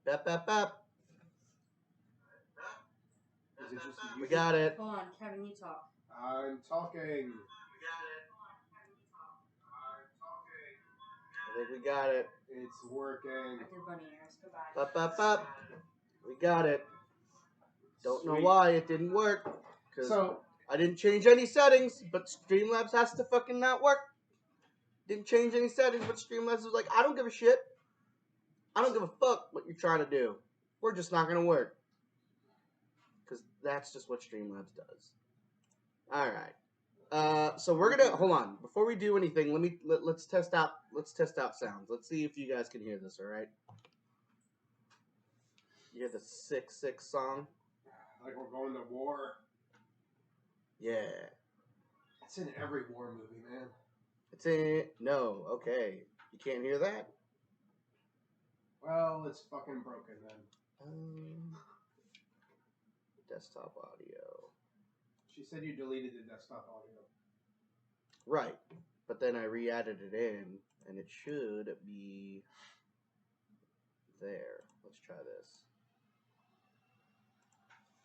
Bap, bap, bap. Is it just We got it. Hold on, Kevin, you talk. I'm talking. We got it. I think we got it. It's working. I did bunny ears. Goodbye. Bap, bap, bap. We got it. Don't know Sweet. why it didn't work. So I didn't change any settings, but Streamlabs has to fucking not work. Didn't change any settings, but Streamlabs was like, I don't give a shit. I don't give a fuck what you're trying to do. We're just not going to work. Because that's just what Streamlabs does. All right. So we're going to, hold on. Before we do anything, let's test out sounds. Let's see if you guys can hear this, all right? You hear the 6-6 song? like we're going to war. Yeah. It's in every war movie, man. It's in, no, okay. You can't hear that? Well, it's fucking broken then. Desktop audio. She said you deleted the desktop audio. Right. But then I re-added it in, and it should be there. Let's try this.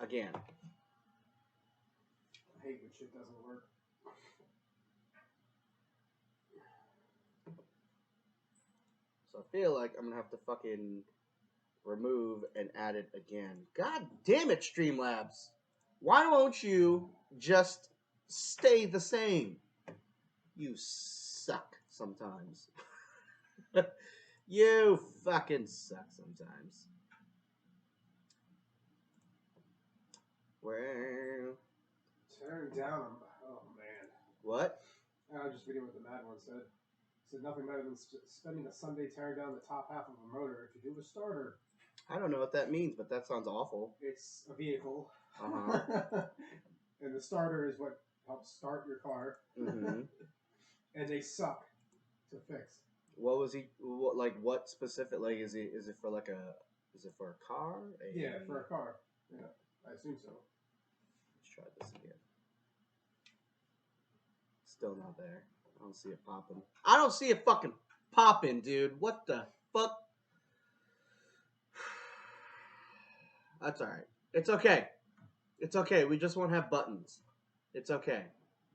Again. I hate when shit doesn't work. So I feel like I'm going to have to fucking remove and add it again. God damn it, Streamlabs. Why won't you just stay the same? You suck sometimes. You fucking suck sometimes. Well, Turn down. Oh man. what? I was just reading what the mad one said. Said nothing better than spending a Sunday tearing down the top half of a motor to do a starter. I don't know what that means, but that sounds awful. It's a vehicle. Uh-huh. And the starter is what helps start your car. Mm-hmm. And they suck to fix. What was he? What specific? Like, is it for like a? Is it for a car? Yeah, for a car. Yeah, I assume so. Let's try this again. Still not there. I don't see it popping. I don't see it fucking popping, dude. What the fuck? That's alright. It's okay. It's okay. We just won't have buttons. It's okay.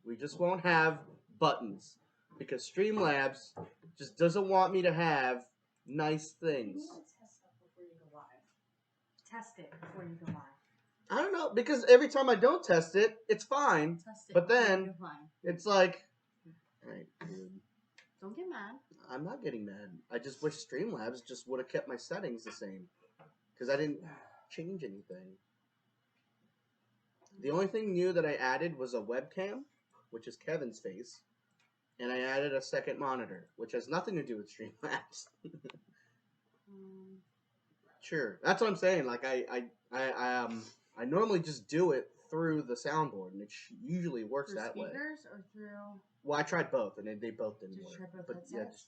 We just won't have buttons. Because Streamlabs just doesn't want me to have nice things. You want to test stuff before you go live. Test it before you go live. I don't know. Because every time I don't test it, it's fine. Test it But before then you go live. it's like... Alright, dude. Don't get mad. I'm not getting mad. I just wish Streamlabs just would have kept my settings the same. Because I didn't change anything. The only thing new that I added was a webcam, which is Kevin's face. And I added a second monitor, which has nothing to do with Streamlabs. Sure. That's what I'm saying. Like, I normally just do it through the soundboard, and it usually works through that way. Speakers or through... Well, I tried both, and they both didn't Did you work. try both But headsets?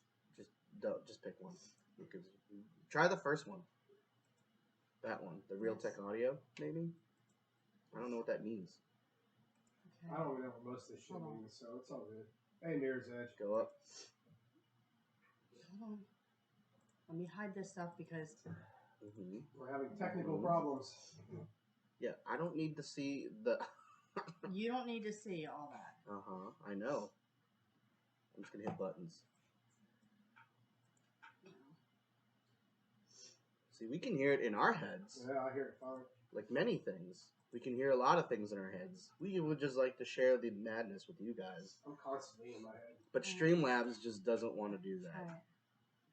yeah, just pick one. Because try the first one. That one, the Realtek Audio, maybe. I don't know what that means. Okay. I don't even know what most of this shit means, so it's all good. Hey, Mirror's Edge. Go up. Hold on. Let me hide this stuff because... We're having technical problems. Yeah, I don't need to see the... You don't need to see all that. Uh-huh, I know. I'm just going to hit buttons. See, we can hear it in our heads. Yeah, I hear it fine. Like many things. We can hear a lot of things in our heads. We would just like to share the madness with you guys. I'm constantly in my head. But Streamlabs just doesn't want to do that. Try it.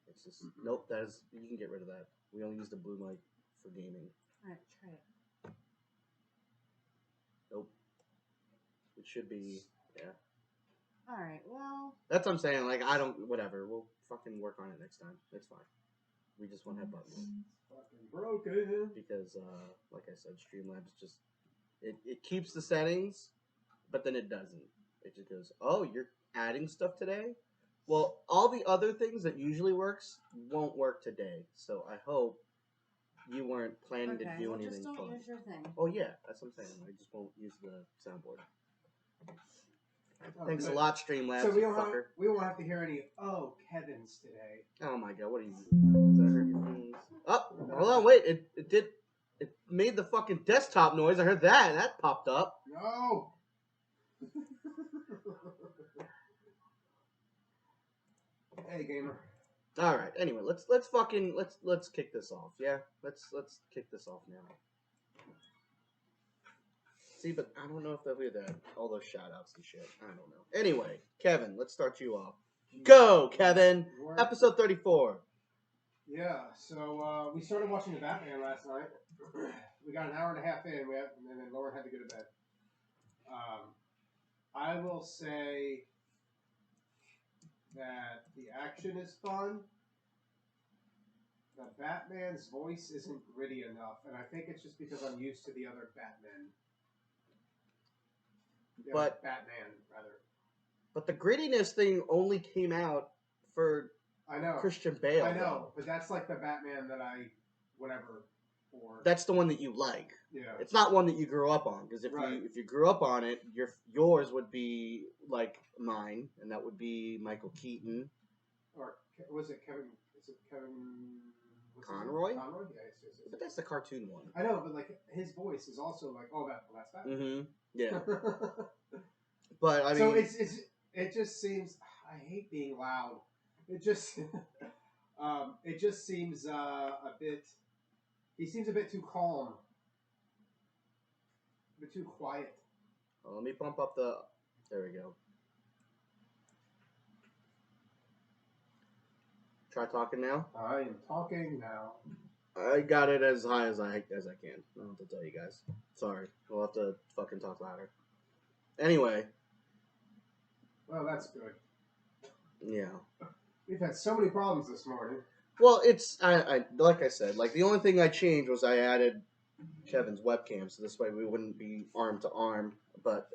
It's just, nope, you can get rid of that. We only use the blue mic for gaming. Alright, try it. Nope. It should be, yeah. Alright, well... That's what I'm saying, like, whatever. We'll fucking work on it next time. It's fine. We just won't have buttons. Fucking broken. Because, like I said, Streamlabs just, it keeps the settings, but then it doesn't. It just goes, oh, you're adding stuff today? Well, all the other things that usually works won't work today. So I hope you weren't planning to do anything just don't fun. use your thing. Oh yeah, that's what I'm saying. I just won't use the soundboard. Oh, Thanks good. a lot, Streamlabs. So we fucker. won't have to hear any Kevin's today. Oh my god, what are you? Does that hurt your feelings? Oh, Hold on, wait. It did. It made the fucking desktop noise. I heard that. That popped up. No. Hey, gamer. All right. Anyway, let's kick this off. Yeah, let's kick this off now. See, but I don't know if they'll hear that. All those shout outs and shit. I don't know. Anyway, Kevin, let's start you off. Go, Kevin. Episode 34. Yeah, so we started watching the Batman last night. We got an hour and a half in, and then Lauren had to go to bed. I will say that the action is fun. The Batman's voice isn't gritty enough, and I think it's just because I'm used to the other Batman. Batman, rather. But the grittiness thing only came out for Christian Bale. I know, but that's like the Batman that or that's the one that you like. Yeah. It's not one that you grew up on, because if you grew up on it, yours would be like mine, and that would be Michael Keaton. Or was it Kevin? Is it Kevin Conroy? Conroy? Yeah, yes. But that's the cartoon one. I know, but like his voice is also like, that's Batman. Mm-hmm. Yeah. But I mean, so it just seems. I hate being loud. It just seems a bit. He seems a bit too calm. A bit too quiet. Let me bump up the. There we go. Try talking now. I am talking now. I got it as high as I can. I don't have to tell you guys. Sorry, we'll have to fucking talk louder. Anyway. Well, that's good. Yeah. We've had so many problems this morning. Well, it's I like I said, like the only thing I changed was I added Kevin's webcam, so this way we wouldn't be arm to arm. But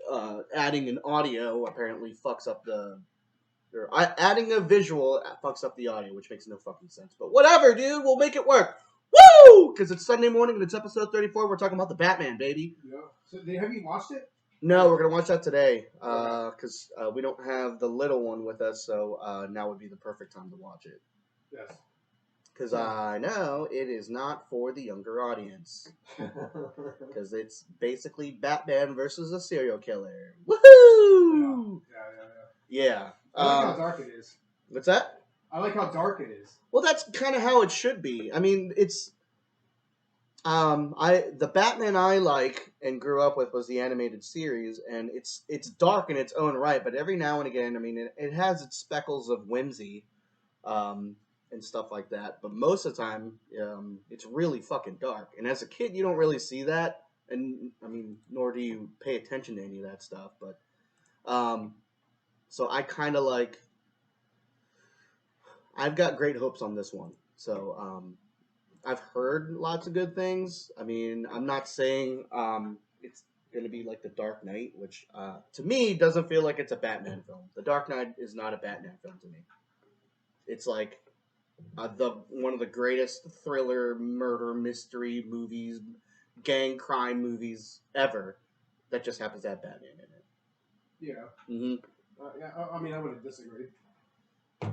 adding an audio apparently fucks up adding a visual fucks up the audio, which makes no fucking sense. But whatever, dude, we'll make it work. Woo! Because it's Sunday morning and it's episode 34. We're talking about the Batman, baby. Yeah. So have you watched it? No, we're gonna watch that today because we don't have the little one with us, so now would be the perfect time to watch it. Yes. Because I know it is not for the younger audience. Because it's basically Batman versus a serial killer. Woohoo! Yeah. I like how dark it is. What's that? I like how dark it is. Well, that's kind of how it should be. I mean, it's the Batman I like and grew up with was the animated series, and it's dark in its own right, but every now and again, I mean, it has its speckles of whimsy, and stuff like that. But most of the time, it's really fucking dark. And as a kid, you don't really see that, and I mean, nor do you pay attention to any of that stuff. But so I kind of like. I've got great hopes on this one. So I've heard lots of good things. I mean, I'm not saying it's going to be like The Dark Knight, which to me doesn't feel like it's a Batman film. The Dark Knight is not a Batman film to me. It's like one of the greatest thriller, murder, mystery movies, gang crime movies ever that just happens to have Batman in it. Yeah. Mm-hmm. Yeah, I mean, I wouldn't disagree. I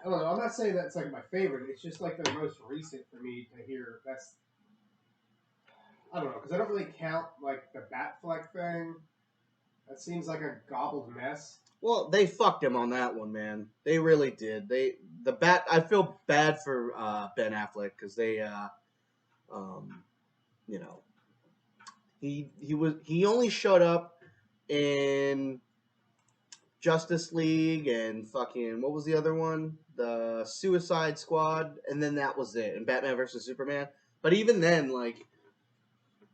don't know. I'm not saying that's like my favorite. It's just like the most recent for me to hear. I don't know, because I don't really count like the Batfleck thing. That seems like a gobbled mess. Well, they fucked him on that one, man. They really did. I feel bad for Ben Affleck because they, you know, he only showed up in Justice League and fucking what was the other one? The Suicide Squad, and then that was it. And Batman versus Superman. But even then, like,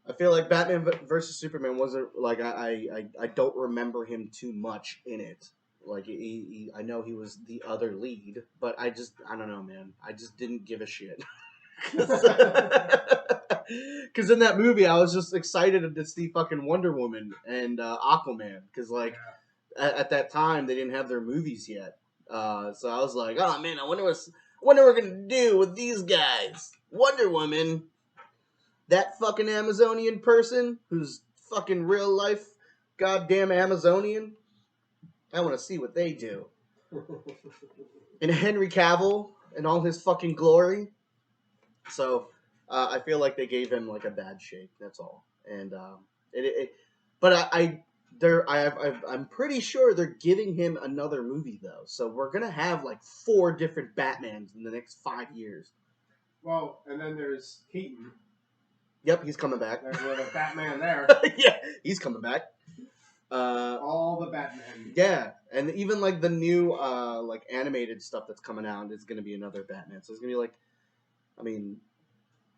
I feel like Batman versus Superman wasn't like I don't remember him too much in it. Like I know he was the other lead, but I don't know, man. I just didn't give a shit. Because in that movie, I was just excited to see fucking Wonder Woman and Aquaman. Because like at that time, they didn't have their movies yet. So I was like, oh man, I wonder what we're gonna do with these guys. Wonder Woman, that fucking Amazonian person who's fucking real life goddamn Amazonian. I want to see what they do. And Henry Cavill in all his fucking glory. So, I feel like they gave him like a bad shake. That's all. And but I'm pretty sure they're giving him another movie though. So we're gonna have like 4 different Batmans in the next 5 years. Well, and then there's Keaton. Yep, he's coming back. There's another Batman there. Yeah, he's coming back. All the Batman. Yeah, and even like the new like animated stuff that's coming out is gonna be another Batman. So it's gonna be like, I mean,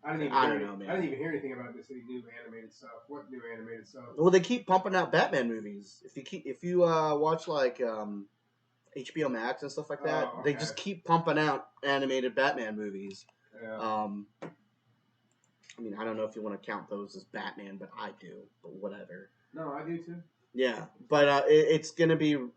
I don't know, man. I didn't even hear anything about this new animated stuff. What new animated stuff? Well, they keep pumping out Batman movies. If you watch like HBO Max and stuff like that, Oh, okay. they just keep pumping out animated Batman movies. Yeah. I mean, I don't know if you want to count those as Batman, but I do. But whatever. No, I do too. Yeah, but it's gonna be you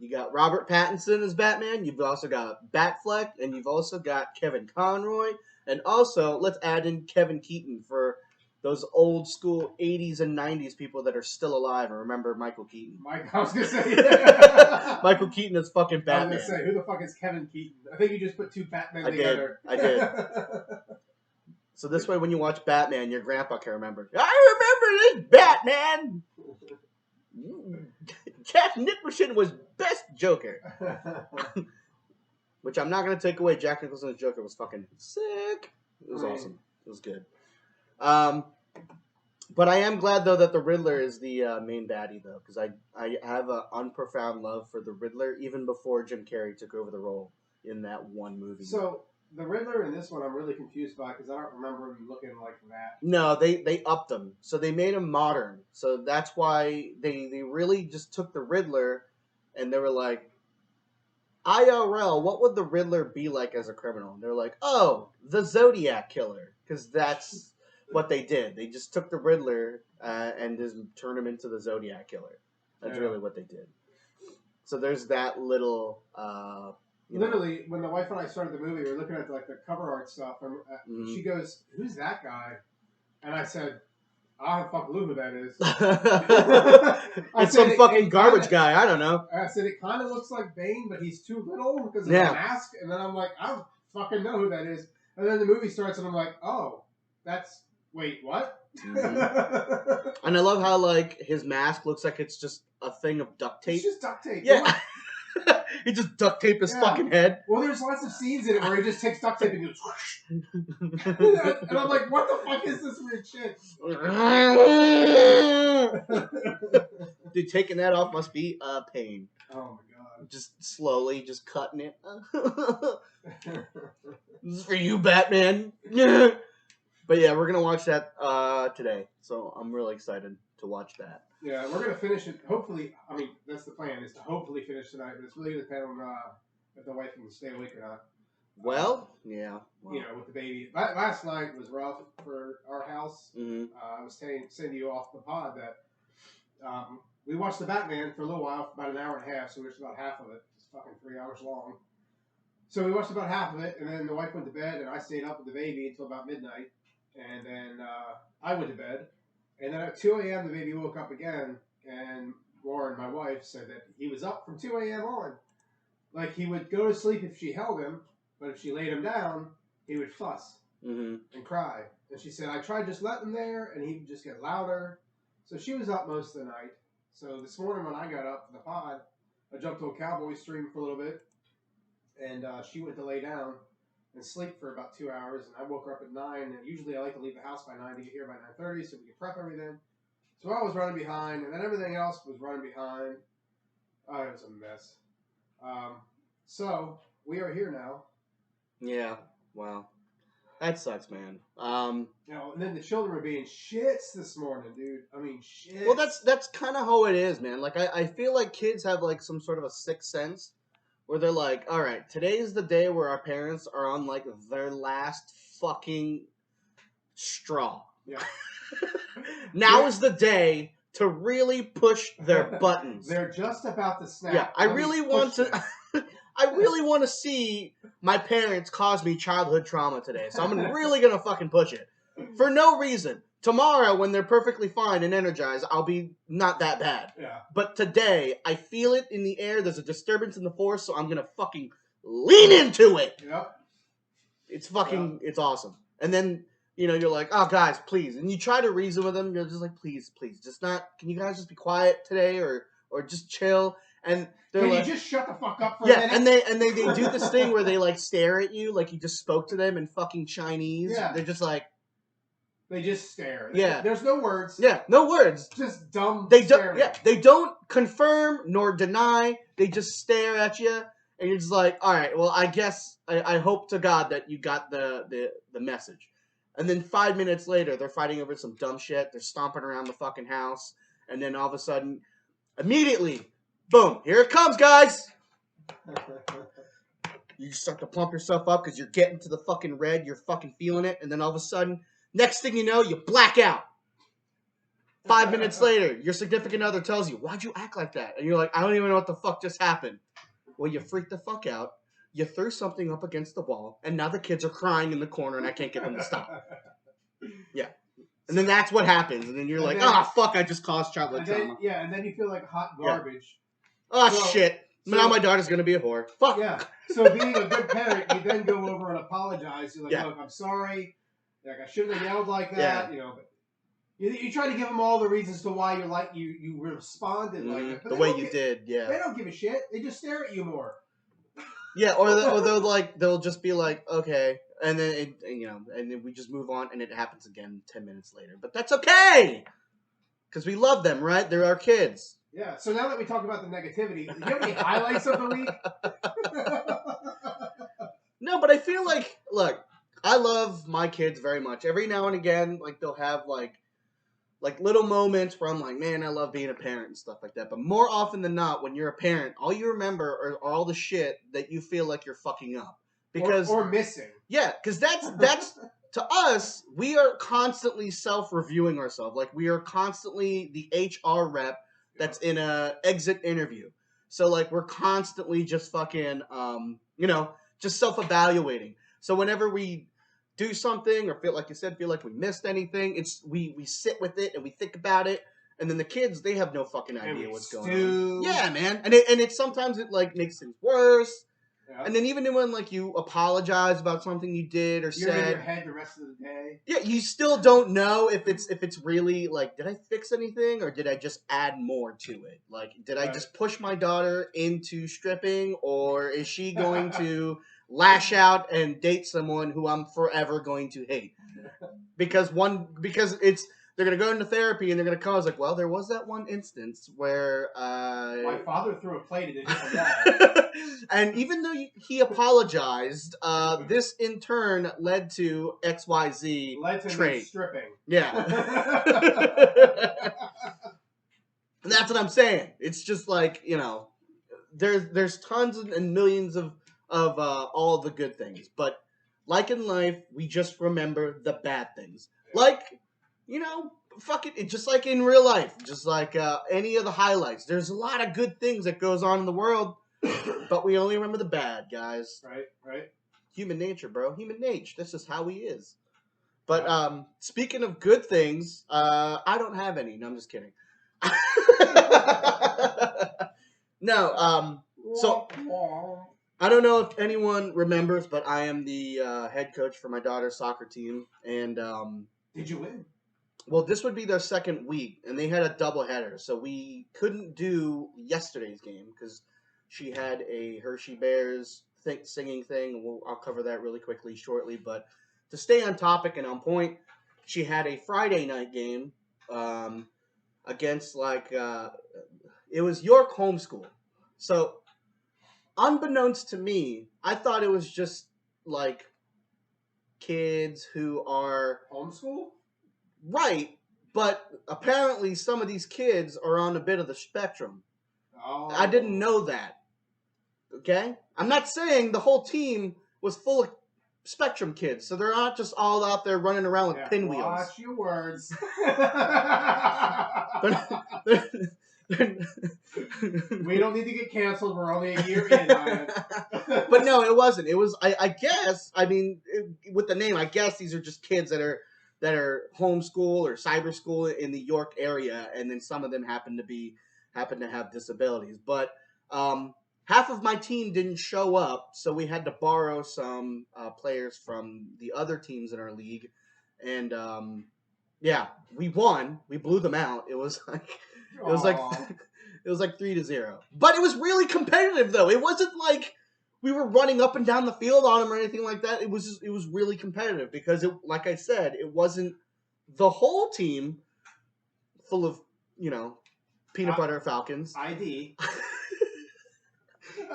got Robert Pattinson as Batman. You've also got Batfleck, and you've also got Kevin Conroy, and also let's add in Kevin Keaton for those old school '80s and '90s people that are still alive and remember Michael Keaton. I was gonna say Michael Keaton is fucking Batman. I was gonna say, who the fuck is Kevin Keaton? I think you just put 2 Batmen together. I did. So this way, when you watch Batman, your grandpa can remember. I remember this Batman. Jack Nicholson was best Joker. Which I'm not going to take away. Jack Nicholson's Joker was fucking sick. It was awesome. It was good. But I am glad, though, that the Riddler is the main baddie, though. Because I have an unprofound love for the Riddler, even before Jim Carrey took over the role in that one movie. So, the Riddler in this one I'm really confused by because I don't remember him looking like that. No, they upped him. So they made him modern. So that's why they really just took the Riddler and they were like, IRL, what would the Riddler be like as a criminal? And they're like, oh, the Zodiac Killer. Because that's what they did. They just took the Riddler and just turned him into the Zodiac Killer. That's really what they did. So there's that little... Literally, when the wife and I started the movie, we were looking at like the cover art stuff, and she goes, "Who's that guy?" And I said, "I don't fucking know who that is." It's some fucking garbage guy. I don't know. I said it kind of looks like Bane, but he's too little because of the mask. And then I'm like, I don't fucking know who that is. And then the movie starts, and I'm like, oh, wait, what? And I love how like his mask looks like it's just a thing of duct tape. It's just duct tape. Yeah. He just duct tape his fucking head. Well, there's lots of scenes in it where he just takes duct tape and goes whoosh. And I'm like, what the fuck is this weird shit? Dude, taking that off must be a pain. Oh my god. Just slowly, just cutting it. This is for you, Batman. But yeah, we're going to watch that today. So I'm really excited to watch that. Yeah, we're going to finish it. Hopefully, I mean, that's the plan, is to hopefully finish tonight. But it's really going to depend on if the wife can stay awake or not. Well, yeah. Well. You know, with the baby. Last night was rough for our house. Mm-hmm. I was sending you off the pod that we watched the Batman for a little while, about an hour and a half, so we watched about half of it. It's fucking 3 hours long. So we watched about half of it, and then the wife went to bed, and I stayed up with the baby until about midnight. And then I went to bed. And then at 2 a.m., the baby woke up again, and Lauren, my wife, said that he was up from 2 a.m. on. Like, he would go to sleep if she held him, but if she laid him down, he would fuss and cry. And she said, I tried just letting him there, and he would just get louder. So she was up most of the night. So this morning when I got up for the pod, I jumped to a Cowboys stream for a little bit, and she went to lay down and sleep for about 2 hours, and I woke her up at 9, and usually I like to leave the house by 9 to get here by 9:30 so we can prep everything. So I was running behind, and then everything else was running behind. Oh, it was a mess. So we are here now. Yeah, wow. That sucks, man. You know, and then the children were being shits this morning, dude. I mean, shits. Well, that's kind of how it is, man. Like, I feel like kids have, like, some sort of a sixth sense where they're like, all right, today's the day where our parents are on, like, their last fucking straw. Yeah. Now is the day to really push their buttons. They're just about to snap. Yeah, I really want to see my parents cause me childhood trauma today. So I'm really going to fucking push it. For no reason. Tomorrow, when they're perfectly fine and energized, I'll be not that bad. Yeah. But today, I feel it in the air. There's a disturbance in the force, so I'm going to fucking lean into it. Yep. It's fucking, it's awesome. And then, you're like, oh, guys, please. And you try to reason with them. You're just like, please, just not, can you guys just be quiet today or just chill? And they're Can like, you just shut the fuck up for a yeah, minute? and they do this thing where they like stare at you like you just spoke to them in fucking Chinese. Yeah. They're just like, they just stare. Yeah. There's no words. Yeah, no words. Just dumb They don't. staring. Yeah, they don't confirm nor deny. They just stare at you, and you're just like, all right. Well, I guess I hope to God that you got the message. And then 5 minutes later, they're fighting over some dumb shit. They're stomping around the fucking house, and then all of a sudden, immediately, boom! Here it comes, guys. You start to pump yourself up because you're getting to the fucking red. You're fucking feeling it, and then all of a sudden, next thing you know, you black out. 5 minutes later, your significant other tells you, why'd you act like that? And you're like, I don't even know what the fuck just happened. Well, you freaked the fuck out. You threw something up against the wall, and now the kids are crying in the corner, and I can't get them to stop. Yeah. And then that's what happens. And then you're like, fuck, I just caused childhood trauma. Yeah, and then you feel like hot garbage. Yeah. Oh, shit. Now my daughter's going to be a whore. Fuck. Yeah. So being a good parent, you then go over and apologize. You're like, look, I'm sorry. Like, I shouldn't have yelled like that. Yeah. But you try to give them all the reasons to why you're like you responded like that. But the way you did, yeah. They don't give a shit. They just stare at you more. Yeah, or they'll just be like, okay, and then and then we just move on, and it happens again 10 minutes later. But that's okay, because we love them, right? They're our kids. Yeah. So now that we talk about the negativity, do you have any highlights of the week? No, but I feel like, look, I love my kids very much. Every now and again, like they'll have like little moments where I'm like, man, I love being a parent and stuff like that. But more often than not, when you're a parent, all you remember are all the shit that you feel like you're fucking up. Because or missing. Yeah, because that's to us, we are constantly self-reviewing ourselves. Like we are constantly the HR rep that's in a exit interview. So like we're constantly just fucking just self-evaluating. So whenever we do something or feel like we missed anything, it's we sit with it and we think about it, and then the kids, they have no fucking idea what's going on. Yeah, man. And it sometimes it like makes things worse. Yeah. And then even when like you apologize about something you did or You're said, in your head the rest of the day. Yeah, you still don't know if it's really like, did I fix anything or did I just add more to it? Like, did I just push my daughter into stripping, or is she going to lash out and date someone who I'm forever going to hate? Because they're going to go into therapy and they're going to cause like, well, there was that one instance where my father threw a plate at his and even though he apologized, this in turn led to XYZ trait. Stripping. Yeah. And that's what I'm saying. It's just like, there's tons and millions of all the good things, but like in life, we just remember the bad things. Yeah. Like, fuck it, just like in real life, just like any of the highlights. There's a lot of good things that goes on in the world, but we only remember the bad, guys. Right. Human nature, bro. Human nature. That's just how he is. But speaking of good things, I don't have any. No, I'm just kidding. No, so I don't know if anyone remembers, but I am the head coach for my daughter's soccer team. And did you win? Well, this would be their second week, and they had a doubleheader, so we couldn't do yesterday's game because she had a Hershey Bears singing thing. I'll cover that really quickly shortly, but to stay on topic and on point, she had a Friday night game against it was York Homeschool. So, unbeknownst to me, I thought it was just like kids who are homeschool. Right, but apparently some of these kids are on a bit of the spectrum. Oh. I didn't know that. Okay? I'm not saying the whole team was full of spectrum kids, so they're not just all out there running around with pinwheels. Watch your words. We don't need to get canceled. We're only a year in on it. But no, it wasn't. It was, I guess, with the name, I guess these are just kids that are homeschool or cyber school in the York area, and then some of them happen to have disabilities. But half of my team didn't show up, so we had to borrow some players from the other teams in our league, and yeah, we won. We blew them out. It was like Aw. it was like 3-0. But it was really competitive though. It wasn't like we were running up and down the field on them or anything like that. It was really competitive because it, like I said, it wasn't the whole team full of, peanut butter falcons. ID.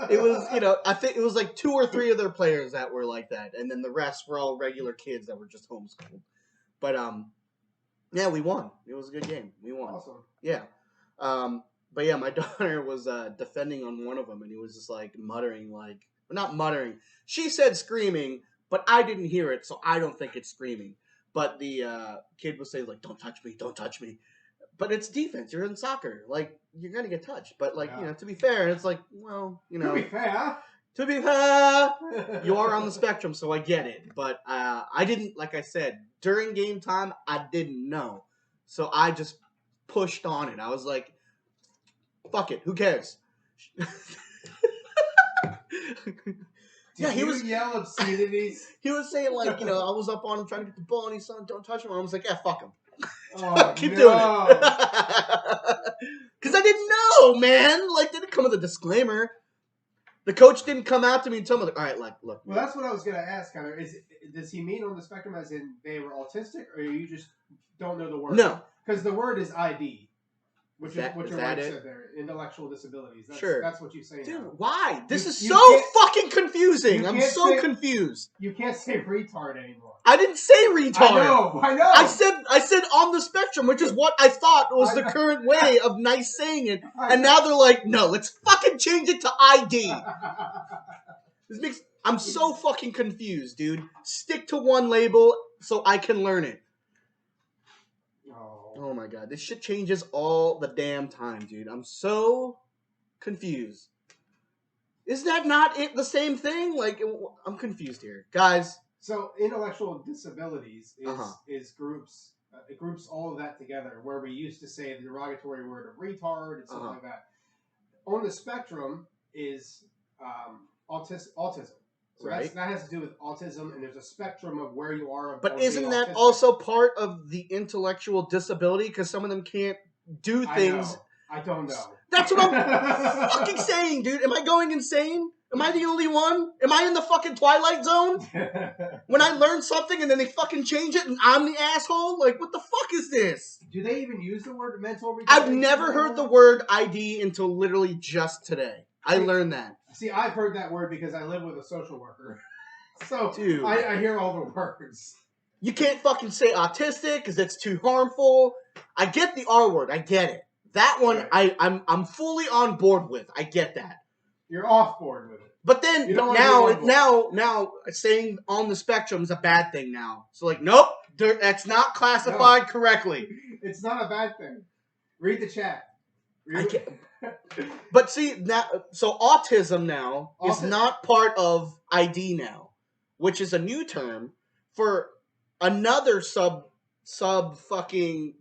It was, I think it was like 2 or 3 of their players that were like that, and then the rest were all regular kids that were just homeschooled. But yeah, we won. It was a good game. We won. Awesome. Yeah. But yeah, my daughter was defending on one of them, and he was just like muttering, not muttering. She said screaming, but I didn't hear it, so I don't think it's screaming. But the kid was saying like, "Don't touch me, don't touch me." But it's defense. You're in soccer. Like, you're gonna get touched. But to be fair, it's like, well, To be fair. To be fair, you are on the spectrum, so I get it. But I didn't, like I said, during game time, I didn't know. So I just pushed on it. I was like, fuck it, who cares? Did he yell obscenities? He was saying, like, I was up on him trying to get the ball, and he's saying, don't touch him. And I was like, yeah, fuck him. Oh, Keep doing it. Because I didn't know, man. Like, they didn't come with a disclaimer. The coach didn't come out to me and tell me, like, all right, look. Well, that's what I was going to ask, Heather. Does he mean on the spectrum as in they were autistic, or you just don't know the word? No. Because the word is ID, which is what your wife it? said there. Intellectual disabilities. Sure. That's what you say. Dude, now. This You is so fucking confusing. I'm so confused. You can't say retard anymore. I didn't say retard. I know. I said on the spectrum, which is what I thought was the current way of nice saying it. And now they're like, no, let's fucking change it to ID. I'm so fucking confused, dude. Stick to one label so I can learn it. Oh my god. This shit changes all the damn time, dude. I'm so confused. Is that not the same thing? Like, I'm confused here. Guys. So, intellectual disabilities is groups. It groups all of that together, where we used to say the derogatory word of retard and stuff like that. On the spectrum is autism. So right. That has to do with autism, and there's a spectrum of where you are. But isn't that also part of the intellectual disability? Because some of them can't do things. I don't know. That's what I'm fucking saying, dude. Am I going insane? Am I the only one? Am I in the fucking Twilight Zone? When I learn something and then they fucking change it and I'm the asshole? Like, what the fuck is this? Do they even use the word mental retardation? I've never heard the word ID until literally just today. I learned that. See, I've heard that word because I live with a social worker. So, dude, I hear all the words. You can't fucking say autistic because it's too harmful. I get the R word. I get it. That one, right. I'm fully on board with. I get that. You're off board with it. But then now saying on the spectrum is a bad thing now. So like, nope, that's not classified correctly. It's not a bad thing. Read the chat. But see now, so autism now is not part of ID now, which is a new term for another sub fucking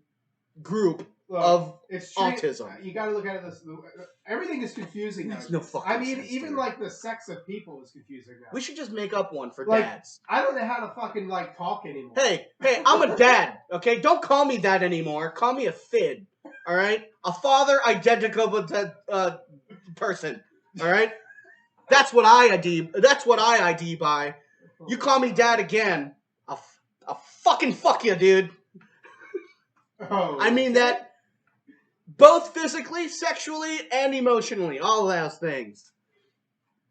group. Of autism. You got to look at it this. Everything is confusing now. No fucking sense, even dude. like the sex of people is confusing now. We should just make up one for dads. I don't know how to fucking talk anymore. Hey, I'm a dad. Okay, don't call me that anymore. Call me a fid. All right, a father identical person. All right, that's what I ID. That's what I ID by. You call me dad again, I'll fucking fuck you, dude. Oh, I mean that. Both physically, sexually, and emotionally. All of those things.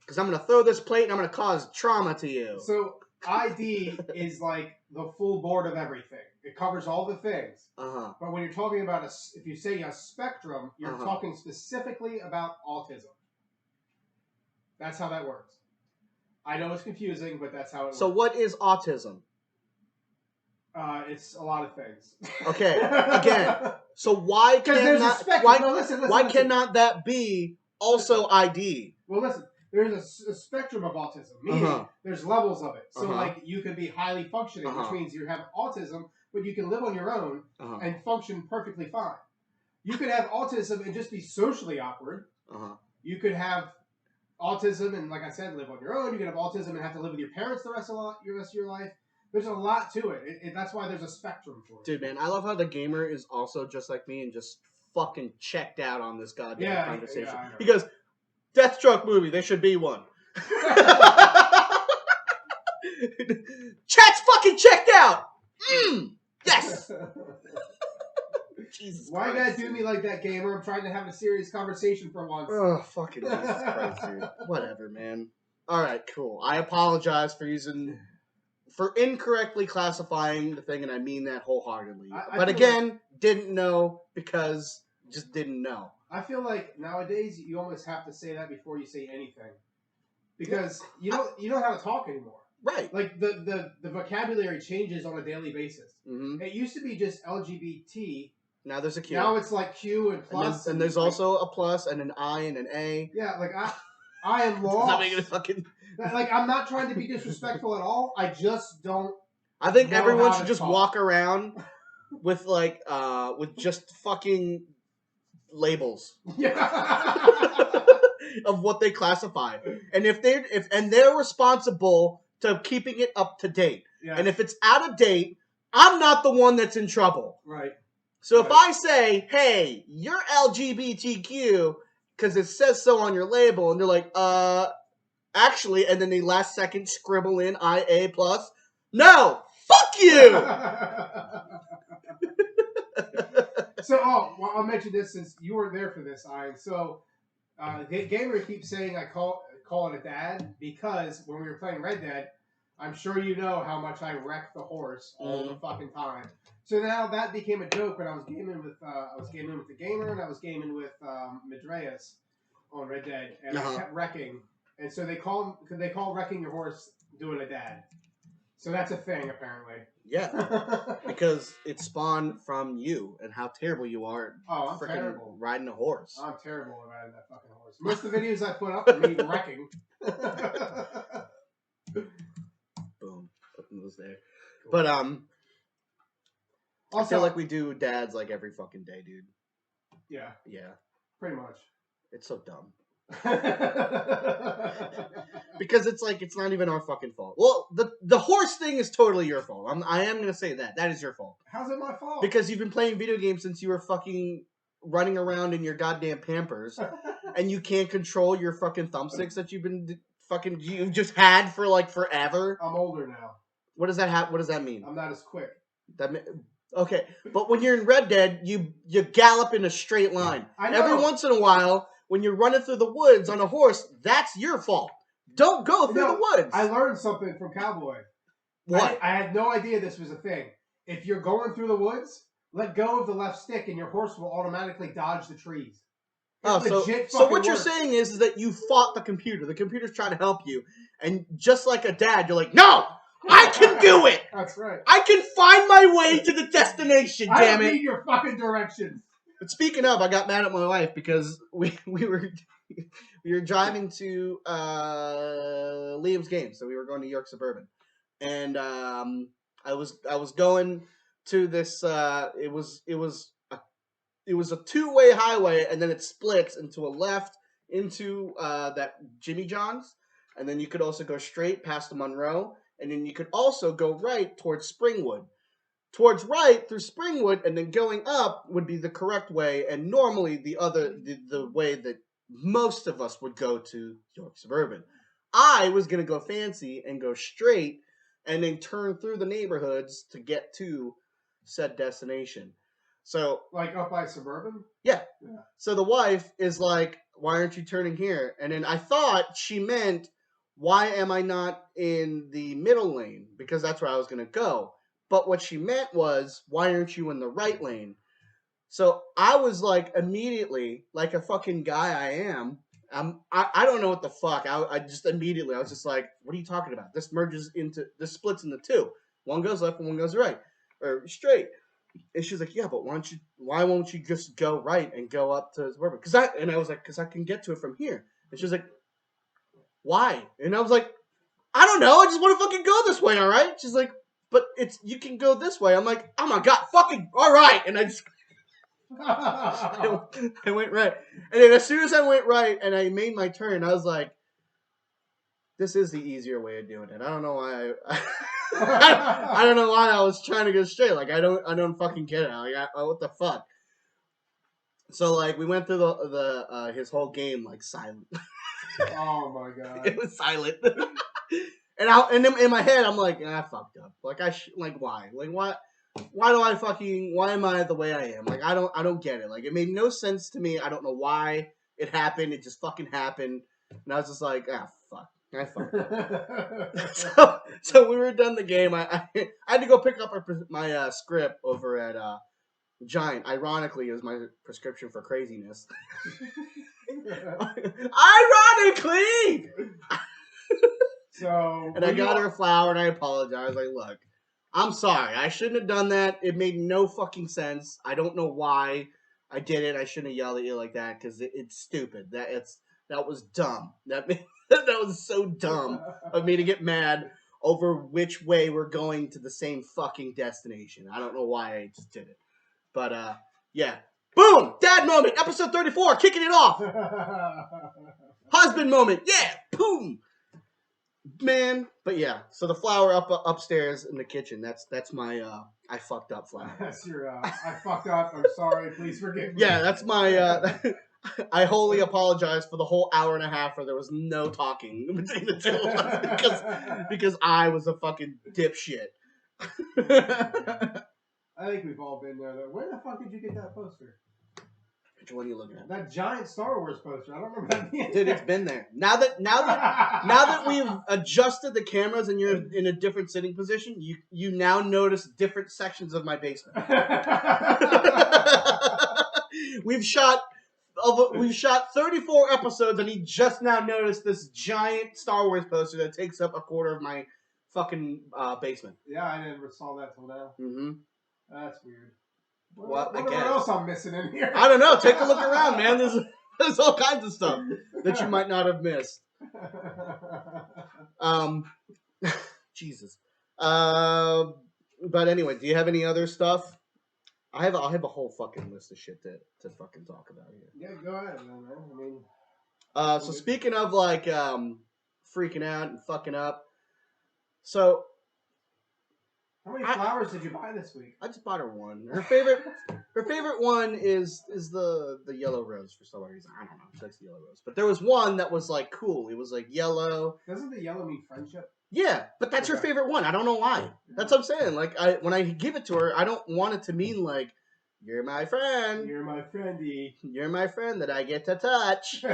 Because I'm going to throw this plate and I'm going to cause trauma to you. So, ID is like the full board of everything. It covers all the things. But when you're talking about, if you say a spectrum, you're talking specifically about autism. That's how that works. I know it's confusing, but that's how it works. So what is autism? It's a lot of things. Okay, again. So why cannot cannot that be also ID? Well, listen. There's a spectrum of autism, meaning there's levels of it. So, like, you could be highly functioning, which means you have autism, but you can live on your own and function perfectly fine. You could have autism and just be socially awkward. You could have autism and, like I said, live on your own. You can have autism and have to live with your parents the rest of your life. There's a lot to it. That's why there's a spectrum for it. Dude, man, I love how the gamer is also just like me and just fucking checked out on this goddamn conversation. Yeah, he goes, Deathstroke movie, there should be one. Chat's fucking checked out! Yes! Jesus Why Christ. you gotta do me like that, gamer? I'm trying to have a serious conversation for once. Oh, fucking Jesus Christ, dude. Whatever, man. Alright, cool. I apologize for incorrectly classifying the thing, and I mean that wholeheartedly. But again, didn't know because just didn't know. I feel like nowadays you almost have to say that before you say anything. Because you don't know how to talk anymore. Right. Like the vocabulary changes on a daily basis. Mm-hmm. It used to be just LGBT. Now there's a Q. Now it's like Q and plus. And there's also a plus and an I and an A. Yeah, like I am lost. Does that make it fucking... Like, I'm not trying to be disrespectful at all. I just don't. I think everyone should just walk around with with just fucking labels. Of what they classify, and if they're responsible to keeping it up to date. Yeah. And if it's out of date, I'm not the one that's in trouble. Right. So if I say, "Hey, you're LGBTQ," because it says so on your label, and they're like, actually, and then they last second scribble in IA plus. No, fuck you. So, I'll mention this since you weren't there for this, Ian. So, Gamer keeps saying I call it a dad because when we were playing Red Dead, I'm sure you know how much I wreck the horse all the fucking time. So now that became a joke when I was gaming with the Gamer and I was gaming with Medreas on Red Dead, and I kept wrecking. And so they call wrecking your horse doing a dad. So that's a thing, apparently. Yeah, because it spawned from you and how terrible you are. Oh, I'm terrible riding a horse. I'm terrible at riding that fucking horse. Most of the videos I put up are me wrecking. Boom, putting those there. Cool. But also, I feel like we do dads like every fucking day, dude. Yeah. Yeah. Pretty much. It's so dumb. Because it's not even our fucking fault. Well, the horse thing is totally your fault. I am gonna say that is your fault. How's it my fault? Because you've been playing video games since you were fucking running around in your goddamn Pampers, and you can't control your fucking thumbsticks that you've just had for like forever. I'm older now. What does that What does that mean? I'm not as quick. Okay, but when you're in Red Dead, you gallop in a straight line. I know. Every once in a while, when you're running through the woods on a horse, that's your fault. Don't go through the woods. I learned something from Cowboy. What? I had no idea this was a thing. If you're going through the woods, let go of the left stick and your horse will automatically dodge the trees. So what you're saying is that you fought the computer. The computer's trying to help you. And just like a dad, you're like, no! I can do it! That's right. I can find my way to the destination, damn it! I don't need your fucking directions. But speaking of, I got mad at my wife because we were driving to Liam's game, so we were going to York Suburban, and I was going to this. It was a two-way highway, and then it splits into a left into that Jimmy John's, and then you could also go straight past the Monroe, and then you could also go right towards Springwood. Towards right through Springwood, and then going up would be the correct way, and normally the way that most of us would go to York Suburban. I was going to go fancy and go straight and then turn through the neighborhoods to get to said destination. So, like up by Suburban? Yeah. So the wife is like, why aren't you turning here? And then I thought she meant, why am I not in the middle lane? Because that's where I was going to go. But what she meant was, why aren't you in the right lane? So I was like, immediately, like a fucking guy I am, I don't know what the fuck. I just immediately, I was just like, what are you talking about? This splits into two. One goes left and one goes right. Or straight. And she's like, yeah, but why won't you just go right and go up to Suburban? And I was like, because I can get to it from here. And she's like, why? And I was like, I don't know. I just want to fucking go this way, all right? She's like, but you can go this way. I'm like, oh my God, fucking, all right. And I just, I went right. And then as soon as I went right and I made my turn, I was like, This is the easier way of doing it. I don't know why. I don't know why I was trying to go straight. Like I don't fucking get it. Like what the fuck? So like we went through the his whole game like silent. Oh my god. It was silent. And in my head I'm like, I fucked up. Like why? Like why do I fucking why am I the way I am? Like I don't get it. Like it made no sense to me. I don't know why it happened. It just fucking happened. And I was just like, fuck. I fucked up. so we were done the game. I had to go pick up my script over at Giant. Ironically, it was my prescription for craziness. Ironically! So And I got her a flower and I apologized. Like, look, I'm sorry. I shouldn't have done that. It made no fucking sense. I don't know why I did it. I shouldn't have yelled at you like that because it's stupid. That was dumb. That was so dumb of me to get mad over which way we're going to the same fucking destination. I don't know why I just did it. But, yeah. Boom! Dad moment! Episode 34! Kicking it off! Husband moment! Yeah! Boom! Man. But yeah. So the flower upstairs in the kitchen. That's my, I fucked up flower. That's your, I fucked up. I'm sorry. Please forgive me. Yeah, that's my, I wholly apologize for the whole hour and a half where there was no talking between the two of us because I was a fucking dipshit. I think we've all been there, though. Where the fuck did you get that poster? Which one are you looking at? That giant Star Wars poster. I don't remember that being Dude, it's been there. Now that we've adjusted the cameras and you're in a different sitting position, you now notice different sections of my basement. We've shot 34 episodes, and he just now noticed this giant Star Wars poster that takes up a quarter of my fucking basement. Yeah, I never saw that till now. Mm-hmm. That's weird. Well, I guess. What else I'm missing in here? I don't know. Take a look around, man. There's all kinds of stuff that you might not have missed. Jesus. But anyway, do you have any other stuff? I have a whole fucking list of shit to fucking talk about here. Yeah, go ahead, man. I mean, so speaking of like freaking out and fucking up, so how many flowers did you buy this week? I just bought her one. Her favorite one is the yellow rose for some reason. I don't know. She likes the yellow rose. But there was one that was like cool. It was like yellow. Doesn't the yellow mean friendship? Yeah, but that's her favorite one. I don't know why. That's what I'm saying. Like when I give it to her, I don't want it to mean like you're my friend. You're my friendy. You're my friend that I get to touch.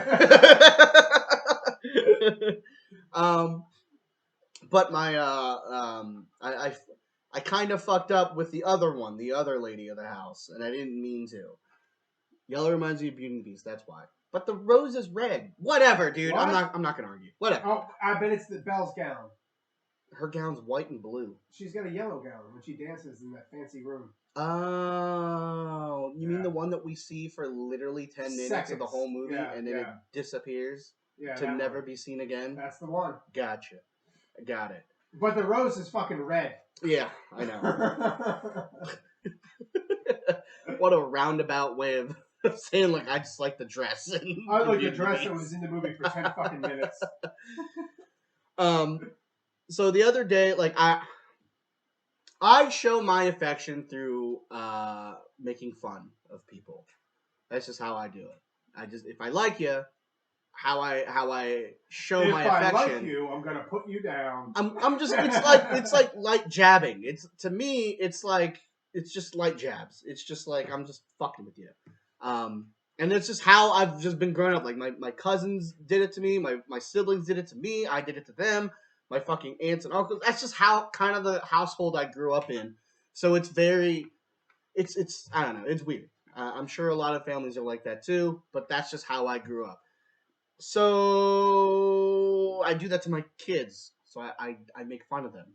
But my I kind of fucked up with the other one, the other lady of the house, and I didn't mean to. Yellow reminds me of Beauty and the Beast, that's why. But the rose is red. Whatever, dude. What? I'm not gonna argue. Whatever. Oh, I bet it's the Belle's gown. Her gown's white and blue. She's got a yellow gown when she dances in that fancy room. Oh, you mean the one that we see for literally 10 minutes of the whole movie and then it disappears to never be seen again? That's the one. Gotcha. Got it. But the rose is fucking red. Yeah, I know. What a roundabout way of saying, like, I just like the dress. I like the dress that was in the movie for 10 fucking minutes. So the other day, like, I show my affection through making fun of people. That's just how I do it. If I like you, how I show my affection. If I like you, I'm gonna put you down. I'm just it's like light jabbing. It's to me it's just light jabs. It's just like I'm just fucking with you. And it's just how I've just been growing up. Like my cousins did it to me, my siblings did it to me, I did it to them, my fucking aunts and uncles. That's just how kind of the household I grew up in. So it's very it's I don't know, it's weird. I'm sure a lot of families are like that too, but that's just how I grew up. So I do that to my kids. So I make fun of them.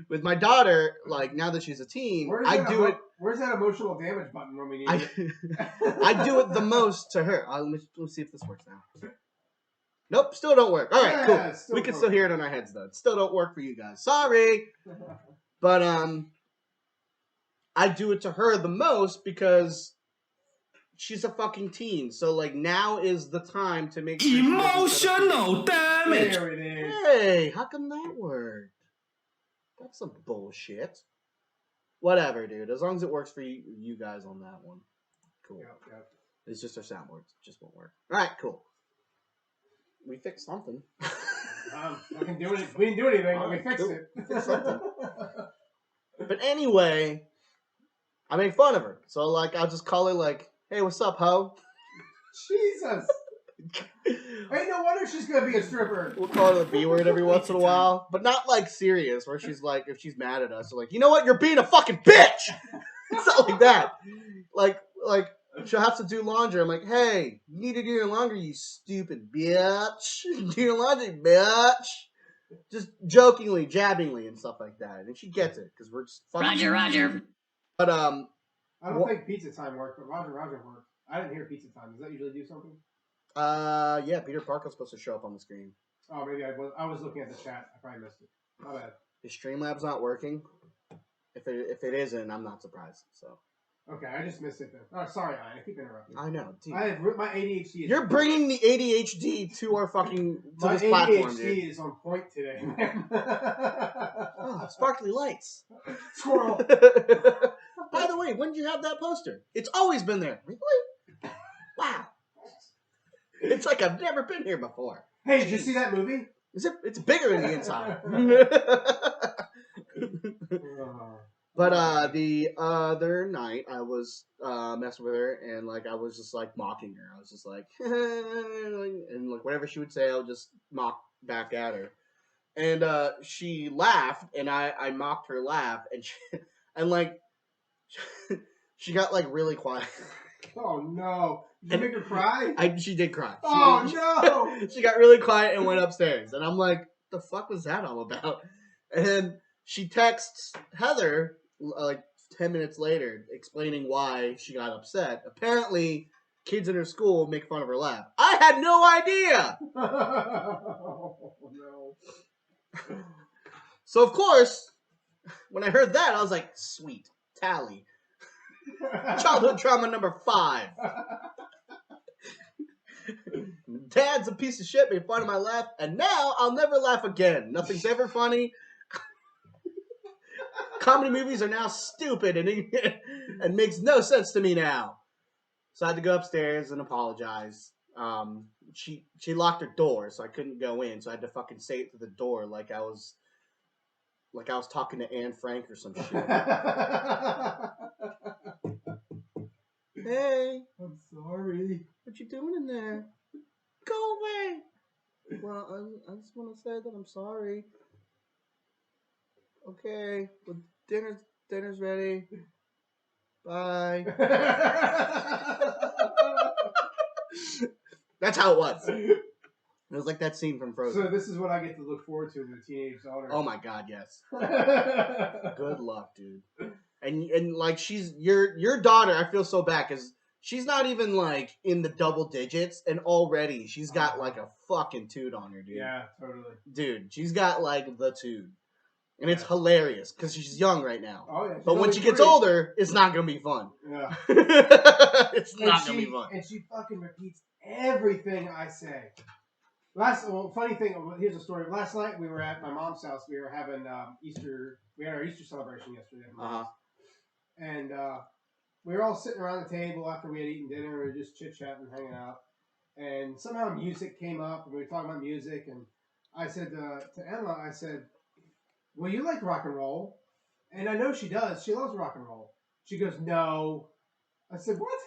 With my daughter, like now that she's a teen, I do it. Where's that emotional damage button when we need it? I do it the most to her. Let me see if this works now. Nope, still don't work. All right, cool. We can still hear it on our heads though. It still don't work for you guys. Sorry, but I do it to her the most because she's a fucking teen. So like now is the time to make sure she doesn't set up Emotional damage. There it is. Hey, how come that worked? That's some bullshit. Whatever, dude. As long as it works for you guys on that one. Cool. Yep. It's just our soundboards. Just won't work. Alright, cool. We fixed something. Fucking doing it. We didn't do anything, but we fixed Cool. it. Fixed something. But anyway, I make fun of her. So like I'll just call her like, hey, what's up, ho? Jesus. Ain't no wonder she's gonna be a stripper. We'll call her the B word every once in a while. But not like serious, where she's like, if she's mad at us, we're like, you know what, you're being a fucking bitch! It's not like that. Like she'll have to do laundry. I'm like, hey, you need to do your laundry, you stupid bitch. Do your laundry, bitch. Just jokingly, jabbingly, and stuff like that. And she gets it, because we're just fucking... Roger. But, I don't think pizza time worked, but Roger worked. I didn't hear pizza time. Does that usually do something? yeah, Peter Parker's supposed to show up on the screen. Oh, maybe I was looking at the chat. I probably missed it. My bad. His Streamlabs not working. If it isn't, I'm not surprised, so... Okay, I just missed it then. Oh, sorry, I keep interrupting. I know, dude. My ADHD. You're bringing the ADHD to our fucking my this platform, ADHD dude. is on point today, man. Oh, sparkly lights. Squirrel. By the way, when did you have that poster? It's always been there. Really? Wow. It's like I've never been here before. Hey, did you see that movie? It's bigger in the inside. But the other night, I was messing with her, and like I was just like mocking her. I was just like, and like whatever she would say, I would just mock back at her. And she laughed, and I mocked her laugh, and she got like really quiet. Oh no! Did you make her cry? She did cry. Oh no! She got really quiet and went upstairs, and I'm like, the fuck was that all about? And then she texts Heather like 10 minutes later, explaining why she got upset. Apparently, kids in her school make fun of her laugh. I had no idea. Oh no! So of course, when I heard that, I was like, sweet, tally. Childhood trauma number 5. Dad's a piece of shit, made fun of my laugh, and now I'll never laugh again. Nothing's ever funny. Comedy movies are now stupid and makes no sense to me now. So I had to go upstairs and apologize. She locked her door, so I couldn't go in. So I had to fucking say it through the door like I was talking to Anne Frank or some shit. Hey, I'm sorry. what you doing in there? Go away. Well, I just want to say that I'm sorry. Okay, well, dinner's ready. Bye. That's how it was. It was like that scene from Frozen. So this is what I get to look forward to with a teenage daughter. Oh my god, yes. Good luck, dude. And like your daughter, I feel so bad because she's not even like in the double digits, and already she's got like a fucking toot on her, dude. Yeah, totally. Dude, she's got like the toot. And it's hilarious because she's young right now. Oh yeah. But when she gets older, it's not gonna be fun. Yeah. It's not gonna be fun. And she fucking repeats everything I say. Funny thing. Here's a story. Last night we were at my mom's house. We were having Easter. We had our Easter celebration yesterday. And we were all sitting around the table after we had eaten dinner. We were just chit chatting, hanging out. And somehow music came up, and we were talking about music. And I said to Emma, I said, well, you like rock and roll. And I know she does. She loves rock and roll. She goes, no. I said, what?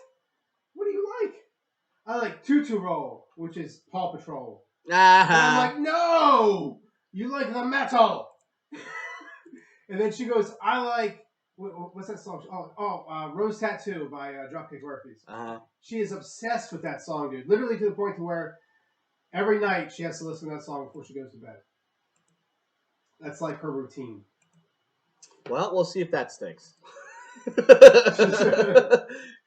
What do you like? I like Tutu Roll, which is Paw Patrol. And I'm like, no! You like the metal! And then she goes, I like, what's that song? Rose Tattoo by Dropkick Murphys. She is obsessed with that song, dude. Literally to the point to where every night she has to listen to that song before she goes to bed. That's like her routine. Well, we'll see if that sticks. Because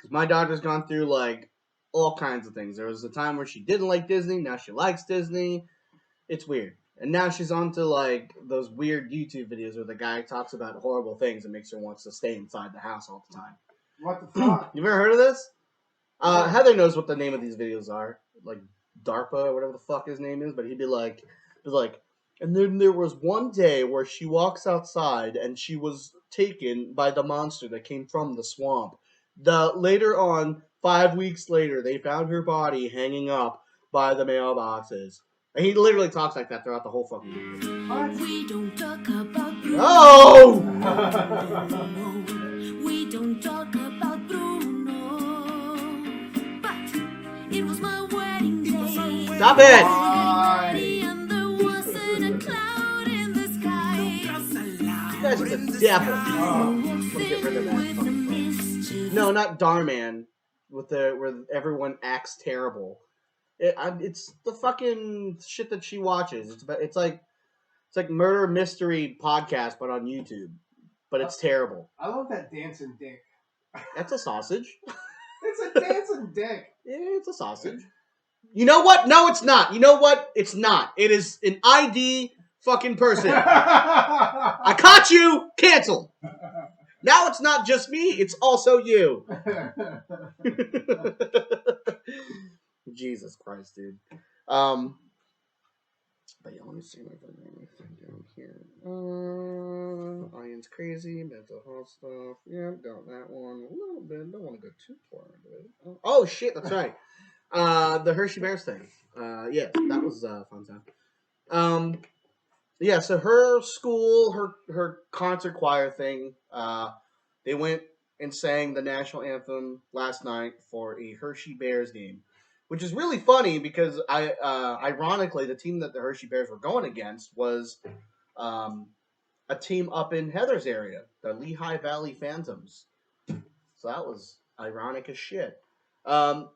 my daughter's gone through like all kinds of things. There was a time where she didn't like Disney. Now she likes Disney. It's weird. And now she's on to like those weird YouTube videos where the guy talks about horrible things and makes her wants to stay inside the house all the time. What the fuck? You ever heard of this? Heather knows what the name of these videos are, like DARPA or whatever the fuck his name is. But he'd be like, and then there was one day where she walks outside and she was taken by the monster that came from the swamp. Later on, 5 weeks later, they found her body hanging up by the mailboxes. And he literally talks like that throughout the whole fucking video. We don't talk about Bruno. Oh! We don't talk about Bruno. But it was my wedding day. Stop it! And there wasn't a cloud in the sky. You guys are the devil. Let me get rid of that. No, not Darman. Where everyone acts terrible. It's the fucking shit that she watches. It's like murder mystery podcast, but on YouTube. But it's terrible. I love that dancing dick. That's a sausage. It's a dancing dick. Yeah, it's a sausage. You know what? No, it's not. You know what? It's not. It is an ID fucking person. I caught you. Canceled. Now it's not just me. It's also you. Jesus Christ, dude. But yeah, let me see if I can anything down here. Ian's crazy, mental health stuff. Yeah, got that one a little bit. Don't want to go too far into it. Oh shit, that's right. The Hershey Bears thing. Yeah, that was a fun time. Yeah, so her school, her concert choir thing. They went and sang the national anthem last night for a Hershey Bears game. Which is really funny because ironically, the team that the Hershey Bears were going against was a team up in Heather's area, the Lehigh Valley Phantoms. So that was ironic as shit. But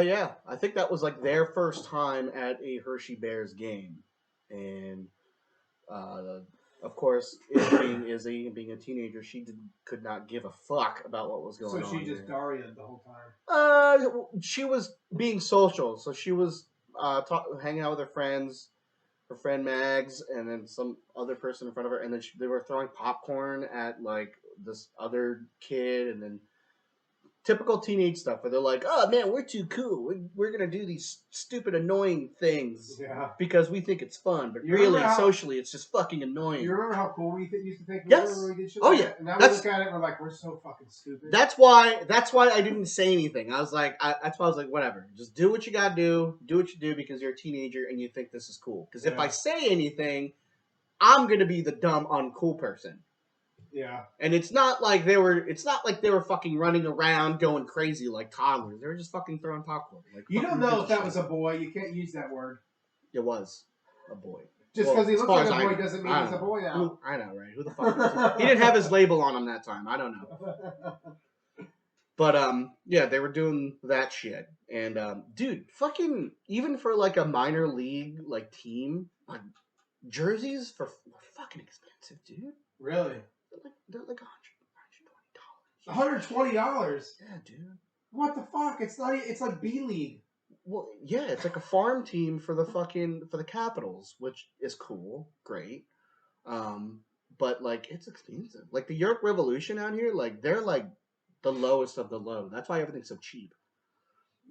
yeah, I think that was like their first time at a Hershey Bears game, and of course, being Izzy and being a teenager, she could not give a fuck about what was going on. So she just Daria'd the whole time. She was being social, so she was hanging out with her friends, her friend Mags, and then some other person in front of her, and then they were throwing popcorn at like this other kid, and then typical teenage stuff where they're like, "Oh man, we're too cool. We're gonna do these stupid, annoying things because we think it's fun, but really, socially, it's just fucking annoying." You remember how cool we used to think we yes. were when we did shit oh like yeah. that? And now we look at it, and we're like, we're so fucking stupid. That's why I didn't say anything. I was like, that's why I was like, whatever. Just do what you gotta do. Do what you do because you're a teenager and you think this is cool. Because if I say anything, I'm gonna be the dumb, uncool person. Yeah. And it's not like they were fucking running around going crazy like toddlers. They were just fucking throwing popcorn. Like, you don't know if that was a boy. You can't use that word. It was a boy. Just because he looks like a boy doesn't mean he's a boy now. I know, right? Who the fuck is he? He didn't have his label on him that time. I don't know. But yeah, they were doing that shit. And dude, fucking even for like a minor league like team, like jerseys were fucking expensive, dude. Really? They're like $120. Yeah, dude. What the fuck? It's not. It's like B League. Well, yeah, it's like a farm team for the Capitals, which is cool, great. But like it's expensive. Like the York Revolution out here, like they're like the lowest of the low. That's why everything's so cheap.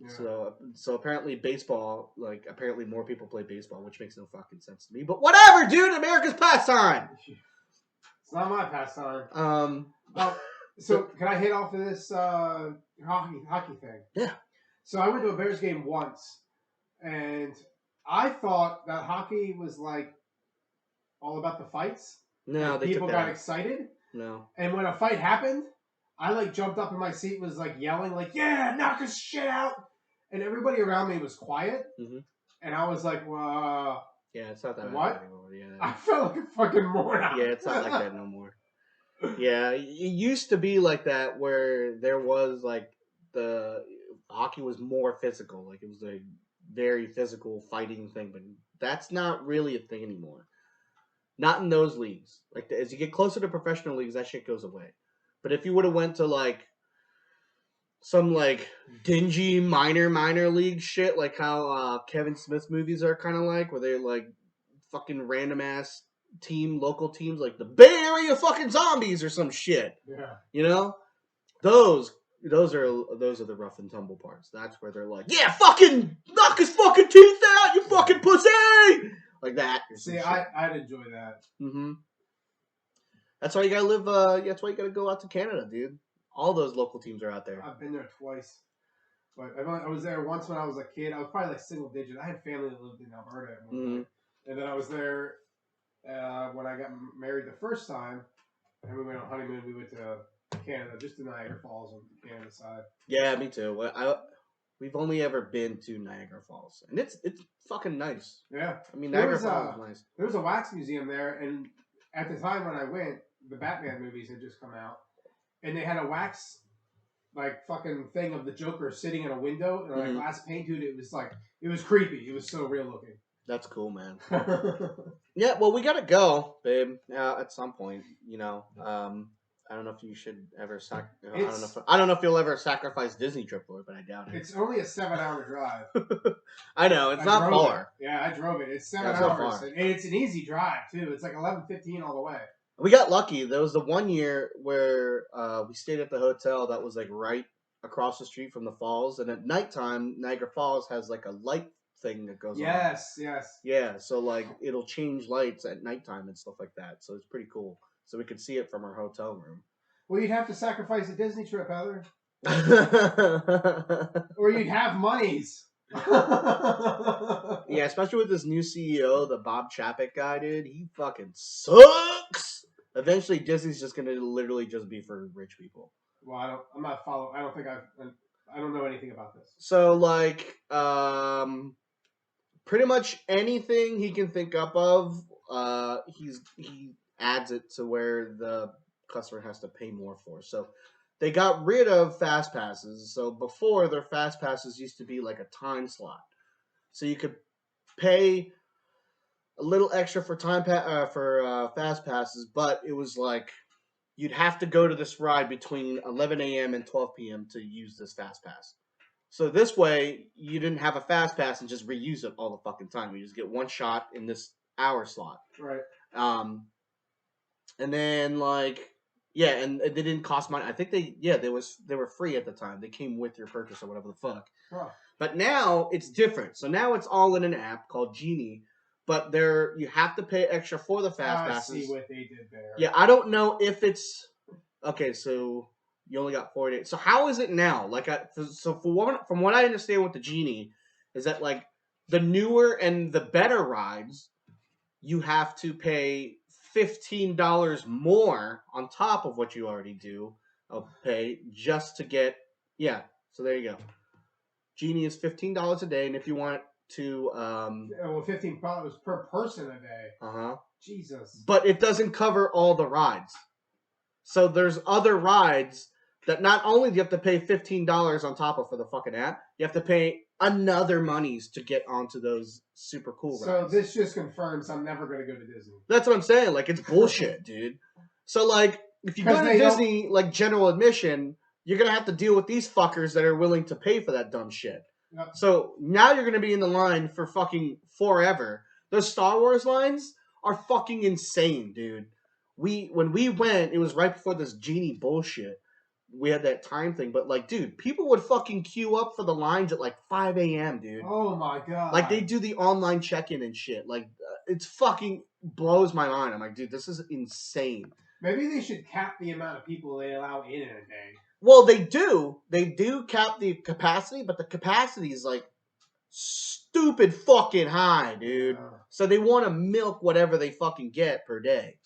Yeah. So apparently baseball, like apparently more people play baseball, which makes no fucking sense to me. But whatever, dude. America's pastime. It's not my pastime. So can I hit off of this hockey thing? Yeah. So I went to a Bears game once, and I thought that hockey was like all about the fights. No, people got excited. No. And when a fight happened, I like jumped up in my seat, was like yelling, like, "Yeah, knock his shit out!" And everybody around me was quiet, and I was like, "Well, yeah, it's not that what?" Anymore. Yeah. I felt like a fucking moron. Yeah, it's not like that no more. Yeah, it used to be like that where there was like the hockey was more physical, like it was a very physical fighting thing, but that's not really a thing anymore. Not in those leagues. Like as you get closer to professional leagues, that shit goes away. But if you would have went to like some like dingy minor league shit, like how Kevin Smith movies are kind of like, where they're like fucking random ass local teams like the Bay Area fucking Zombies or some shit. Yeah. You know? Those those are the rough and tumble parts. That's where they're like, yeah, fucking knock his fucking teeth out, you fucking pussy, like that. See, I'd enjoy that. Mm-hmm. That's why you gotta live. That's why you gotta go out to Canada, dude. All those local teams are out there. I've been there twice, but I was there once when I was a kid. I was probably like single digit. I had family that lived in Alberta at one point, and then I was there when I got married the first time, and we went on honeymoon. We went to Canada, just to Niagara Falls on the Canada side. Yeah, me too. We've only ever been to Niagara Falls, and it's fucking nice. Yeah, I mean Niagara Falls is nice. There was a wax museum there, and at the time when I went, the Batman movies had just come out, and they had a wax like fucking thing of the Joker sitting in a window and like glass pane, dude. It was creepy. It was so real looking. That's cool, man. Yeah, well, we gotta go, babe. At some point, you know. I don't know if you should ever I don't know if you'll ever sacrifice Disney trip for it, but I doubt it. It's only a 7-hour drive. I know it's not far. Yeah, I drove it. It's 7 hours, and it's an easy drive too. It's like 11:15 all the way. We got lucky. There was the one year where we stayed at the hotel that was like right across the street from the falls, and at nighttime, Niagara Falls has like a light thing that goes on. Yes. Yeah, so like it'll change lights at nighttime and stuff like that. So it's pretty cool. So we could see it from our hotel room. Well, you'd have to sacrifice a Disney trip, Heather. Or you'd have monies. Yeah, especially with this new CEO, the Bob Chapek guy, dude. He fucking sucks. Eventually, Disney's just gonna literally just be for rich people. Well, I don't know anything about this. So, like, pretty much anything he can think up of, he adds it to where the customer has to pay more for. So they got rid of fast passes. So before, their fast passes used to be like a time slot. So you could pay a little extra for fast passes, but it was like you'd have to go to this ride between 11 a.m. and 12 p.m. to use this fast pass. So this way, you didn't have a fast pass and just reuse it all the fucking time. You just get one shot in this hour slot. Right. And then like, yeah, and they didn't cost money. I think they were free at the time. They came with your purchase or whatever the fuck. Huh. But now it's different. So now it's all in an app called Genie. But you have to pay extra for the fast passes. I see what they did there. Yeah, I don't know if it's okay. So you only got 4 days. So how is it now? Like, from what I understand with the Genie, is that like the newer and the better rides, you have to pay $15 more on top of what you already do pay just to get. Yeah. So there you go. Genie is $15 a day, and if you want to, well, $15 per person a day. Jesus. But it doesn't cover all the rides. So there's other rides that not only do you have to pay $15 on top of for the fucking app, you have to pay another monies to get onto those super cool rides. So this just confirms I'm never going to go to Disney. That's what I'm saying. Like, it's bullshit, dude. So, like, if you go to Disney, like, general admission, you're going to have to deal with these fuckers that are willing to pay for that dumb shit. Yep. So now you're going to be in the line for fucking forever. Those Star Wars lines are fucking insane, dude. When we went, it was right before this Genie bullshit. We had that time thing, but like, dude, people would fucking queue up for the lines at like 5 a.m., dude. Oh my god! Like, they do the online check-in and shit. Like, it's fucking blows my mind. I'm like, dude, this is insane. Maybe they should cap the amount of people they allow in a day. Well, they do. They do cap the capacity, but the capacity is like stupid fucking high, dude. So they want to milk whatever they fucking get per day.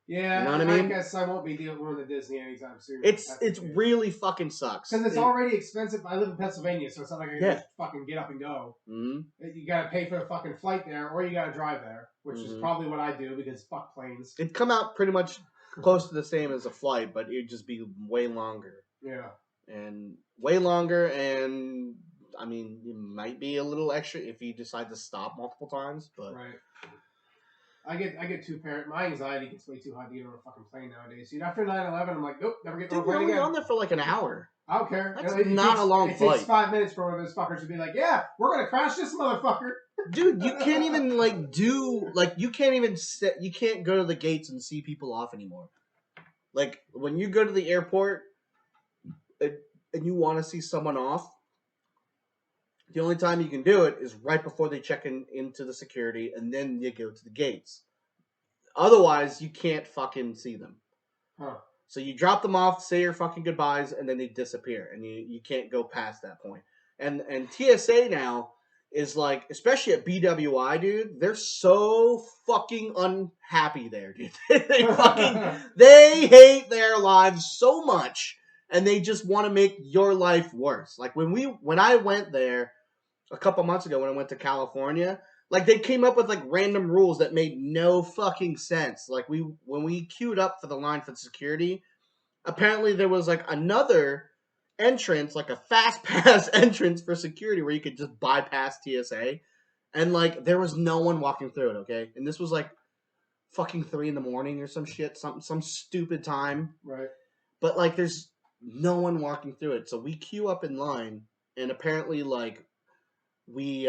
Yeah, you know what I mean? I guess I won't be going to Disney anytime soon. It's really fucking sucks. Because it's already expensive. I live in Pennsylvania, so it's not like I can just fucking get up and go. Mm-hmm. You got to pay for a fucking flight there, or you got to drive there, which is probably what I do because fuck planes. It'd come out pretty much close to the same as a flight, but it'd just be way longer. Yeah. And way longer, and I mean, it might be a little extra if you decide to stop multiple times, but... Right. I get too paranoid. My anxiety gets way too high to get on a fucking plane nowadays. Dude, after 9/11, I'm like, nope, never get on a plane again. You're on there for like an hour. I don't care. That's not a long flight. It takes 5 minutes for one of those fuckers to be like, yeah, we're gonna crash this motherfucker. Dude, you can't even you can't go to the gates and see people off anymore. Like, when you go to the airport, and you want to see someone off, the only time you can do it is right before they check into the security, and then you go to the gates. Otherwise, you can't fucking see them. Huh. So you drop them off, say your fucking goodbyes, and then they disappear, and you can't go past that point. And TSA now is like, especially at BWI, dude, they're so fucking unhappy there, dude. They hate their lives so much, and they just want to make your life worse. Like when I went there a couple months ago when I went to California, like they came up with like random rules that made no fucking sense. Like when we queued up for the line for security, apparently there was like another entrance, like a fast pass entrance for security where you could just bypass TSA, and like there was no one walking through it. Okay, and this was like fucking 3 a.m. or some shit, some stupid time. Right. But like there's no one walking through it, so we queue up in line, and apparently like we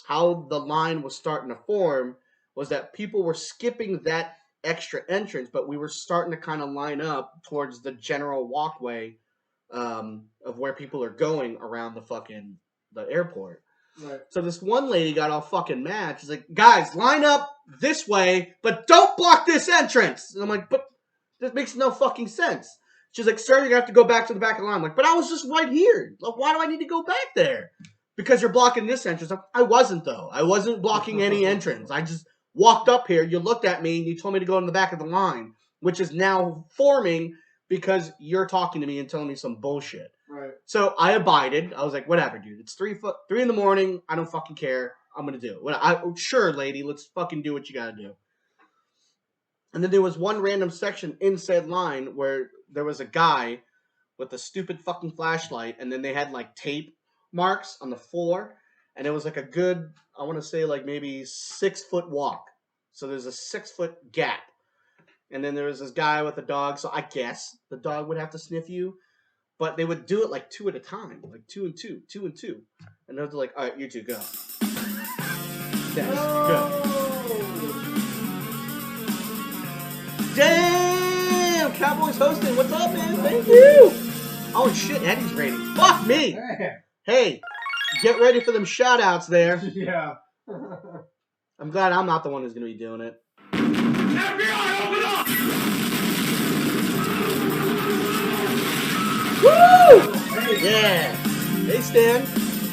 how the line was starting to form was that people were skipping that extra entrance, but we were starting to kind of line up towards the general walkway of where people are going around the airport. Right. So this one lady got all fucking mad. She's like, guys, line up this way, but don't block this entrance. And I'm like, but this makes no fucking sense. She's like, sir, you're going to have to go back to the back of the line. I'm like, but I was just right here. Like, why do I need to go back there? Because you're blocking this entrance. I wasn't, though. I wasn't blocking any entrance. I just walked up here. You looked at me, and you told me to go in the back of the line, which is now forming because you're talking to me and telling me some bullshit. Right. So I abided. I was like, whatever, dude. It's 3 in the morning. I don't fucking care. I'm going to do it. Sure, lady. Let's fucking do what you got to do. And then there was one random section in said line where there was a guy with a stupid fucking flashlight, and then they had like tape marks on the floor, and it was like a good, I want to say like maybe 6 foot walk. So there's a 6 foot gap. And then there was this guy with a dog, so I guess the dog would have to sniff you. But they would do it like 2 at a time, like 2 and 2, 2 and 2. And they're like, all right, you two, go. Dennis, go. Damn! Cowboys hosting. What's up, man? Thank you. Oh, shit, Eddie's rating. Fuck me. Hey. Hey, get ready for them shout-outs there. Yeah. I'm glad I'm not the one who's going to be doing it. FBI, open up! Woo! Hey. Yeah. Hey, Stan.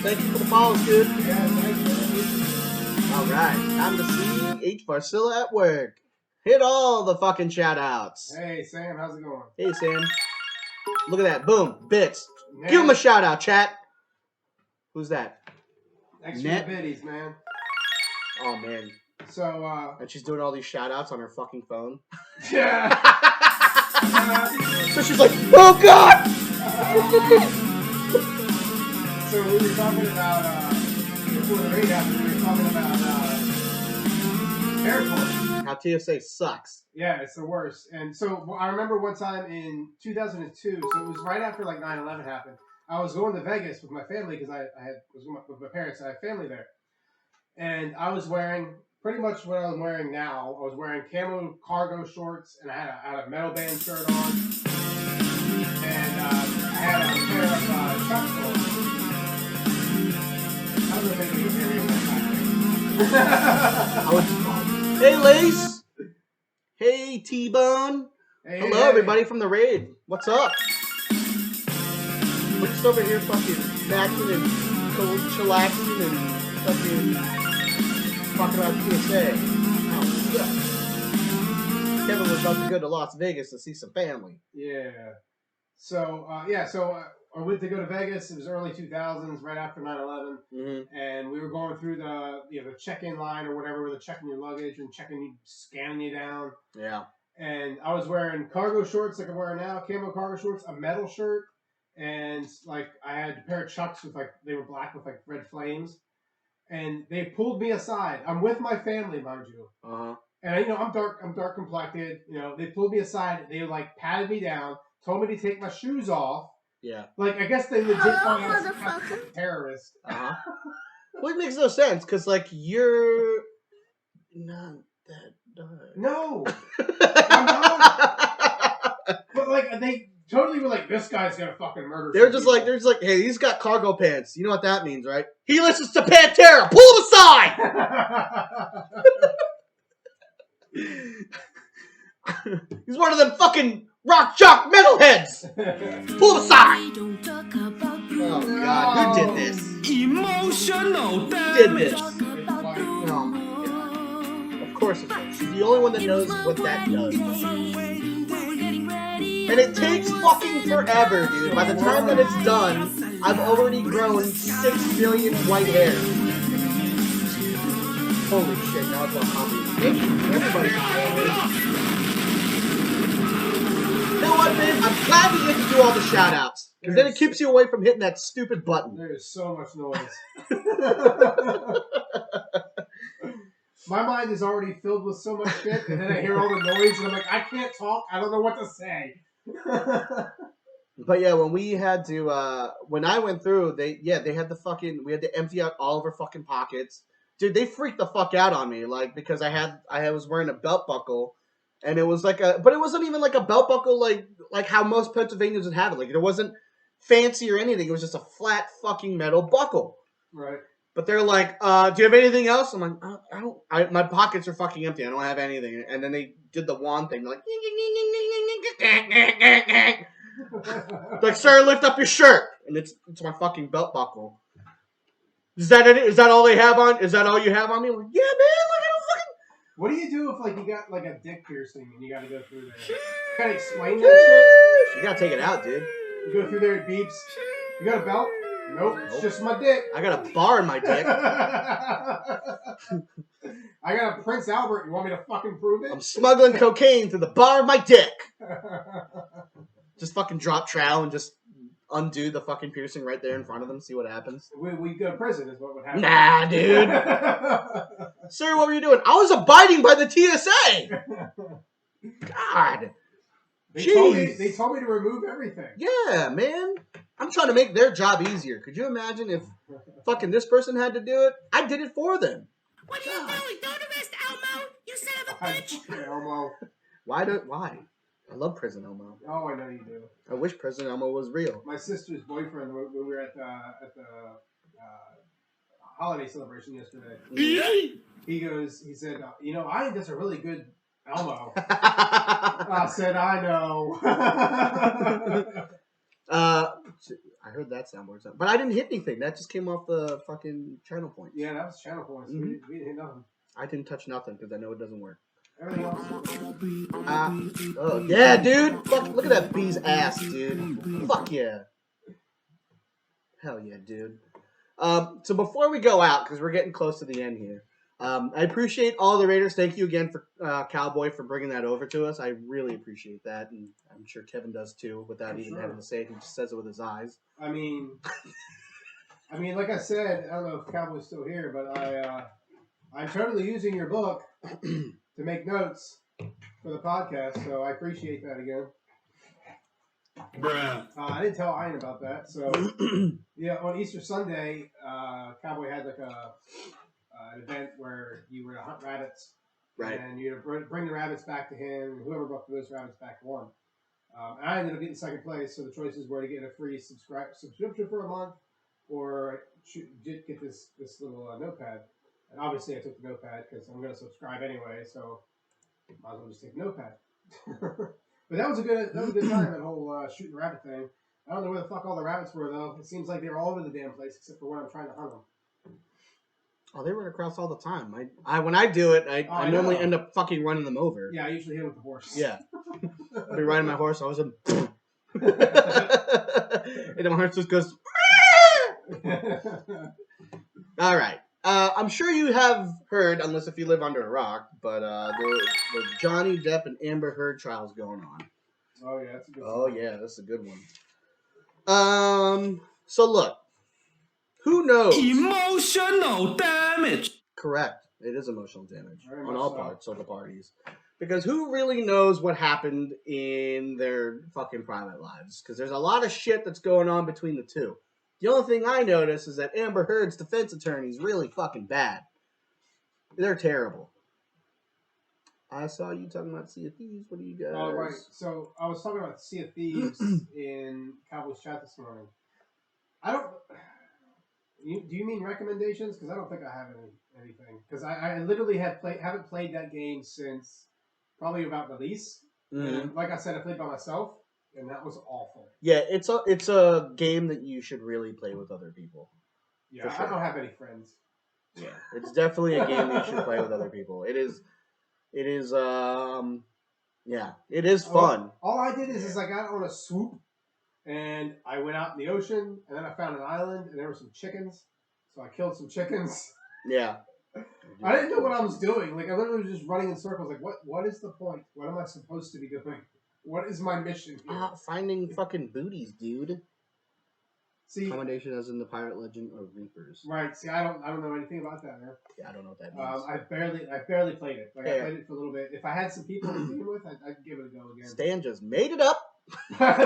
Thank you for the follows, dude. Yeah, thank you. All right. Time to see H. Barcilla at work. Hit all the fucking shout-outs. Hey, Sam, how's it going? Hey, Sam. Look at that. Boom. Bits. Man. Give him a shout-out, chat. Who's that? Extra Net? biddies, man. Oh, man. So, And she's doing all these shout-outs on her fucking phone. yeah. So she's like, oh, God! So we were talking about, before the raid happened, we were talking about, airports. How TSA sucks. Yeah, it's the worst. And so I remember one time in 2002, so it was right after like 9/11 happened. I was going to Vegas with my family because I was with my parents. I had family there, and I was wearing pretty much what I'm wearing now. I was wearing camo cargo shorts, and I had a metal band shirt on, and I had a pair of Chuck shorts. I don't know if anybody can hear me. I was hey, Lace. Hey, T-Bone. Hey, Hello, hey. everybody from the raid. What's up? We're just over here fucking snacking and chillaxing and fucking talking about PSA. Oh, shit. Kevin was about to go to Las Vegas to see some family. Yeah. So, I went to go to Vegas. It was early 2000s, right after 9/11. Mm-hmm. And we were going through the check-in line or whatever, where they're checking your luggage and scanning you down. Yeah. And I was wearing cargo shorts like I'm wearing now, camo cargo shorts, a metal shirt, and like I had a pair of Chucks with they were black with like red flames. And they pulled me aside. I'm with my family, mind you. Uh-huh. And I'm dark complected. They pulled me aside. They like patted me down, told me to take my shoes off. Yeah. Like, I guess they legit thought I was a motherfucker. terrorist. Uh-huh. Well, it makes no sense, because, like, you're not that dark. No, I'm not. But, like, they totally were like, this guy's gonna fucking murder. They're just like, hey, he's got cargo pants. You know what that means, right? He listens to Pantera. Pull him aside. He's one of them fucking rock jock metalheads. Pull him aside. Oh God, who did this? Emotional Who did this? damage. Oh my God. Of course it's him. He's the only one that knows what that does. And it takes fucking forever, dude. By the time that it's done, I've already grown 6 billion white hairs. Holy shit, now it's all comedy. Thank you, everybody. You know what, man? I'm glad we get to do all the shout-outs. Because then it keeps you away from hitting that stupid button. There is so much noise. My mind is already filled with so much shit, and then I hear all the noise, and I'm like, I can't talk. I don't know what to say. But yeah, when we had to, when I went through, they had the fucking, we had to empty out all of our fucking pockets. Dude, they freaked the fuck out on me, like, because I was wearing a belt buckle, and it was like but it wasn't even like a belt buckle like how most Pennsylvanians would have it. Like, it wasn't fancy or anything. It was just a flat fucking metal buckle. Right. But they're like, do you have anything else? I'm like, my pockets are fucking empty. I don't have anything. And then they did the wand thing. They're like, sir, lift up your shirt. And it's my fucking belt buckle. Is that it? Is that all they have on? Is that all you have on me? I'm like, yeah, man. Like, I don't fucking. What do you do if like you got like a dick piercing and you got to go through there? You gotta explain that shit. You gotta take it out, dude. You go through there, it beeps. You got a belt? Nope, it's just my dick. I got a bar in my dick. I got a Prince Albert. You want me to fucking prove it? I'm smuggling cocaine through the bar of my dick. Just fucking drop trowel and just undo the fucking piercing right there in front of them. See what happens. We go to prison is what would happen. Nah, dude. Sir, what were you doing? I was abiding by the TSA. God. They Jeez. told me to remove everything. Yeah, man. I'm trying to make their job easier. Could you imagine if fucking this person had to do it? I did it for them. What are you doing? Don't arrest Elmo, you son of a bitch. Elmo. Why? I love Prison Elmo. Oh, I know you do. I wish Prison Elmo was real. My sister's boyfriend, when we were at the holiday celebration yesterday, he said, I think that's a really good Elmo. I said, I know. I heard that soundboard, but I didn't hit anything. That just came off the fucking channel points. Yeah, that was channel points. Mm-hmm. We didn't hit nothing. I didn't touch nothing because I know it doesn't work. Everything else. Oh yeah, dude. Fuck, look at that bee's ass, dude. Fuck yeah. Hell yeah, dude. So before we go out, because we're getting close to the end here, I appreciate all the Raiders. Thank you again for Cowboy for bringing that over to us. I really appreciate that, and I'm sure Kevin does too, without even having to say it. He just says it with his eyes. I mean, like I said, I don't know if Cowboy's still here, but I'm totally using your book to make notes for the podcast, so I appreciate that again. Bruh. I didn't tell Ian about that, so yeah. On Easter Sunday, Cowboy had like an event where you were to hunt rabbits, Right. And you bring the rabbits back to him, and whoever brought those rabbits back won. And I ended up getting second place, so the choices were to get a free subscription for a month, or get this little notepad. And obviously, I took the notepad because I'm going to subscribe anyway, so might as well just take the notepad. But that was a good time, that whole shooting the rabbit thing. I don't know where the fuck all the rabbits were, though. It seems like they were all over the damn place, except for when I'm trying to hunt them. Oh, they run across all the time. I when I do it, I normally end up fucking running them over. Yeah, I usually hit with the horse. Yeah. I'll be riding my horse. I was and then my horse just goes. All right. I'm sure you have heard, unless if you live under a rock, but the Johnny Depp and Amber Heard trial is going on. Oh yeah, that's a good. Oh yeah, that's a good one. So look, who knows? Emotional damage. Correct. It is emotional damage Very on much all so. parts of the parties. Because who really knows what happened in their fucking private lives? Because there's a lot of shit that's going on between the two. The only thing I notice is that Amber Heard's defense attorney is really fucking bad. They're terrible. I saw you talking about Sea of Thieves. What do you guys? Oh, right. So I was talking about Sea of Thieves in Cowboys chat this morning. I don't. Do you mean recommendations? Because I don't think I have anything. Because I literally haven't played that game since probably about release. Mhm. And like I said, I played by myself, and that was awful. Yeah, it's a game that you should really play with other people. Yeah, For sure. I don't have any friends. Yeah, it's definitely a game that you should play with other people. It is. Yeah, it is fun. All I did is I got on a swoop, and I went out in the ocean, and then I found an island, and there were some chickens. So I killed some chickens. Yeah. I didn't know what I was doing. Like I literally was just running in circles. Like what is the point? What am I supposed to be doing? What is my mission here? Finding fucking booties, dude. See, Commendation as in the pirate legend of Reapers. right. See, I don't know anything about that, man. Yeah, I don't know what that means. I barely played it. Like I played it for a little bit. If I had some people to game with, I'd give it a go again. Stan just made it up. By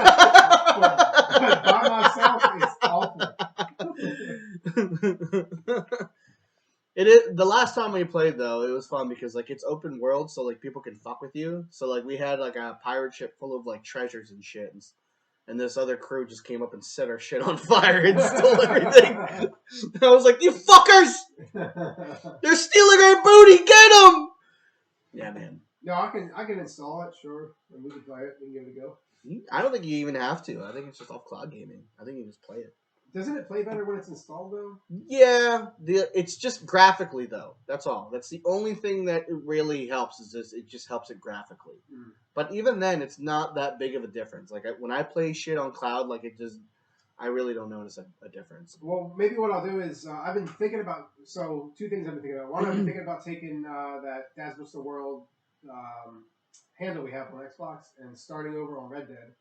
myself, it's awful. It is the last time we played though. It was fun because like it's open world, so like people can fuck with you. So like we had like a pirate ship full of like treasures and shit, and this other crew just came up and set our shit on fire and stole everything. I was like, "You fuckers! They're stealing our booty! Get them!" Yeah, man. No, I can install it, sure, and we can play it. We can give it a go. I don't think you even have to. I think it's just off cloud gaming. I think you just play it. Doesn't it play better when it's installed though? Yeah, it's just graphically though. That's all. That's the only thing that it really helps is it just helps it graphically. Mm. But even then, it's not that big of a difference. Like when I play shit on cloud, like I really don't notice a difference. Well, maybe what I'll do is I've been thinking about two things I've been thinking about. One, I've been thinking about taking that Dazzle's the World handle we have on Xbox and starting over on Red Dead.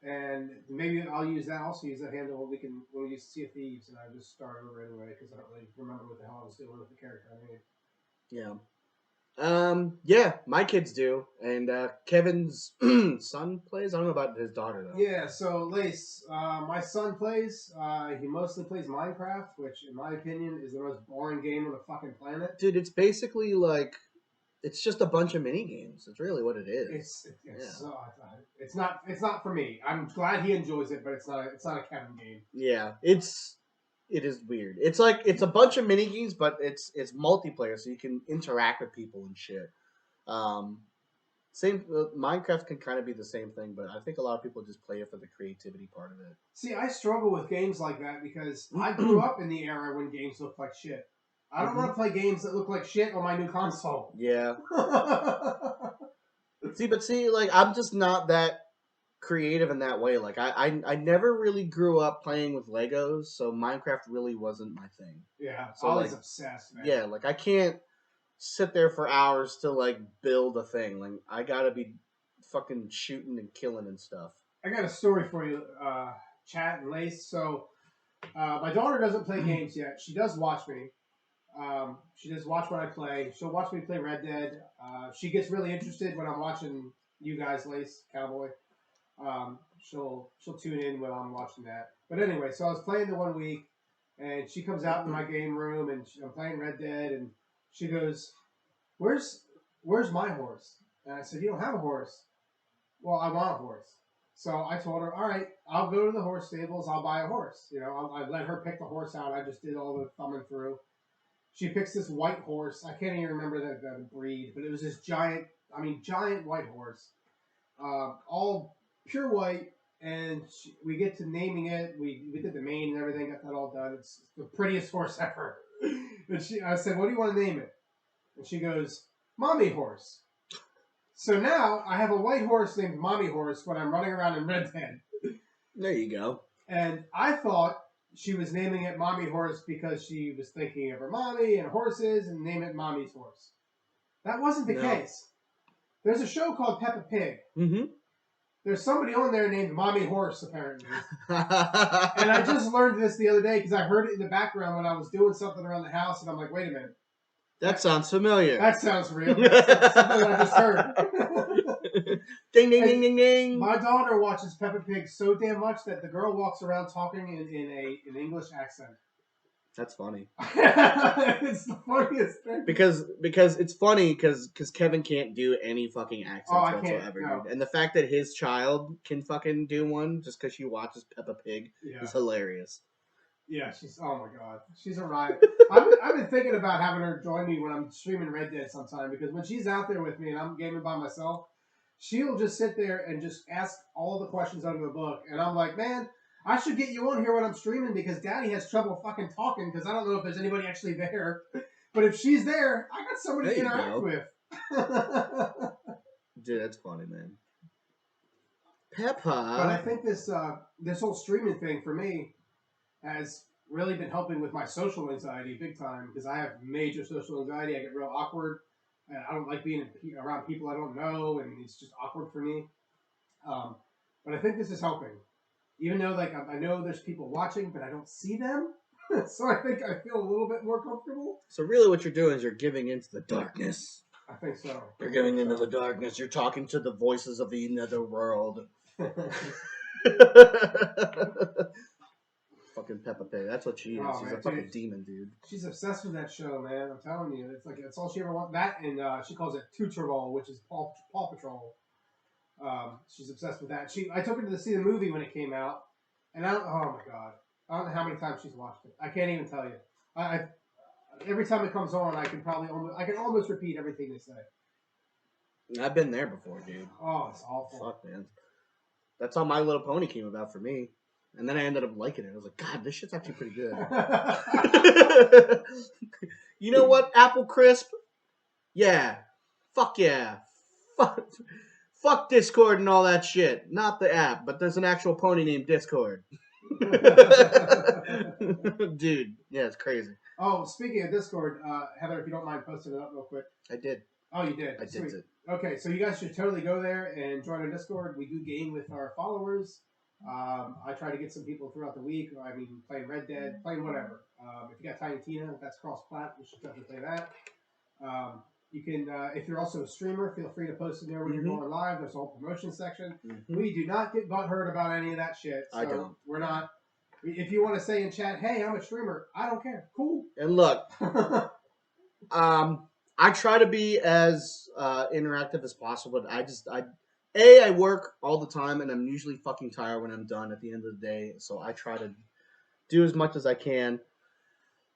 And maybe I'll use that. Also use that handle when we'll use Sea of Thieves, and I just start over anyway because I don't really remember what the hell I was doing with the character I made. Yeah. Yeah, my kids do, and Kevin's son plays. I don't know about his daughter though. Yeah, so Lace, my son plays. He mostly plays Minecraft, which, in my opinion, is the most boring game on the fucking planet. Dude, it's basically like it's just a bunch of mini games. It's really what it is. It's not for me. I'm glad he enjoys it, but it's not a Kevin game. Yeah, it is weird. It's like it's a bunch of mini games, but it's multiplayer, so you can interact with people and shit. Minecraft can kind of be the same thing, but I think a lot of people just play it for the creativity part of it. See, I struggle with games like that because I grew up in the era when games looked like shit. I don't want to play games that look like shit on my new console. Yeah. See, like I'm just not that creative in that way. Like I never really grew up playing with Legos, so Minecraft really wasn't my thing. Yeah, so Ollie's obsessed, man. Yeah, like I can't sit there for hours to like build a thing. Like I gotta be fucking shooting and killing and stuff. I got a story for you, Chat and Lace. So my daughter doesn't play games yet. She does watch me. She does watch when I play. She'll watch me play Red Dead. She gets really interested when I'm watching you guys, Lace, Cowboy. She'll tune in when I'm watching that. But anyway, so I was playing the one week, and she comes out in my game room, and I'm playing Red Dead, and she goes, "Where's my horse?" And I said, "You don't have a horse." "Well, I want a horse." So I told her, "All right, I'll go to the horse stables. I'll buy a horse." You know, I let her pick the horse out. I just did all the thumbing through. She picks this white horse. I can't even remember the breed, but it was this giant white horse, all pure white. And we get to naming it. We did the mane and everything, got that all done. It's the prettiest horse ever. And I said, "What do you want to name it?" And she goes, "Mommy Horse." So now I have a white horse named Mommy Horse when I'm running around in Red Dead. There you go. And I thought she was naming it Mommy Horse because she was thinking of her mommy and horses and name it Mommy's Horse. That wasn't the case. There's a show called Peppa Pig. Mm-hmm. There's somebody on there named Mommy Horse, apparently. And I just learned this the other day because I heard it in the background when I was doing something around the house, and I'm like, wait a minute. That sounds familiar. That sounds real. That's something I just heard. Ding, ding, ding, ding, ding. My daughter watches Peppa Pig so damn much that the girl walks around talking in an English accent. That's funny. It's the funniest thing. Because it's funny because Kevin can't do any fucking accents I can't, whatsoever, no. dude. And the fact that his child can fucking do one just because she watches Peppa Pig is hilarious. Yeah, oh my god, she's a riot. I've been thinking about having her join me when I'm streaming Red Dead sometime, because when she's out there with me and I'm gaming by myself, she'll just sit there and just ask all the questions out of the book, and I'm like, man, I should get you on here when I'm streaming because Daddy has trouble fucking talking because I don't know if there's anybody actually there. But if she's there, I got somebody to interact with. Dude, that's funny, man. Peppa. But I think this whole streaming thing for me has really been helping with my social anxiety big time, because I have major social anxiety. I get real awkward, and I don't like being around people I don't know, and it's just awkward for me. But I think this is helping, even though like I know there's people watching, but I don't see them. So I think I feel a little bit more comfortable. So really what you're doing is you're giving into the darkness. I think so. You're giving into the darkness. You're talking to the voices of the netherworld. Fucking Peppa Pig. That's what she is. She's a fucking demon, dude. She's obsessed with that show, man. I'm telling you. It's like it's all she ever wants. That, and she calls it Tutorol, which is Paw Patrol. She's obsessed with that. I took her to see the movie when it came out, and oh my god, I don't know how many times she's watched it. I can't even tell you. I every time it comes on, I can almost repeat everything they say. I've been there before, dude. Oh, it's awful. Fuck, man. That's how My Little Pony came about for me. And then I ended up liking it. I was like, God, this shit's actually pretty good. You know what, Apple Crisp? Yeah. Fuck yeah. Fuck Discord and all that shit. Not the app, but there's an actual pony named Discord. Dude, yeah, it's crazy. Oh, speaking of Discord, Heather, if you don't mind posting it up real quick. I did. Oh, you did? I did it. Okay, so you guys should totally go there and join our Discord. We do game with our followers. I try to get some people throughout the week. I mean, playing Red Dead, playing whatever. If you got Tiny Tina, that's cross-plat. You should definitely play that. You can, if you're also a streamer, feel free to post in there when you're going live. There's a whole promotion section. We do not get butthurt about any of that shit. So I don't. We're not. If you want to say in chat, hey, I'm a streamer, I don't care. Cool. And look, I try to be as interactive as possible, but I work all the time, and I'm usually fucking tired when I'm done at the end of the day, so I try to do as much as I can.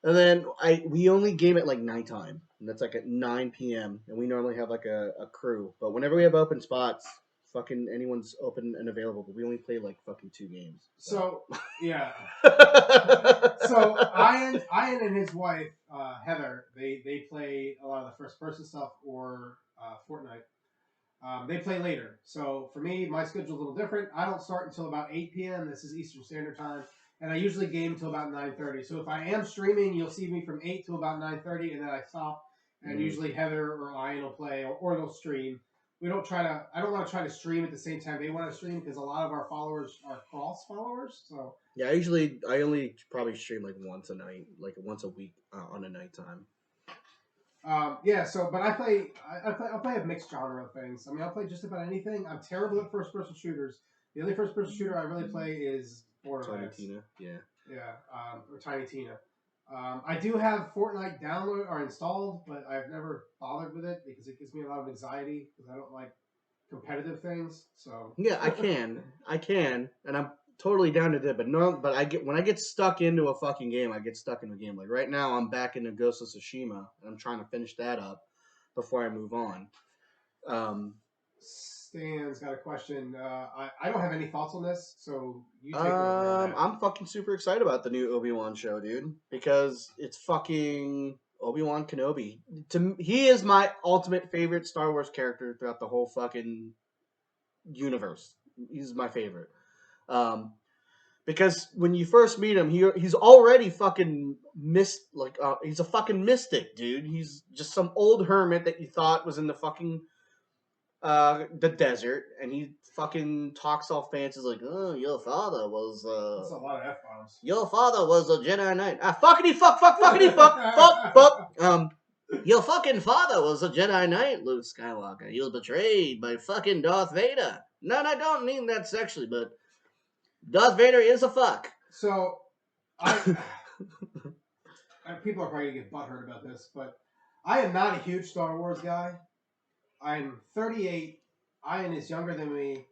And then we only game at like nighttime, and that's like at 9 p.m., and we normally have like a crew. But whenever we have open spots, fucking anyone's open and available, but we only play like fucking 2 games. So yeah. So Ian and his wife, Heather, they play a lot of the first person stuff or Fortnite. They play later. So for me, my schedule's a little different. I don't start until about 8 p.m. This is Eastern Standard Time. And I usually game until about 9:30. So if I am streaming, you'll see me from 8 to about 9:30, and then I stop. And usually Heather or Ian will play, or they'll stream. I don't want to try to stream at the same time they want to stream, because a lot of our followers are cross followers. So yeah, I only probably stream like once a night, like once a week on a nighttime. Yeah. So, but I'll play a mixed genre of things. I mean, I'll play just about anything. I'm terrible at first person shooters. The only first person shooter I really play is Borderlands. Tiny Tina, yeah. Yeah, or Tiny Tina. I do have Fortnite download or installed, but I've never bothered with it because it gives me a lot of anxiety because I don't like competitive things. So yeah, I can, and I'm totally down to that. But when I get stuck into a fucking game, I get stuck in the game. Like right now, I'm back into Ghost of Tsushima, and I'm trying to finish that up before I move on. Stan's got a question. I don't have any thoughts on this, so you take it over. I'm fucking super excited about the new Obi-Wan show, dude, because it's fucking Obi-Wan Kenobi. He is my ultimate favorite Star Wars character throughout the whole fucking universe. He's my favorite. Because when you first meet him, he's already fucking he's a fucking mystic, dude. He's just some old hermit that you thought was in the fucking the desert, and he fucking talks all fancy like, oh, your father was that's a lot of F-bombs. Your father was a Jedi Knight. Fuckity fuck, fuck. Your fucking father was a Jedi Knight, Luke Skywalker. He was betrayed by fucking Darth Vader. No, I don't mean that sexually, but Darth Vader is a fuck. So people are probably gonna get butthurt about this, but I am not a huge Star Wars guy. I'm 38. Ian is younger than me,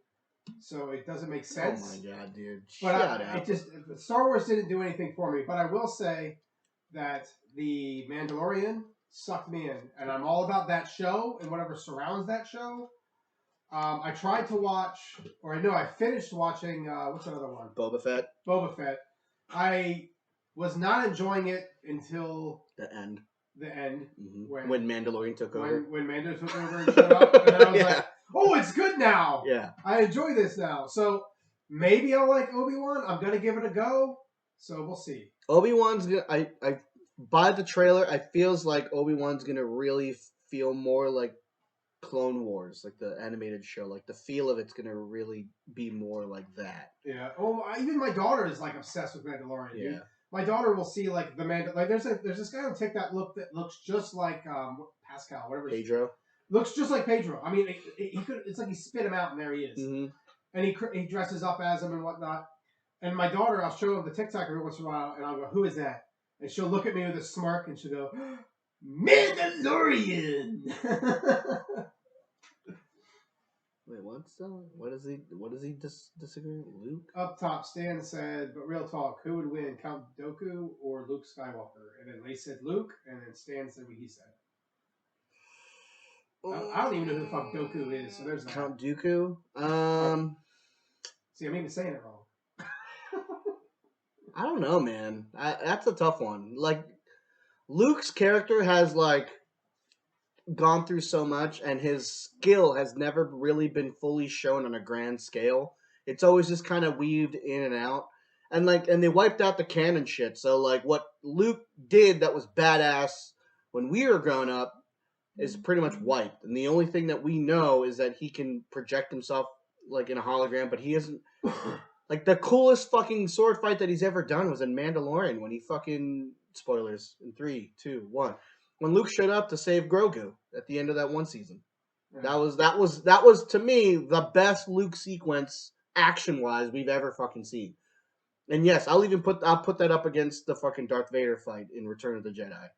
so it doesn't make sense. Oh my god, dude! But Star Wars didn't do anything for me. But I will say that the Mandalorian sucked me in, and I'm all about that show and whatever surrounds that show. I tried to watch, or I finished watching. What's another one? Boba Fett. Boba Fett. I was not enjoying it until the end. Mm-hmm. When Mandalorian took over. When Mando took over and showed up, and I was like, "Oh, it's good now. Yeah, I enjoy this now." So maybe I'll like Obi-Wan. I'm gonna give it a go. So we'll see. Obi-Wan's gonna. I by the trailer, I feels like Obi-Wan's gonna really feel more like Clone Wars, like the animated show. Like the feel of it's gonna really be more like that. Yeah. Oh, even my daughter is like obsessed with Mandalorian. Yeah. Dude. My daughter will see like there's this guy on TikTok that looks just like Pascal, whatever. Pedro. Looks just like Pedro. I mean, it's like he spit him out and there he is. Mm-hmm. And he dresses up as him and whatnot. And my daughter, I'll show her the TikTok every once in a while, and I'll go, "Who is that?" And she'll look at me with a smirk, and she'll go, "Mandalorian." Wait, what does he disagree with? Luke? Up top, Stan said, "But real talk, who would win, Count Dooku or Luke Skywalker?" And then they said Luke, and then Stan said what he said. I don't even know who the fuck Dooku is, so there's that. Count Dooku? See, I'm even saying it wrong. I don't know, man. That's a tough one. Like, Luke's character has, like, gone through so much, and his skill has never really been fully shown on a grand scale. It's always just kind of weaved in and out. And, like, and they wiped out the canon shit. So, like, what Luke did that was badass when we were growing up is pretty much wiped. And the only thing that we know is that he can project himself, like, in a hologram, but he isn't... Like, the coolest fucking sword fight that he's ever done was in Mandalorian when he fucking... Spoilers. In 3, 2, 1. When Luke showed up to save Grogu at the end of that one season. Yeah. That was, to me, the best Luke sequence, action-wise, we've ever fucking seen. And yes, I'll put that up against the fucking Darth Vader fight in Return of the Jedi.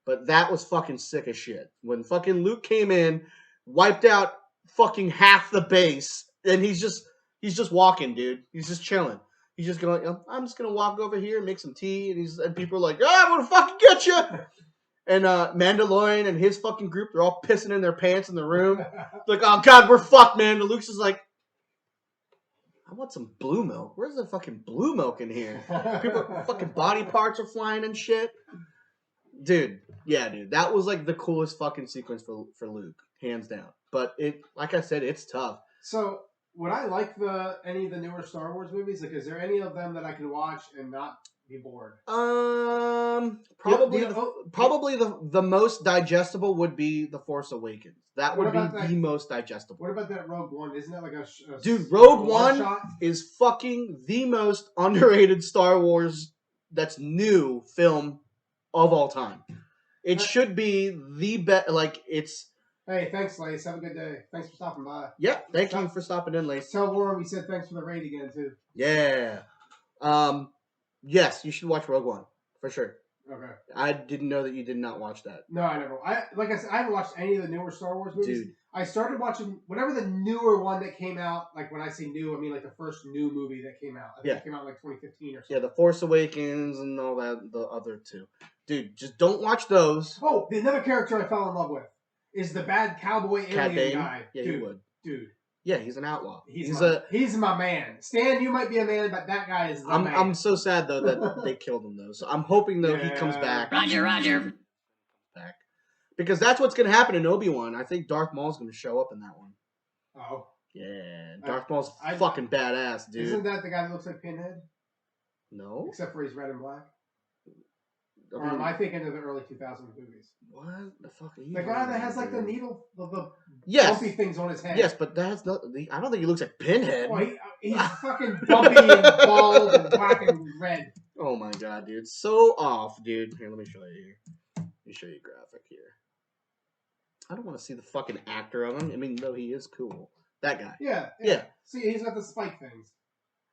But that was fucking sick as shit. When fucking Luke came in, wiped out fucking half the base, and he's just walking, dude. He's just chilling. He's just going, I'm just going to walk over here and make some tea. And people are like, I'm going to fucking get you. And Mandalorian and his fucking group, they're all pissing in their pants in the room. Like, oh, God, we're fucked, man. And Luke's just like, I want some blue milk. Where's the fucking blue milk in here? People, fucking body parts are flying and shit. Dude, yeah, dude. That was, like, the coolest fucking sequence for Luke, hands down. But, like I said, it's tough. So... Would I like any of the newer Star Wars movies? Like, is there any of them that I can watch and not be bored? Probably the most digestible would be The Force Awakens. That would be the most digestible. What about that Rogue One? Isn't that like a dude? Rogue One is fucking the most underrated Star Wars that's new film of all time. It should be the best. Like it's. Hey, thanks, Lace. Have a good day. Thanks for stopping by. Yeah, thank you for stopping in, Lace. Tell Warren we said thanks for the raid again, too. Yeah. Yes, you should watch Rogue One, for sure. Okay. I didn't know that you did not watch that. No, I never. Like I said, I haven't watched any of the newer Star Wars movies. Dude. I started watching whatever the newer one that came out. Like when I say new, I mean like the first new movie that came out. I think it came out in like 2015 or something. Yeah, The Force Awakens and all that, the other two. Dude, just don't watch those. Oh, another character I fell in love with is the bad cowboy alien guy. Yeah, dude, you would. Dude. Yeah, he's an outlaw. He's my man. Stan, you might be a man, but that guy is the man. I'm so sad, though, that they killed him, though. So I'm hoping, though, he comes back. Roger. Back. Because that's what's going to happen in Obi-Wan. I think Darth Maul's going to show up in that one. Oh. Yeah, Darth Maul's fucking badass, dude. Isn't that the guy that looks like Pinhead? No. Except for he's red and black. Or am I thinking of the early 2000s movies? What the fuck are you? The guy that has like the needle, the bumpy things on his head. Yes, but that's not. I don't think he looks like Pinhead. Oh, he's fucking bumpy and bald and black and red. Oh my god, dude, so off, dude. Here, let me show you here. Let me show you a graphic here. I don't want to see the fucking actor of him. I mean, though he is cool. That guy. Yeah. See, he's got the spike things.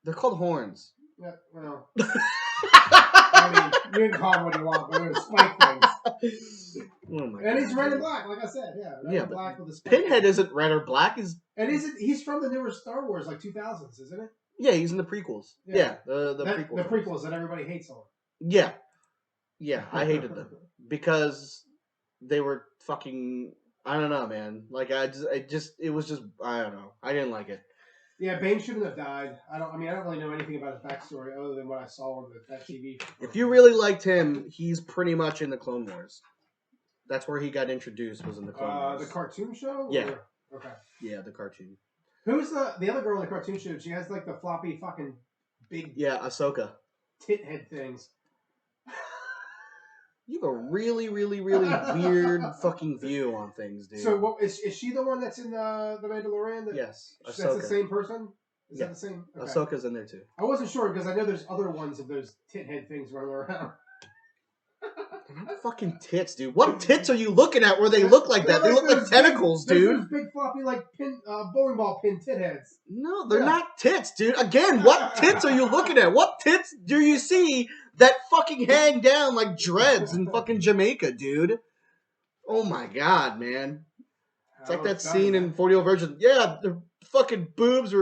They're called horns. Yeah, well. I mean, you can call them what you want, but they're spike things. Oh my And God, he's red and dude. black, like I said. Yeah, red Yeah, and but black with a spike. Pinhead isn't red or black. He's from the newer Star Wars, like 2000s, isn't it? Yeah, he's in the prequels. Yeah, the prequels. The prequels that everybody hates on. Yeah. Yeah, I hated them because they were fucking. I don't know, man. Like it was just. I don't know. I didn't like it. Yeah, Bane shouldn't have died. I don't really know anything about his backstory other than what I saw on that TV show. If you really liked him, he's pretty much in the Clone Wars. That's where he got introduced. Was in the Clone Wars. The cartoon show. Yeah. Okay. Yeah, the cartoon. Who's the other girl in the cartoon show? She has like the floppy fucking big. Yeah, Ahsoka. Tit head things. You have a really, really, really weird fucking view on things, dude. So, what is she the one that's in the Mandalorian? Yes, Ahsoka. That's the same person. Is Yeah. that the same? Okay. Ahsoka's in there too. I wasn't sure because I know there's other ones of those tit head things running around. Fucking tits, dude. What tits are you looking at where they look like that? They look like tentacles, dude. Those big floppy like bowling ball pin tit heads. No, they're not tits, dude. Again, what tits are you looking at? What tits do you see that fucking hang down like dreads in fucking Jamaica, dude? Oh my God, man. It's like that scene in 40-Year-Old Virgin. Yeah, their fucking boobs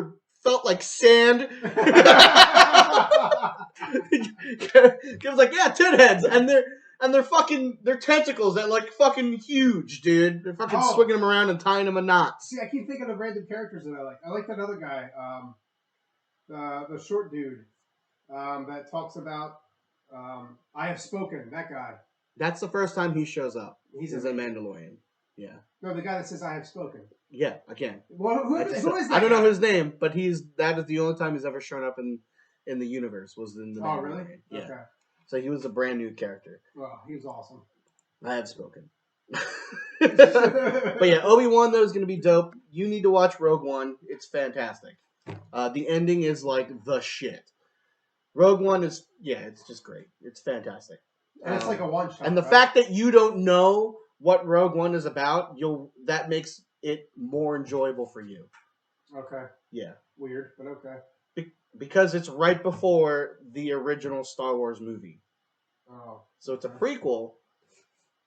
felt like sand. It was like, yeah, tit heads. And they're fucking, they're tentacles that like fucking huge, dude. They're fucking swinging them around and tying them in knots. See, I keep thinking of random characters that I like. I like that other guy, the short dude, that talks about, I have spoken, that guy. That's the first time he shows up. He's a Mandalorian. Yeah. No, the guy that says I have spoken. Yeah, again. Well, who is that? I don't know his name, but that is the only time he's ever shown up in the universe, was in the Mandalorian. Oh, really? Yeah. Okay. So he was a brand new character. Well, he was awesome. I have spoken. But yeah, Obi-Wan, though, is going to be dope. You need to watch Rogue One. It's fantastic. The ending is like the shit. Rogue One is, it's just great. It's fantastic. And it's like a one-shot. And the fact that you don't know what Rogue One is about, that makes it more enjoyable for you. Okay. Yeah. Weird, but okay. Because it's right before the original Star Wars movie. Oh. So it's a prequel.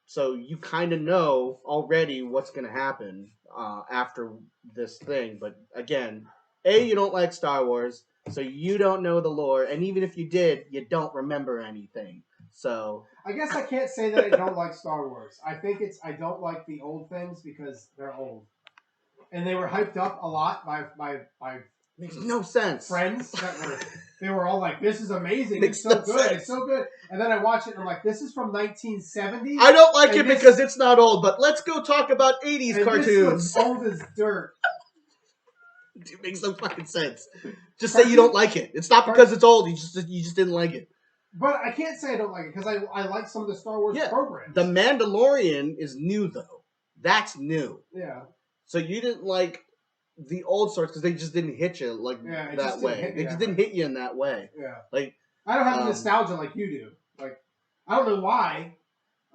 So you kind of know already what's going to happen after this thing. But again, you don't like Star Wars, so you don't know the lore. And even if you did, you don't remember anything. So I guess I can't say that I don't like Star Wars. I think I don't like the old things because they're old. And they were hyped up a lot by makes no sense. Friends that they were all like, "This is amazing! It's so good! It's so good!" And then I watch it, and I'm like, "This is from 1970." I don't like it because it's not old. But let's go talk about 80s cartoons. This looks old as dirt. It makes no fucking sense. Just say you don't like it. It's not because it's old. You just didn't like it. But I can't say I don't like it because I like some of the Star Wars programs. The Mandalorian is new though. That's new. Yeah. So you didn't like the old sorts because they just didn't hit you that way. They just didn't hit you in that way. Yeah. Like I don't have the nostalgia like you do. Like I don't know why.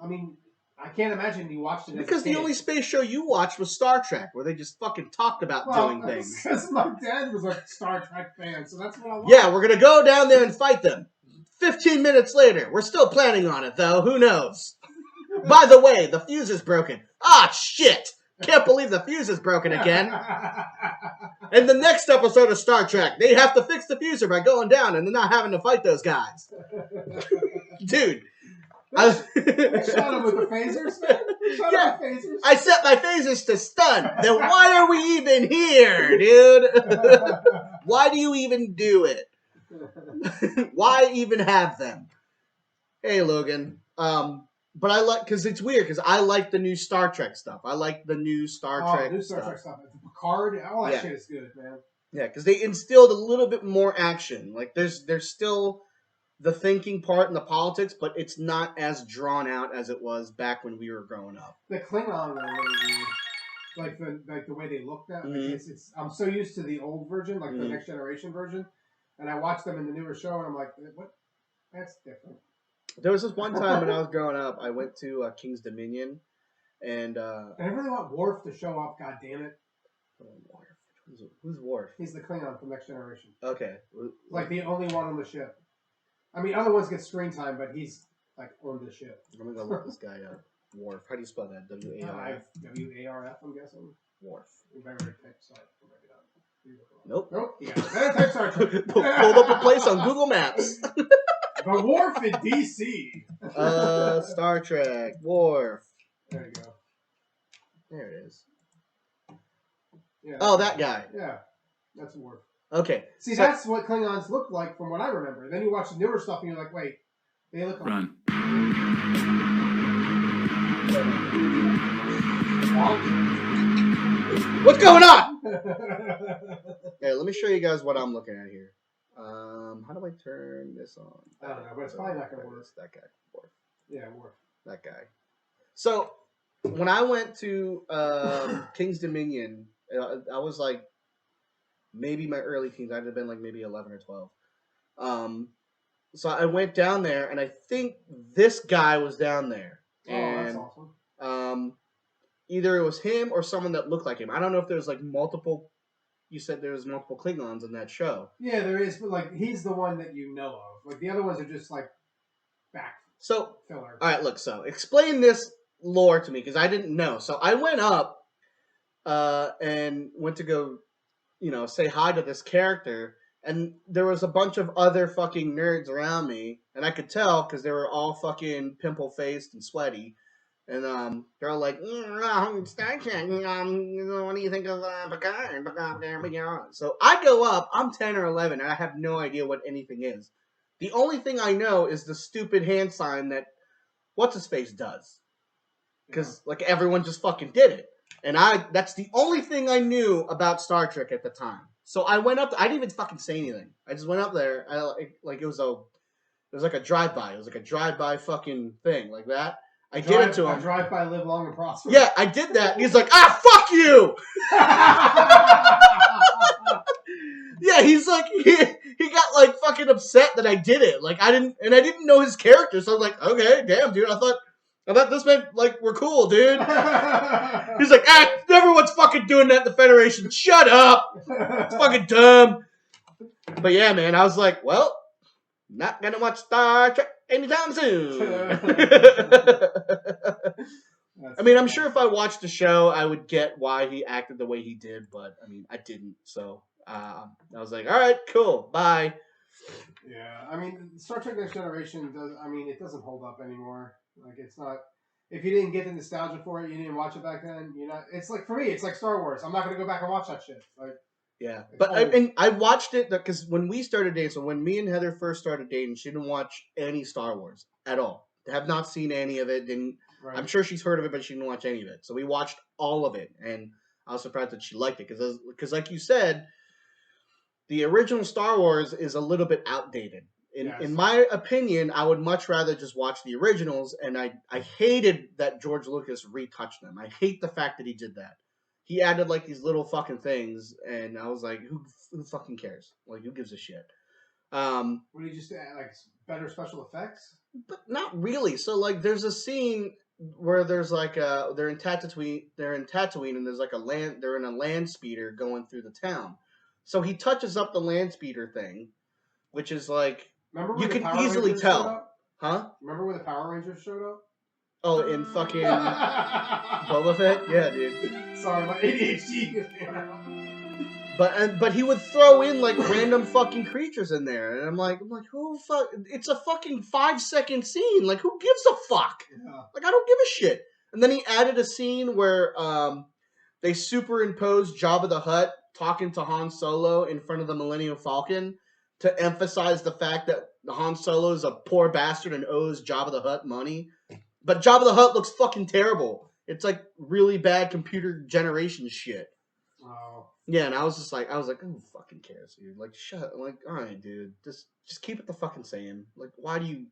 I mean, I can't imagine you watched it because the only space show you watched was Star Trek, where they just fucking talked about doing things. Because my dad was a Star Trek fan, so that's what I watched. Yeah, we're gonna go down there and fight them. 15 minutes later, we're still planning on it though. Who knows? By the way, the fuse is broken. Ah, shit! Can't believe the fuse is broken again. In the next episode of Star Trek, they have to fix the fuser by going down and not having to fight those guys. Dude. Shot him with the phasers, man. Shot him with phasers. I set my phasers to stun. Then why are we even here, dude? Why do you even do it? Why even have them? Hey, Logan. But I like, because it's weird, because I like the new Star Trek stuff. I like the new Star Trek new Star Trek stuff. Picard, all that shit is good, man. Yeah, because they instilled a little bit more action. Like, there's still the thinking part and the politics, but it's not as drawn out as it was back when we were growing up. The Klingon were really weird. Like the way they looked at. Mm-hmm. Like I'm so used to the old version, like the Next Generation version, and I watched them in the newer show, and I'm like, what? That's different. There was this one time when I was growing up, I went to King's Dominion, and I really want Worf to show up. God damn it! Who's Worf? He's the Klingon from Next Generation. Okay, Like the only one on the ship. I mean, other ones get screen time, but he's like on the ship. I'm gonna go look this guy up. Worf. How do you spell that? W-A-R-F? W-A-R-F, I'm guessing. Worf. You better type site. Maybe not. Nope. Nope. Yeah. Better type site. Pulled up a place on Google Maps. The Wharf in DC. Star Trek. Worf. There you go. There it is. Yeah, Oh, that guy. Yeah. That's Worf. Okay. See, that's what Klingons look like from what I remember. Then you watch the newer stuff and you're like, wait, they look like... Run. What's going on? Okay, let me show you guys what I'm looking at here. How do I turn this on? I don't know, but it's probably not going to work. That guy. Worf. Yeah, Worf. That guy. So, when I went to King's Dominion, I was like, maybe my early teens. I'd have been like maybe 11 or 12. So I went down there, and I think this guy was down there. And, that's awesome. Either it was him or someone that looked like him. I don't know if there's like multiple. You said there was multiple Klingons in that show. Yeah, there is, but like he's the one that you know of. Like the other ones are just like back So, filler. all right, look. So explain this lore to me because I didn't know. So I went up, and went to go, say hi to this character, and there was a bunch of other fucking nerds around me, and I could tell because they were all fucking pimple faced and sweaty. And they're all like, Star Trek, what do you think of Picard? So I go up, I'm 10 or 11, and I have no idea what anything is. The only thing I know is the stupid hand sign that What's-His-Face does. Because, like, everyone just fucking did it. And that's the only thing I knew about Star Trek at the time. So I went up, I didn't even fucking say anything. I just went up there, it was like a drive-by. It was like a drive-by fucking thing, like that. I did it to him. Drive by, live long and prosper. Yeah, I did that. And he's like, fuck you! Yeah, he's like, he got like fucking upset that I did it. Like I didn't know his character, so I was like, okay, damn, dude. I thought this meant like we're cool, dude. He's like, everyone's fucking doing that in the Federation. Shut up. It's fucking dumb. But yeah, man, I was like, well, not gonna watch Star Trek anytime soon. I mean, I'm sure if I watched the show, I would get why he acted the way he did, but I mean, I didn't. So I was like, all right, cool, bye. Yeah, I mean, Star Trek Next Generation it doesn't hold up anymore. Like, it's not. If you didn't get the nostalgia for it, you didn't watch it back then. It's like for me, it's like Star Wars. I'm not gonna go back and watch that shit. Like. Yeah, but I watched it because when we started dating, so when me and Heather first started dating, she didn't watch any Star Wars at all. Have not seen any of it. Right. I'm sure she's heard of it, but she didn't watch any of it. So we watched all of it, and I was surprised that she liked it because, like you said, the original Star Wars is a little bit outdated. In my opinion, I would much rather just watch the originals, and I hated that George Lucas retouched them. I hate the fact that he did that. He added like these little fucking things, and I was like, who fucking cares? Like, who gives a shit? What did you just add? Like better special effects? But not really. So like, there's a scene where there's like they're in Tatooine, and there's like they're in a land speeder going through the town. So he touches up the land speeder thing, which is like you can easily tell, huh? Remember when the Power Rangers showed up? Oh, in fucking Boba Fett? Yeah, dude. Sorry, my ADHD. But he would throw in like random fucking creatures in there, and I'm like who fuck? It's a fucking 5-second scene. Like who gives a fuck? Yeah. Like I don't give a shit. And then he added a scene where they superimposed Jabba the Hutt talking to Han Solo in front of the Millennium Falcon to emphasize the fact that Han Solo is a poor bastard and owes Jabba the Hutt money. But Jabba the Hutt looks fucking terrible. It's like really bad computer generation shit. Oh. Yeah, and I was like, who fucking cares, dude? Like, shut. Like, all right, dude, just keep it the fucking same. Like, why do you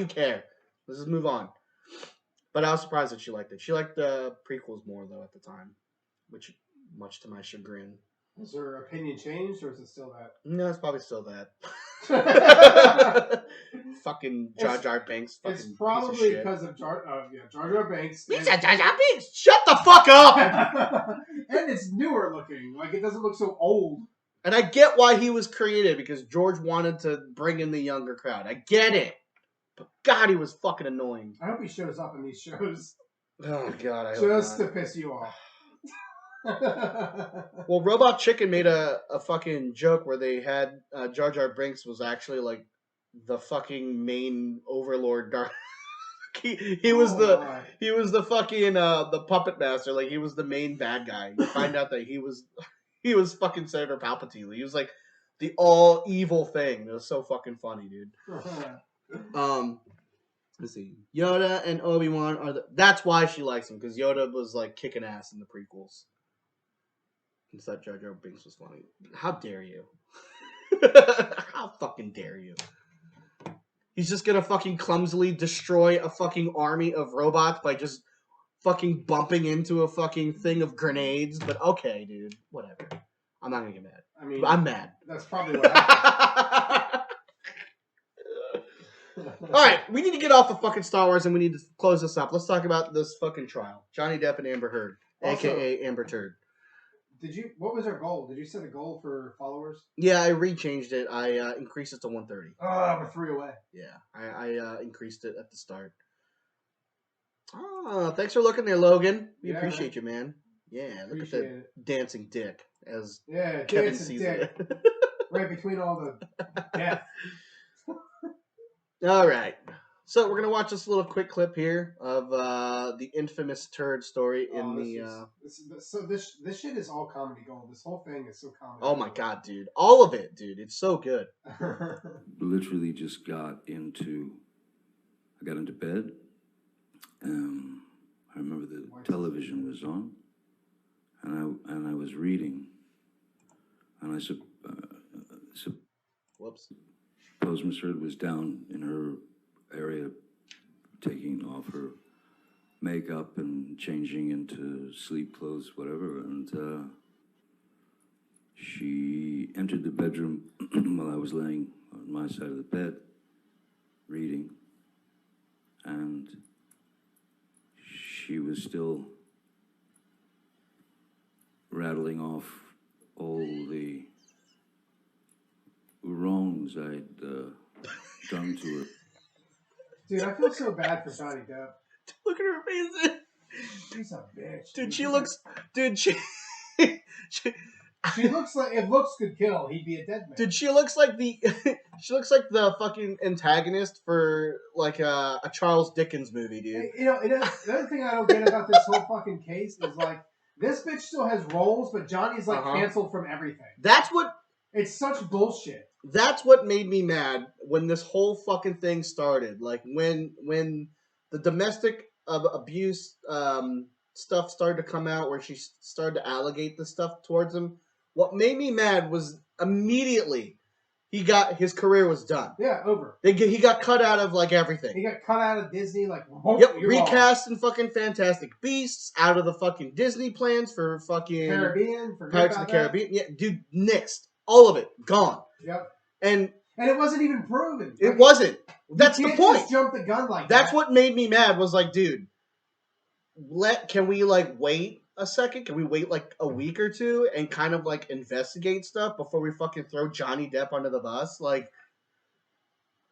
care? Let's just move on. But I was surprised that she liked it. She liked the prequels more though at the time, which much to my chagrin. Has her opinion changed, or is it still that? No, it's probably still that. Fucking Jar Jar Binks. It's probably because of Jar Jar Binks. He said Jar Jar Binks. Shut the fuck up. And it's newer looking. Like it doesn't look so old. And I get why he was created, because George wanted to bring in the younger crowd. I get it. But God, he was fucking annoying. I hope he shows up in these shows. Oh, God, I hope Just not. to piss you off. Well, Robot Chicken made a fucking joke where they had Jar Jar Binks was actually like the fucking main overlord. He was the fucking the puppet master. Like, he was the main bad guy. You find out that he was fucking Senator Palpatine. He was like the all evil thing. It was so fucking funny, dude. Let's see. Yoda and Obi-Wan are that's why she likes him, because Yoda was like kicking ass in the prequels. And thought Jar Jar Binks was funny. How dare you? How fucking dare you? He's just gonna fucking clumsily destroy a fucking army of robots by just fucking bumping into a fucking thing of grenades. But okay, dude. Whatever. I'm not gonna get mad. I mean, I'm mad. That's probably what happened. Alright, we need to get off of fucking Star Wars and we need to close this up. Let's talk about this fucking trial. Johnny Depp and Amber Heard, Also, a.k.a. Amber Turd. What was our goal? Did you set a goal for followers? Yeah, I rechanged it. I increased it to 130. Oh, we're 3 away. Yeah, I increased it at the start. Oh, thanks for looking there, Logan. We appreciate you, man. Yeah, look at that dancing dick, as Kevin sees it. Right between all the death. All right. So we're gonna watch this little quick clip here of the infamous turd story in This shit is all comedy gold. This whole thing is so comedy. Oh my god, dude! All of it, dude. It's so good. Literally just got into bed. I remember the television was on, and I was reading, and I Whoops. suppose Miss Heard was down in her area, taking off her makeup and changing into sleep clothes, whatever, and she entered the bedroom while I was laying on my side of the bed, reading, and she was still rattling off all the wrongs I'd done to her. Dude, I feel so bad for Johnny Depp. Look at her face. She's a bitch. Dude, she looks. Dude, she looks like, if looks could kill, he'd be a dead man. Dude, she looks like the. She looks like the fucking antagonist for like a Charles Dickens movie, dude. You know, the other thing I don't get about this whole fucking case is like, this bitch still has roles, but Johnny's like canceled from everything. That's what. It's such bullshit. That's what made me mad when this whole fucking thing started. Like when the domestic abuse stuff started to come out, where she started to allegate the stuff towards him. What made me mad was immediately his career was done. Yeah, over. He got cut out of like everything. He got cut out of Disney, like recast in fucking Fantastic Beasts, out of the fucking Disney plans for fucking Caribbean, Pirates of the Caribbean. Yeah, dude, nixed. All of it gone. Yep. And it wasn't even proven. It wasn't. That's the point. Just jump the gun like That's what made me mad. Was like, dude, can we like wait a second? Can we wait like a week or two and kind of like investigate stuff before we fucking throw Johnny Depp under the bus? Like,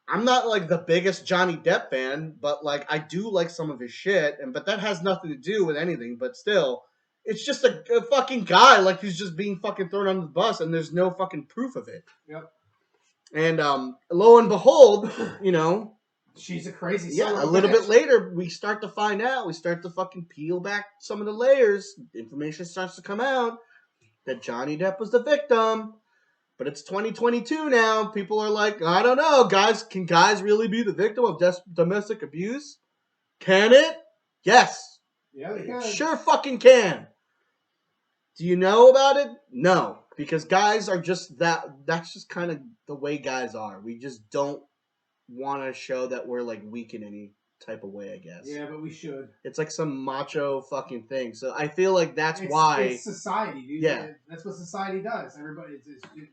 I'm not like the biggest Johnny Depp fan, but like I do like some of his shit, but that has nothing to do with anything. But still, it's just a fucking guy like who's just being fucking thrown under the bus, and there's no fucking proof of it. Yep. And lo and behold, she's a crazy. Yeah, a little bit later, we start to find out. We start to fucking peel back some of the layers. Information starts to come out that Johnny Depp was the victim. But it's 2022 now. People are like, I don't know, guys. Can guys really be the victim of domestic abuse? Can it? Yes. Yeah, they can. Sure fucking can. Do you know about it? No. Because guys are just that's just kind of the way guys are. We just don't want to show that we're like weak in any type of way, I guess. Yeah, but we should. It's like some macho fucking thing. So I feel like that's why it's society, dude. Yeah, that's what society does. Everybody,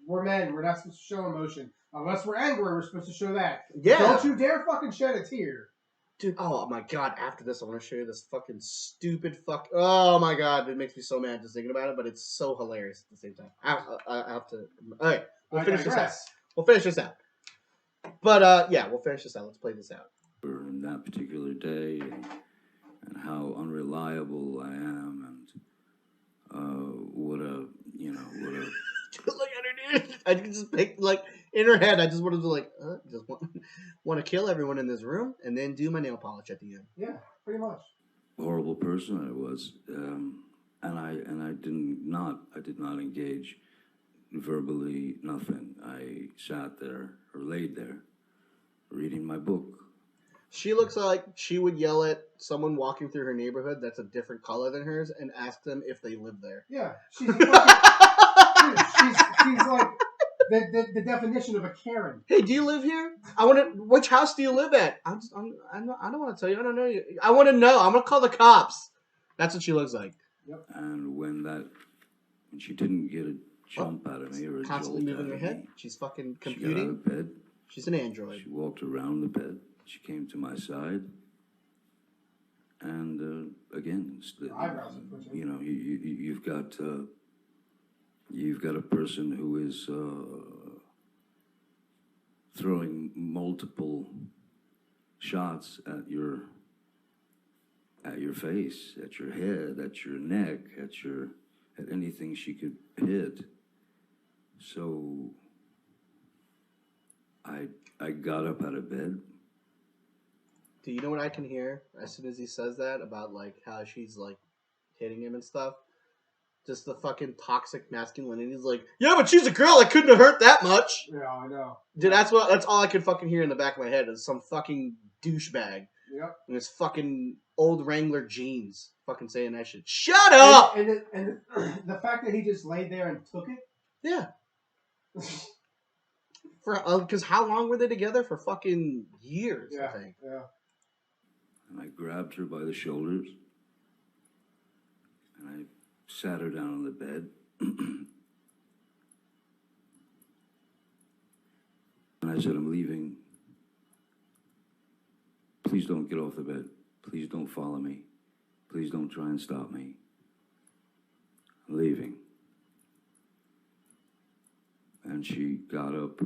we're men. We're not supposed to show emotion unless we're angry. We're supposed to show that. Yeah. Don't you dare fucking shed a tear. Dude, oh my god, after this I want to show you this fucking stupid oh my god, it makes me so mad just thinking about it, but it's so hilarious at the same time. I have to... Alright, we'll finish this out. We'll finish this out. But, yeah, we'll finish this out. Let's play this out. In that particular day, and how unreliable I am, and what a... Look at her, dude. I can just pick, like, in her head, I just wanted to, like, just want to kill everyone in this room and then do my nail polish at the end. Yeah, pretty much. horrible person I was, and I did not engage verbally, nothing. I sat there or laid there, reading my book. She looks like she would yell at someone walking through her neighborhood that's a different color than hers and ask them if they live there. Yeah, she's a fucking, she's like the definition of a Karen. Hey, do you live here? Which house do you live at? I don't want to tell you. I don't know you. I want to know. I'm gonna call the cops. That's what she looks like. Yep. And when she didn't get a jump out of me or a constantly jolt moving out her of head. me, She's fucking she computing. got out of bed. She's an android. She walked around the bed. She came to my side, and again, eyebrows are twitching. you know, you've got a person who is throwing multiple shots at your face, at your head, at your neck, at anything she could hit. So I got up out of bed. Do you know what I can hear as soon as he says that about like how she's like hitting him and stuff? Just the fucking toxic masculinity. He's like, yeah, but she's a girl. I couldn't have hurt that much. Yeah, I know. Dude, that's all I could fucking hear in the back of my head is some fucking douchebag. Yep. And his fucking old Wrangler jeans fucking saying that shit. Shut up! And the fact that he just laid there and took it. Yeah. Because how long were they together? For fucking years, Yeah, I think. yeah. And I grabbed her by the shoulders, and I sat her down on the bed. And I said, I'm leaving. Please don't get off the bed. Please don't follow me. Please don't try and stop me. I'm leaving. And she got up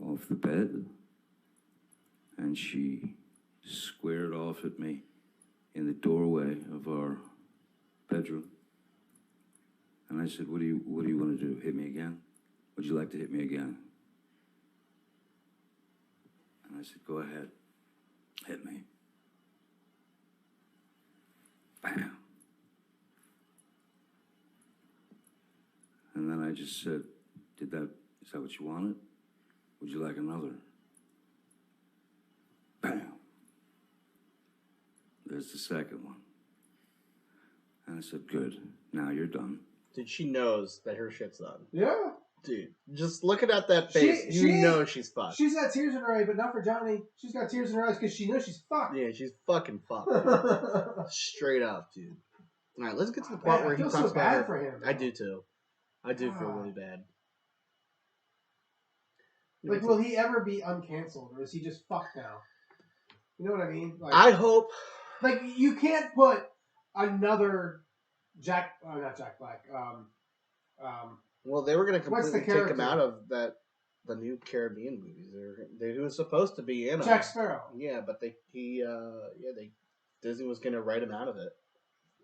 off the bed, and she squared off at me in the doorway of our bedroom. And I said, what do you want to do? Hit me again? Would you like to hit me again? And I said, go ahead. Hit me. Bam. And then I just said, is that what you wanted? Would you like another? Bam. There's the second one. And I said, good. Now you're done. Dude, she knows that her shit's done. Yeah. Dude, just looking at that face, you know she's fucked. She's got tears in her eyes, but not for Johnny. She's got tears in her eyes because she knows she's fucked. Yeah, she's fucking fucked. Straight up, dude. All right, let's get to the part where he talks so about bad her. for him. I do too. I do feel really bad. Like, will he ever be uncanceled, or is he just fucked now? You know what I mean? Like, I hope. Like, you can't put another not Jack Black. Well, they were going to completely take him character? out of the new Caribbean movies. He was supposed to be in Jack them. Sparrow. Yeah, but Disney was going to write him out of it.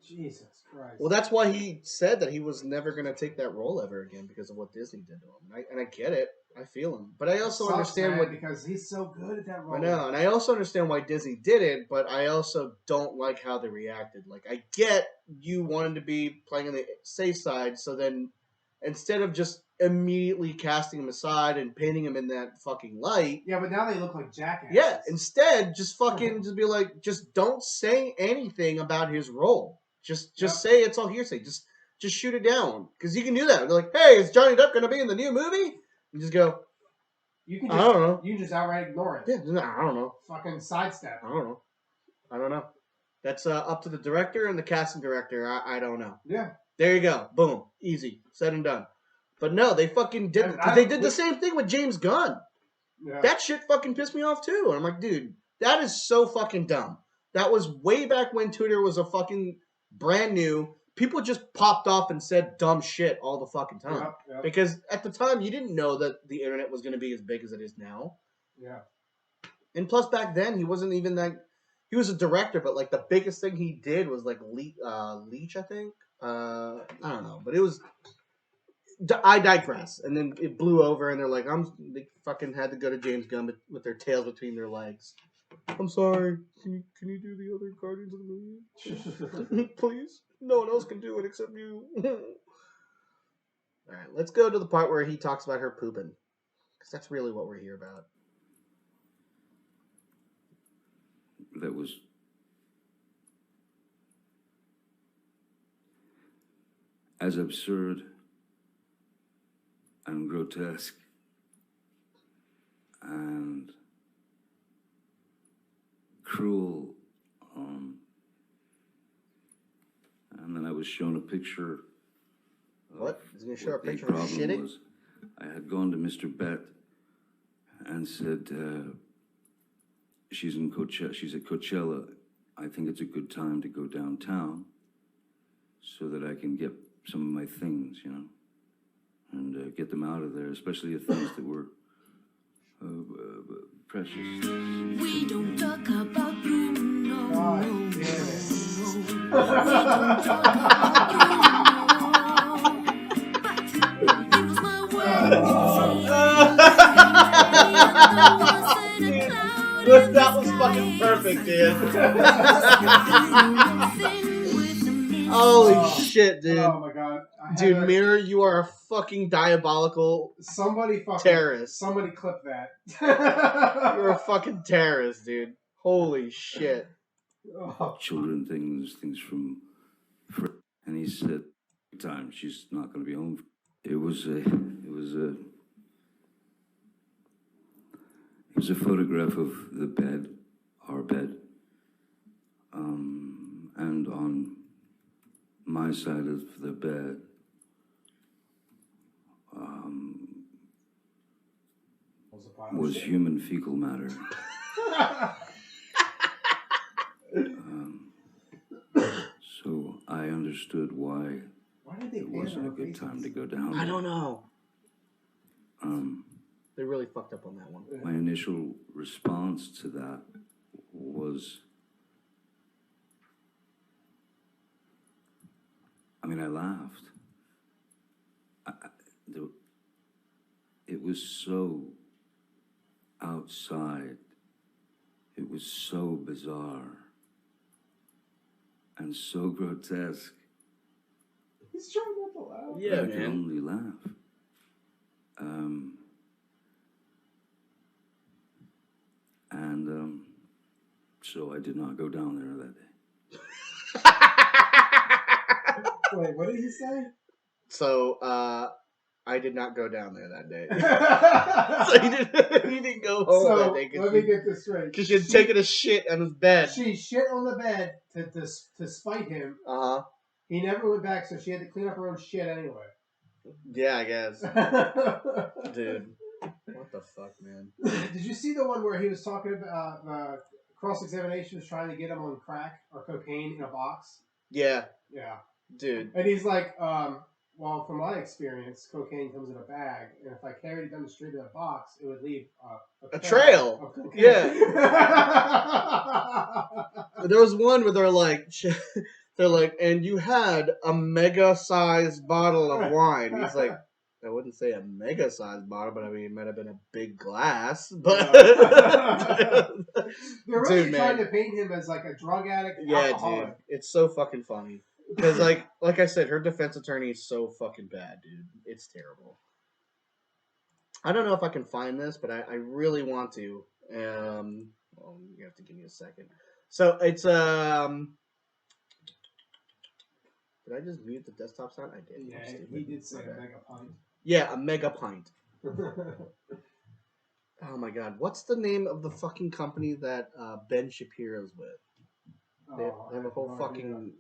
Jesus Christ. Well, that's why he said that he was never going to take that role ever again because of what Disney did to him. And I get it. I feel him. But I also understand what... because he's so good at that role. I know, and I also understand why Disney did it, but I also don't like how they reacted. Like, I get you wanted to be playing on the safe side, so then instead of just immediately casting him aside and painting him in that fucking light... Yeah, but now they look like jackasses. Yeah, instead, just fucking just be like, just don't say anything about his role. Just say it's all hearsay. Just shoot it down. Because you can do that. They're like, hey, is Johnny Depp going to be in the new movie? You just go, I don't know. You can just outright ignore it. Yeah, I don't know. Fucking sidestep. I don't know. That's up to the director and the casting director. I don't know. Yeah. There you go. Boom. Easy. Said and done. But no, they fucking did. They did the same thing with James Gunn. Yeah. That shit fucking pissed me off too. And I'm like, dude, That is so fucking dumb. That was way back when Twitter was a fucking brand new. People just popped off and said dumb shit all the fucking time. Yep. Because at the time, you didn't know that the internet was going to be as big as it is now. Yeah. And plus, back then, he wasn't even that. He was a director, but like the biggest thing he did was like Leech, I think. I don't know, but it was. I digress. And then it blew over, and they're like, They fucking had to go to James Gunn with their tails between their legs. I'm sorry. Can you do the other Guardians of the Movie? Please? No one else can do it except you. All right, let's go to the part where he talks about her pooping. Because that's really what we're here about. That was as absurd and grotesque and cruel. And then I was shown a picture. What? Is he going to show a What the picture of problem shitting? was, I had gone to Mr. Bett and said, she's at Coachella. I think it's a good time to go downtown so that I can get some of my things, and get them out of there, especially the things that were precious. We don't talk about Bruno. God damn it. We don't talk about Bruno. But it was my That was fucking perfect, dude. Holy shit, dude. Oh my god. Dude, Mirror, you are a fucking diabolical Somebody fucking terrorist. Somebody clip that. You're a fucking terrorist, dude. Holy shit. Oh. Children things from, and he said, time she's not going to be home. It was a photograph of the bed, our bed, and on my side of the bed was human fecal matter. So I understood why did they it wasn't a good time to go down. I don't know. They really fucked up on that one. My initial response to that was, I laughed. It was so outside. It was so bizarre and so grotesque. He's trying not to laugh. Yeah, I could man. only laugh. So I did not go down there that day. Wait, what did he say? So, I did not go down there that day. So he didn't go home that day. Let me get this straight. Because she had taken a shit on his bed. She shit on the bed to spite him. Uh-huh. He never went back, so she had to clean up her own shit anyway. Yeah, I guess. Dude. What the fuck, man? Did you see the one where he was talking about cross-examination was trying to get him on crack or cocaine in a box? Yeah. Yeah. Dude. And he's like, well, from my experience, cocaine comes in a bag, and if I carried it down the street in a box, it would leave a trail. Of cocaine. Yeah. There was one where they're like, and you had a mega-sized bottle of wine. He's like, I wouldn't say a mega-sized bottle, but it might have been a big glass. But they're really trying to paint him as like a drug addict. Yeah, alcoholic. dude, it's so fucking funny because like I said, her defense attorney is so fucking bad, dude. It's terrible. I don't know if I can find this, but I really want to. Well, you have to give me a second. So it's Did I just mute the desktop sound? I did. Yeah, he did say a mega pint. Yeah, a mega pint. Oh my god, what's the name of the fucking company that Ben Shapiro's with? They have a whole fucking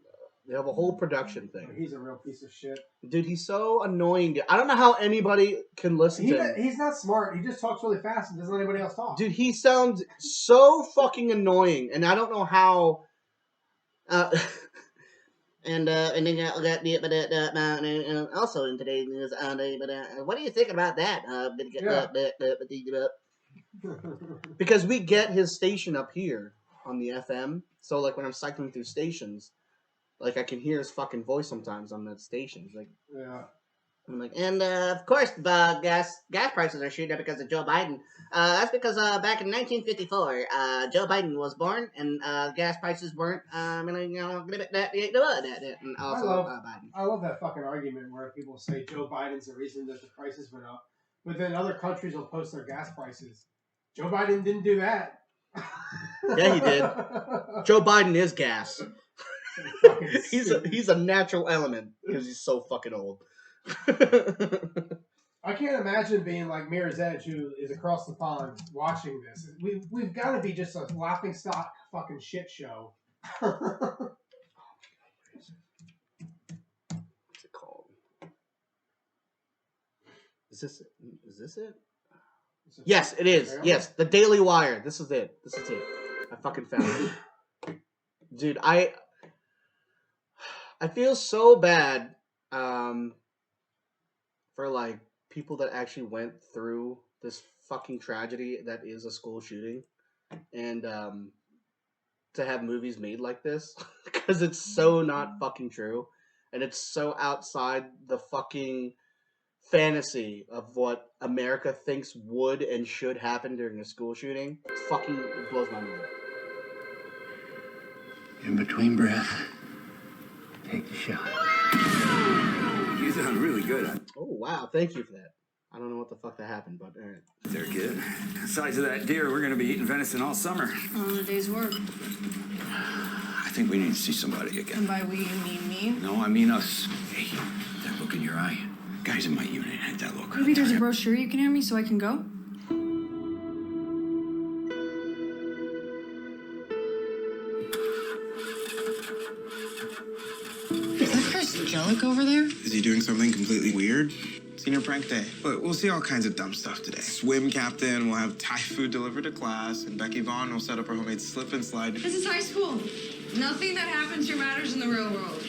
They have a whole production thing. He's a real piece of shit. Dude, he's so annoying. I don't know how anybody can listen to him. He's not smart. He just talks really fast and doesn't let anybody else talk. Dude, he sounds so fucking annoying, and I don't know how. And then also in today's news, what do you think about that? Because we get his station up here on the FM, so like when I'm cycling through stations, like I can hear his fucking voice sometimes on that station. Like, yeah. I'm like, and of course the gas prices are shooting up because of Joe Biden. That's because back in 1954, Joe Biden was born, and gas prices weren't. And also Biden. I love that fucking argument where people say Joe Biden's the reason that the prices went up, but then other countries will post their gas prices. Joe Biden didn't do that. Yeah, he did. Joe Biden is gas. He's a natural element because he's so fucking old. I can't imagine being like Mirror's Edge, who is across the pond watching this. We've got to be just a laughing stock fucking shit show. What's it called? Is this it? Yes, it is. Yes, the Daily Wire. This is it. I fucking found it. Dude, I feel so bad for like people that actually went through this fucking tragedy that is a school shooting, and to have movies made like this because it's so not fucking true, and it's so outside the fucking fantasy of what America thinks would and should happen during a school shooting. It blows my mind. In between breath, take the shot. You sound really good. Oh, wow. Thank you for that. I don't know what the fuck that happened, but all right. They're good. Size of that deer, we're going to be eating venison all summer. On a day's work. I think we need to see somebody again. And by we, you mean me? No, I mean us. Hey, that look in your eye. Guys in my unit had that look. Maybe there's a brochure you can hand me so I can go? Is that Chris Jellic over there? Is he doing something completely weird? Senior prank day. But we'll see all kinds of dumb stuff today. Swim captain will have Thai food delivered to class, and Becky Vaughn will set up her homemade slip and slide. This is high school. Nothing that happens here matters in the real world.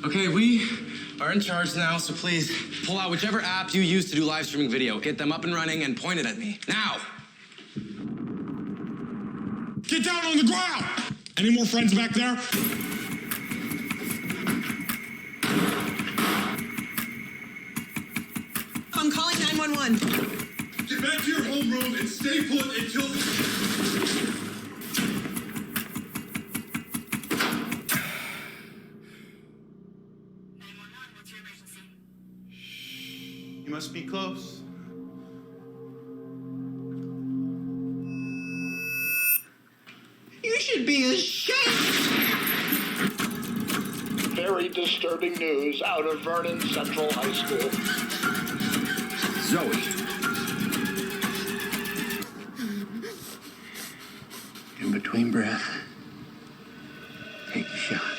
Okay, we are in charge now, so please pull out whichever app you use to do live streaming video. Get them up and running and point it at me. Now! Get down on the ground! Any more friends back there? I'm calling 911. Get back to your homeroom and stay put until... You must be close. You should be ashamed. Very disturbing news out of Vernon Central High School. Zoe. In between breath, take the shot.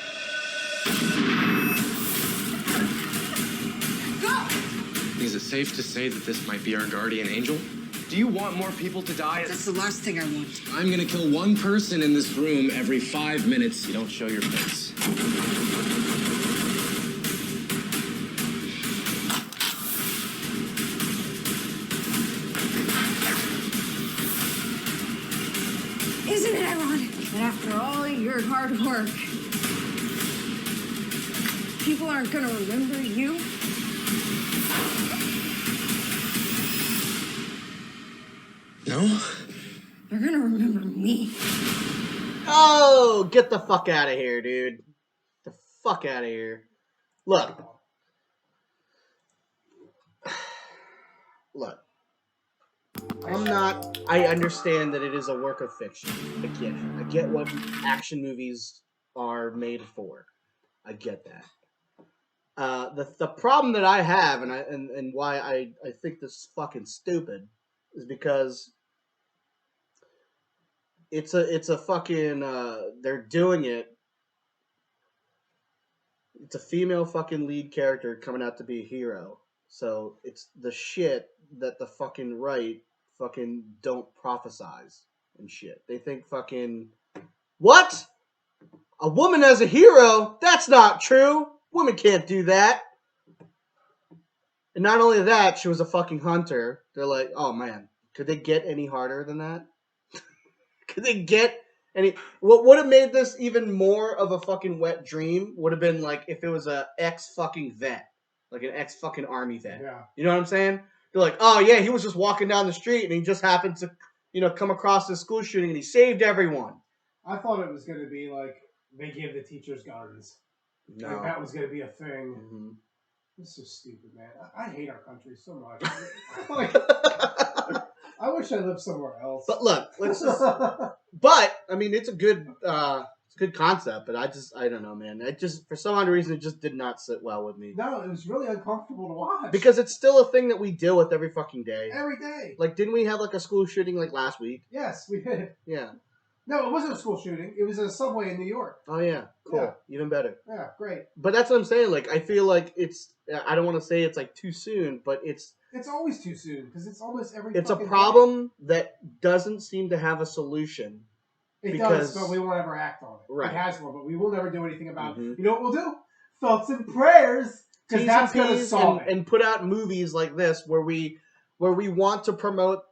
Is it safe to say that this might be our guardian angel? Do you want more people to die? That's the last thing I want. I'm gonna kill one person in this room every 5 minutes. You don't show your face. Isn't it ironic that after all your hard work, people aren't gonna remember you? No? They're gonna remember me. Oh, get the fuck out of here, dude. The fuck out of here. Look. I understand that it is a work of fiction. I get it. I get what action movies are made for. I get that. The problem that I have, and why I think this is fucking stupid, is because it's a fucking they're doing it. It's a female fucking lead character coming out to be a hero. So it's the shit that the fucking right fucking don't prophesize and shit. They think fucking what? A woman as a hero? That's not true. Women can't do that. And not only that, she was a fucking hunter. They're like, oh man, could they get any harder than that? Could they get any? What would have made this even more of a fucking wet dream would have been like if it was a ex fucking vet, like an ex fucking army vet. Yeah. You know what I'm saying? They're like, oh yeah, he was just walking down the street and he just happened to, come across this school shooting and he saved everyone. I thought it was going to be like they give the teachers guns. No. Like that was going to be a thing. Mm-hmm. This is stupid, man. I hate our country so much. I wish I lived somewhere else. But look, let's just. But I mean, it's a good concept. But I don't know, man. It just for some odd reason it just did not sit well with me. No, it was really uncomfortable to watch. Because it's still a thing that we deal with every fucking day. Every day. Like, didn't we have like a school shooting like last week? Yes, we did. Yeah. No, it wasn't a school shooting. It was a subway in New York. Oh yeah, cool. Yeah. Even better. Yeah, great. But that's what I'm saying. Like, I feel like it's. I don't want to say it's like too soon, but it's. It's always too soon because it's almost every. It's a problem that doesn't seem to have a solution. It does, but we won't ever act on it. Right. It has one, but we will never do anything about Mm-hmm. it. You know what we'll do? Thoughts and prayers, because that's going to solve it. And put out movies like this where we want to promote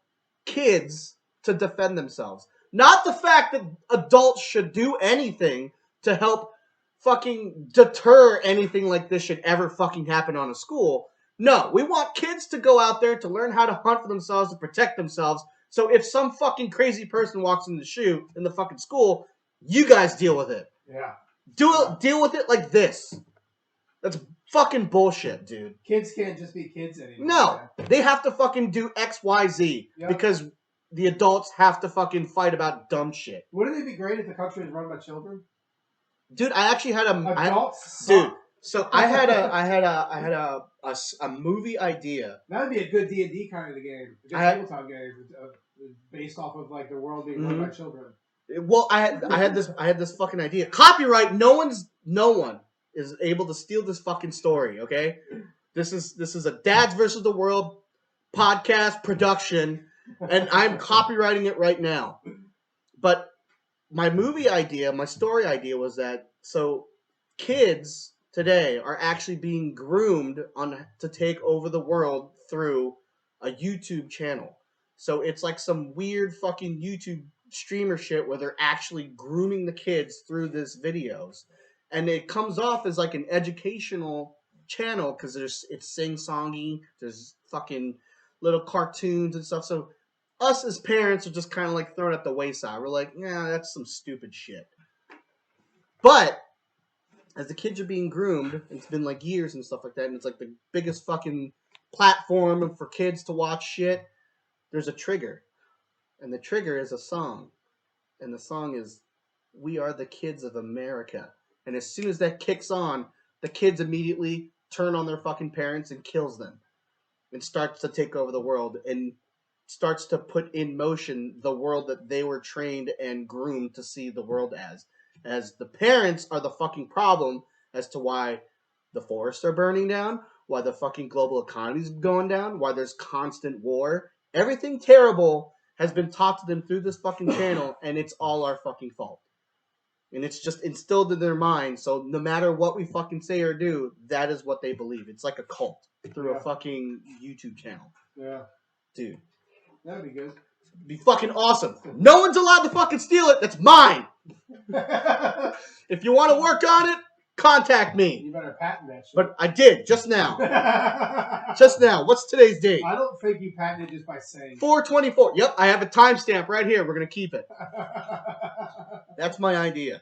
kids to defend themselves. Not the fact that adults should do anything to help fucking deter anything like this should ever fucking happen on a school. No, we want kids to go out there to learn how to hunt for themselves, to protect themselves. So if some fucking crazy person walks in the fucking school, you guys deal with it. Yeah. Deal with it like this. That's fucking bullshit, dude. Kids can't just be kids anymore. No, they have to fucking do X, Y, Z because the adults have to fucking fight about dumb shit. Wouldn't it be great if the country was run by children? Dude, I actually had adults. Dude, so I had a movie idea. That would be a good D&D kind of game, a good tabletop game, based off of like the world being run by children. Well, I had this fucking idea. Copyright. No one is able to steal this fucking story. Okay, this is a Dads versus the World podcast production, and I'm copywriting it right now. But my movie idea, my story idea was that so kids today are actually being groomed to take over the world through a YouTube channel. So it's like some weird fucking YouTube streamer shit where they're actually grooming the kids through these videos. And it comes off as like an educational channel because it's sing-songy, there's fucking little cartoons and stuff. So us as parents are just kind of like thrown at the wayside. We're like, yeah, that's some stupid shit. But as the kids are being groomed, it's been like years and stuff like that, and it's like the biggest fucking platform for kids to watch shit. There's a trigger, and the trigger is a song, and the song is "We Are the Kids of America." And as soon as that kicks on, the kids immediately turn on their fucking parents and kills them, and starts to take over the world, and starts to put in motion the world that they were trained and groomed to see the world as the parents are the fucking problem as to why the forests are burning down, why the fucking global economy is going down, why there's constant war. Everything terrible has been taught to them through this fucking channel, and it's all our fucking fault. And it's just instilled in their mind, so no matter what we fucking say or do, that is what they believe. It's like a cult through a fucking YouTube channel. Yeah. Dude. That'd be good. It'd be fucking awesome. No one's allowed to fucking steal it. That's mine. If you want to work on it, contact me. You better patent that shit. But I did, just now. Just now. What's today's date? I don't think you patented just by saying 4/24. Yep, I have a timestamp right here. We're going to keep it. That's my idea.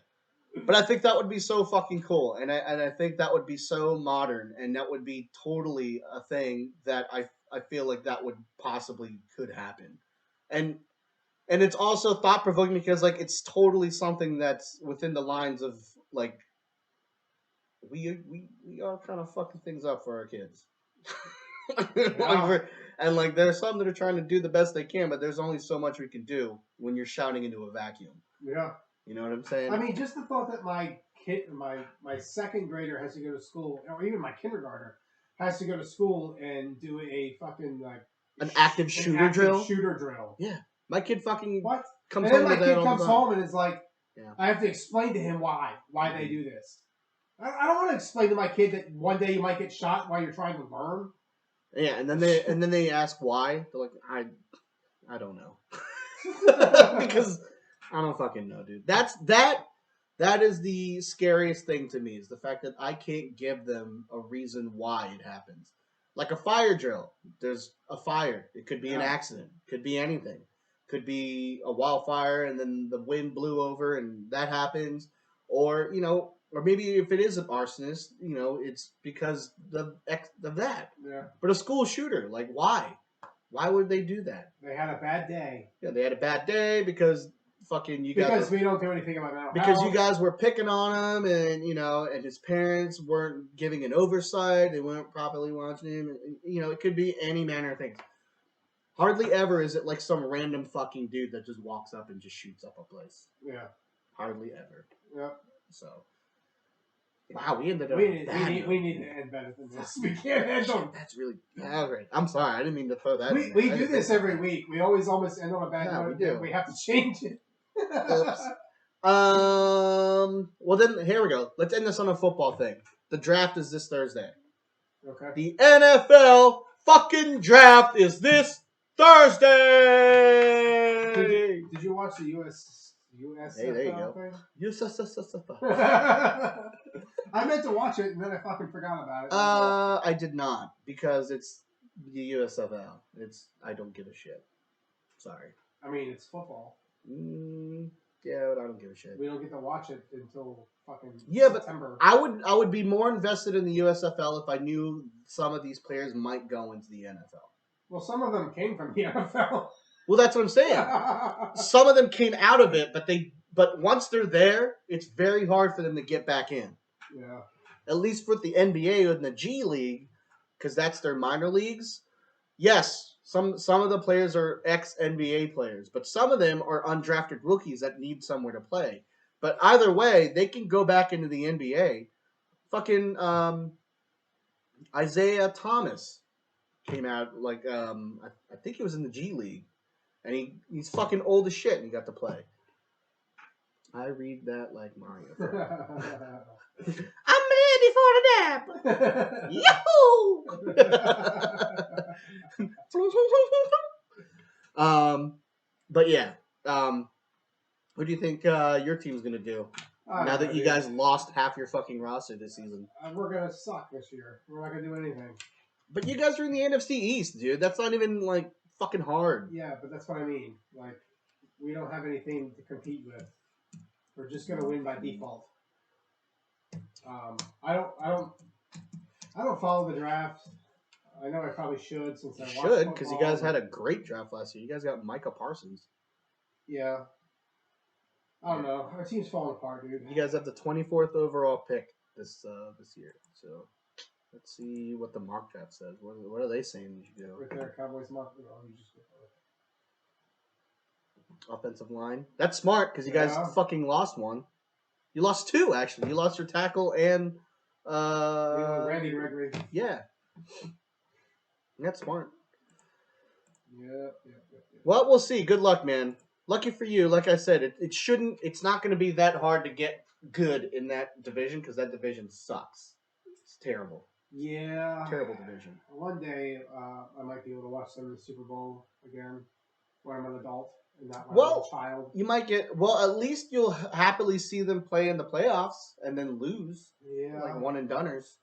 But I think that would be so fucking cool. And I think that would be so modern. And that would be totally a thing that I feel like that would possibly could happen. And it's also thought-provoking because, like, it's totally something that's within the lines of, like, we are kind of fucking things up for our kids. And like there's some that are trying to do the best they can, but there's only so much we can do when you're shouting into a vacuum. Yeah. You know what I'm saying? I mean, just the thought that my second grader has to go to school, or even my kindergartner has to go to school and do a fucking like an active shooter drill. Shooter drill. Yeah, my kid fucking what? Comes and then home my with kid that comes all the time. home and is like, I have to explain to him why they do this. I don't want to explain to my kid that one day you might get shot while you're trying to learn. Yeah, and then they ask why. They're like, I don't know. Because I don't fucking know, dude. That is the scariest thing to me, is the fact that I can't give them a reason why it happens. Like a fire drill. There's a fire. It could be an accident. Could be anything. Could be a wildfire and then the wind blew over and that happens. Or, or maybe if it is an arsonist, it's because of that. Yeah. But a school shooter, like why? Why would they do that? They had a bad day. Yeah, they had a bad day because fucking you guys. Because we don't do anything about mental because health. you guys were picking on him, and and his parents weren't giving an oversight. They weren't properly watching him. And, it could be any manner of things. Hardly ever is it like some random fucking dude that just walks up and just shoots up a place. Yeah. Hardly ever. Yeah. So. Wow, we ended up. We need to end better than this. We can't end on. That's really. All right. I'm sorry. I didn't mean to throw that. We do this every week. We always almost end on a bad note. We do. We have to change it. Oops. Well, then here we go. Let's end this on a football thing. The draft is this Thursday. Okay. The NFL fucking draft is this Thursday. Did you watch the USFL Hey, there you go. thing? I meant to watch it and then I fucking forgot about it. I did not, because it's the USFL. I don't give a shit. Sorry. I mean, it's football. Yeah, but I don't give a shit. We don't get to watch it until fucking September. But I would be more invested in the USFL if I knew some of these players might go into the NFL. Well, some of them came from the NFL. Well, that's what I'm saying. Some of them came out of it, but once they're there, it's very hard for them to get back in. Yeah. At least with the NBA and the G League, because that's their minor leagues. Yes, some of the players are ex-NBA players, but some of them are undrafted rookies that need somewhere to play. But either way, they can go back into the NBA. Fucking Isaiah Thomas came out like I think he was in the G League, and he's fucking old as shit, and he got to play. I read that like Mario. I'm ready for the nap. Yahoo! But yeah. What do you think your team's gonna do now that you guys lost half your fucking roster this season? We're gonna suck this year. We're not gonna do anything. But you guys are in the NFC East, dude. That's not even like fucking hard. Yeah, but that's what I mean. Like, we don't have anything to compete with. We're just gonna win by default. I don't follow the draft. I know I probably should since I watched should, because you guys had a great draft last year. You guys got Micah Parsons. Yeah. I don't know. Our team's falling apart, dude. You guys have the 24th overall pick this year. So let's see what the mock draft says. What are they saying you should go? Right there, Cowboys mock. Oh, you just offensive line. That's smart because you guys fucking lost one. You lost two, actually. You lost your tackle and Randy Gregory. Yeah. That's smart. Yeah. Well, we'll see. Good luck, man. Lucky for you. Like I said, it's not going to be that hard to get good in that division because that division sucks. It's terrible. Yeah. Terrible division. One day, I might be able to watch some of the Super Bowl again when I'm an adult and not when I'm a child. You might get... Well, at least you'll happily see them play in the playoffs and then lose. Yeah. Like one and doneers.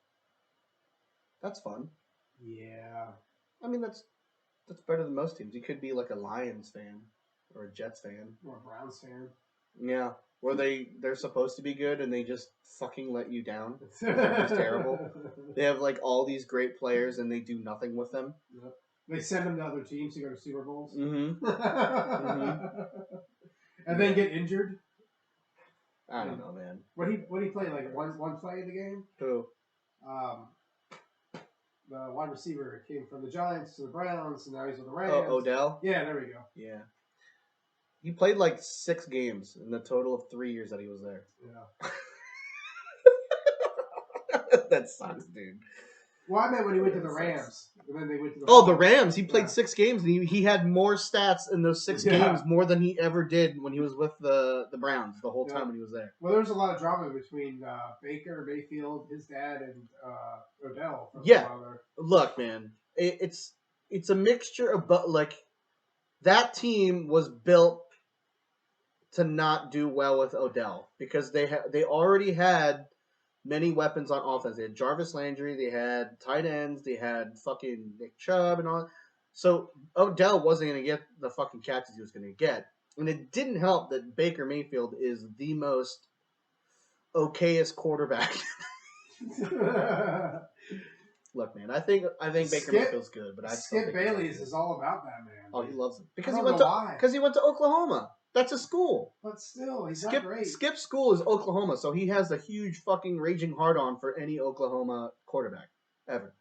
That's fun. Yeah. I mean, that's better than most teams. You could be like a Lions fan or a Jets fan. Or a Browns fan. Yeah. Where they're supposed to be good and they just fucking let you down. They're just terrible. They have like all these great players and they do nothing with them. Yep. They send them to other teams to go to Super Bowls. Mm-hmm. And then get injured. I don't know, man. What he play like one play of the game? Who? the wide receiver came from the Giants to the Browns, and now he's with the Rams. Oh, Odell? Yeah, there we go. Yeah. He played like 6 games in the total of 3 years that he was there. Yeah. That sucks, dude. Well, I meant when he went to the Rams, and then they went to the Oh, the Rams. He played 6 games, and he had more stats in those 6 Yeah. games more than he ever did when he was with the Browns the whole time when he was there. Well, there was a lot of drama between Baker Mayfield, his dad, and Odell. Yeah. Look, man, it's a mixture of, but like, that team was built to not do well with Odell because they already had many weapons on offense. They had Jarvis Landry, they had tight ends, they had fucking Nick Chubb and all. So Odell wasn't going to get the fucking catches he was going to get. And it didn't help that Baker Mayfield is the most okayest quarterback. Look, man, I think Baker Mayfield's good, but Skip Bayless is all about that, man. Oh, he loves it because I he don't went know to why. because he went to Oklahoma. That's a school. But still, he's not great. Skip's school is Oklahoma, so he has a huge fucking raging hard on for any Oklahoma quarterback ever.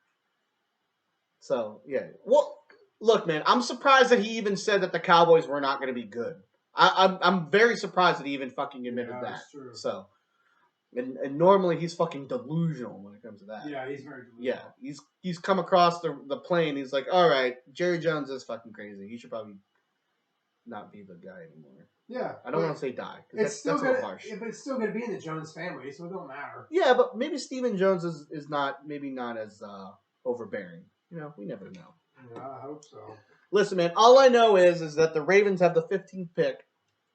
So yeah, well, look, man, I'm surprised that he even said that the Cowboys were not going to be good. I'm very surprised that he even fucking admitted that. That's true. So, and normally he's fucking delusional when it comes to that. Yeah, he's very delusional. Yeah, he's come across the plane. He's like, all right, Jerry Jones is fucking crazy. He should probably not be the guy anymore. Yeah, I don't want to say die. It's still that's a gonna, little harsh. but it's still going to be in the Jones family, so it don't matter. Yeah, but maybe Stephen Jones is not as overbearing. You know, we never know. Yeah, I hope so. Listen, man, all I know is that the Ravens have the 15th pick,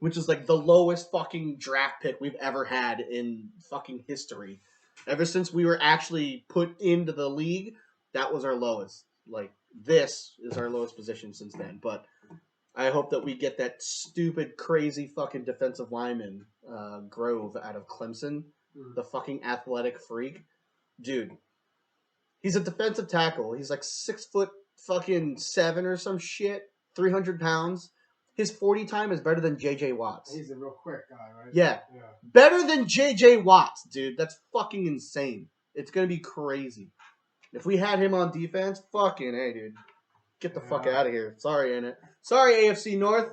which is like the lowest fucking draft pick we've ever had in fucking history. Ever since we were actually put into the league, that was our lowest. Like, this is our lowest position since then. But I hope that we get that stupid, crazy fucking defensive lineman, Grove, out of Clemson. The fucking athletic freak. Dude, he's a defensive tackle. He's like 6'7" or some shit, 300 pounds. His 40 time is better than J.J. Watts. He's a real quick guy, right? Yeah. Better than J.J. Watts, dude. That's fucking insane. It's going to be crazy. If we had him on defense, fucking hey, dude. Get the fuck out of here. Sorry, innit? Sorry, AFC North.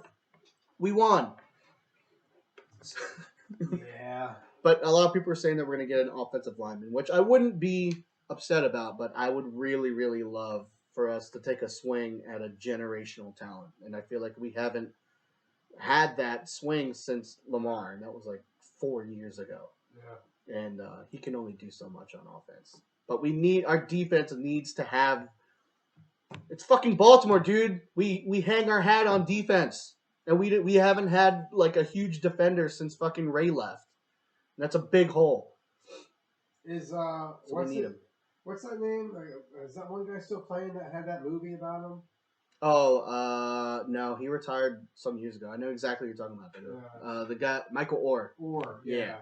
We won. Yeah. But a lot of people are saying that we're going to get an offensive lineman, which I wouldn't be upset about, but I would really, really love for us to take a swing at a generational talent. And I feel like we haven't had that swing since Lamar, and that was like 4 years ago. Yeah. And he can only do so much on offense. But our defense needs to have. It's fucking Baltimore, dude. We hang our hat on defense, and we haven't had like a huge defender since fucking Ray left. And that's a big hole. So what's that name? Is that one guy still playing that had that movie about him? Oh, no, he retired some years ago. I know exactly what you're talking about. The guy, Michael Orr. Yeah.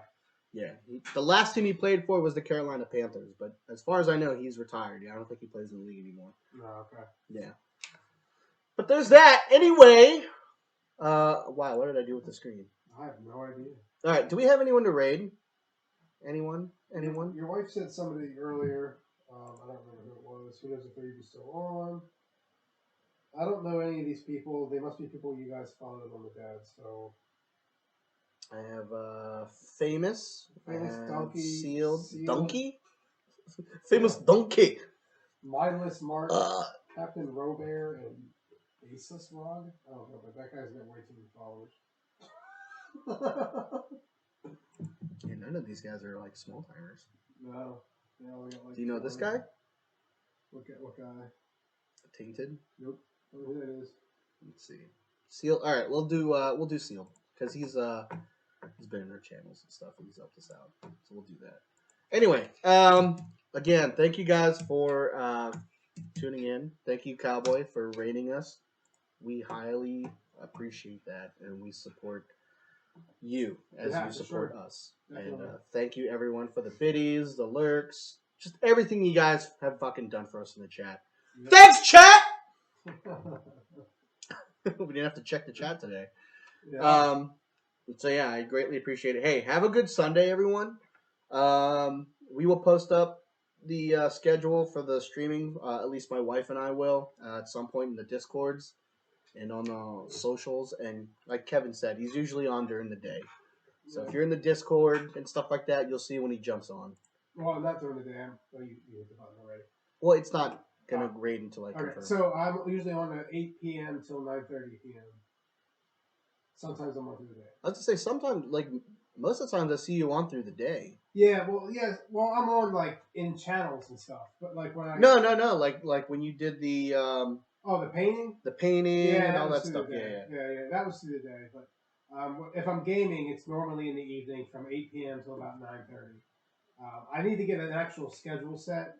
The last team he played for was the Carolina Panthers, but as far as I know, he's retired. I don't think he plays in the league anymore. Oh, okay. Yeah. But there's that. Anyway, wow, what did I do with the screen? I have no idea. All right, do we have anyone to raid? Anyone? Your wife said somebody earlier. I don't remember who it was. Who knows if they're even still on? I don't know any of these people. They must be people you guys followed on the dead. So I have famous Donkey, sealed donkey, famous donkey, mindless Mark, Captain Robert, and Asus Rod. I don't know, but that guy's got way too many followers. Yeah, none of these guys are like small timers. No. They only got like Do you know this guy? What guy? Tainted? Nope. I don't know who that is. Let's see. Seal. All right, we'll do Seal because he's been in our channels and stuff and he's helped us out. So we'll do that. Anyway, again, thank you guys for tuning in. Thank you, Cowboy, for rating us. We highly appreciate that, and we support you as you support us. Definitely. And thank you, everyone, for the biddies, the lurks, just everything you guys have fucking done for us in the chat. Yep. Thanks, chat! We didn't have to check the chat today. Yeah. So, yeah, I greatly appreciate it. Hey, have a good Sunday, everyone. We will post up the schedule for the streaming. At least my wife and I will at some point in the Discords and on the socials. And like Kevin said, he's usually on during the day. So if you're in the Discord and stuff like that, you'll see when he jumps on. Well, not during the day. You hit the button already. Well, it's not gonna raid until I confirm. Okay, so I'm usually on at 8 p.m. till 9:30 p.m. Sometimes I'm on through the day. I was to say sometimes, like most of the times, I see you on through the day. Yeah, well, I'm on like in channels and stuff, but like when I No, like when you did the the painting, and all that stuff. Yeah, that was through the day. But if I'm gaming, it's normally in the evening from 8 p.m. till about 9:30. I need to get an actual schedule set.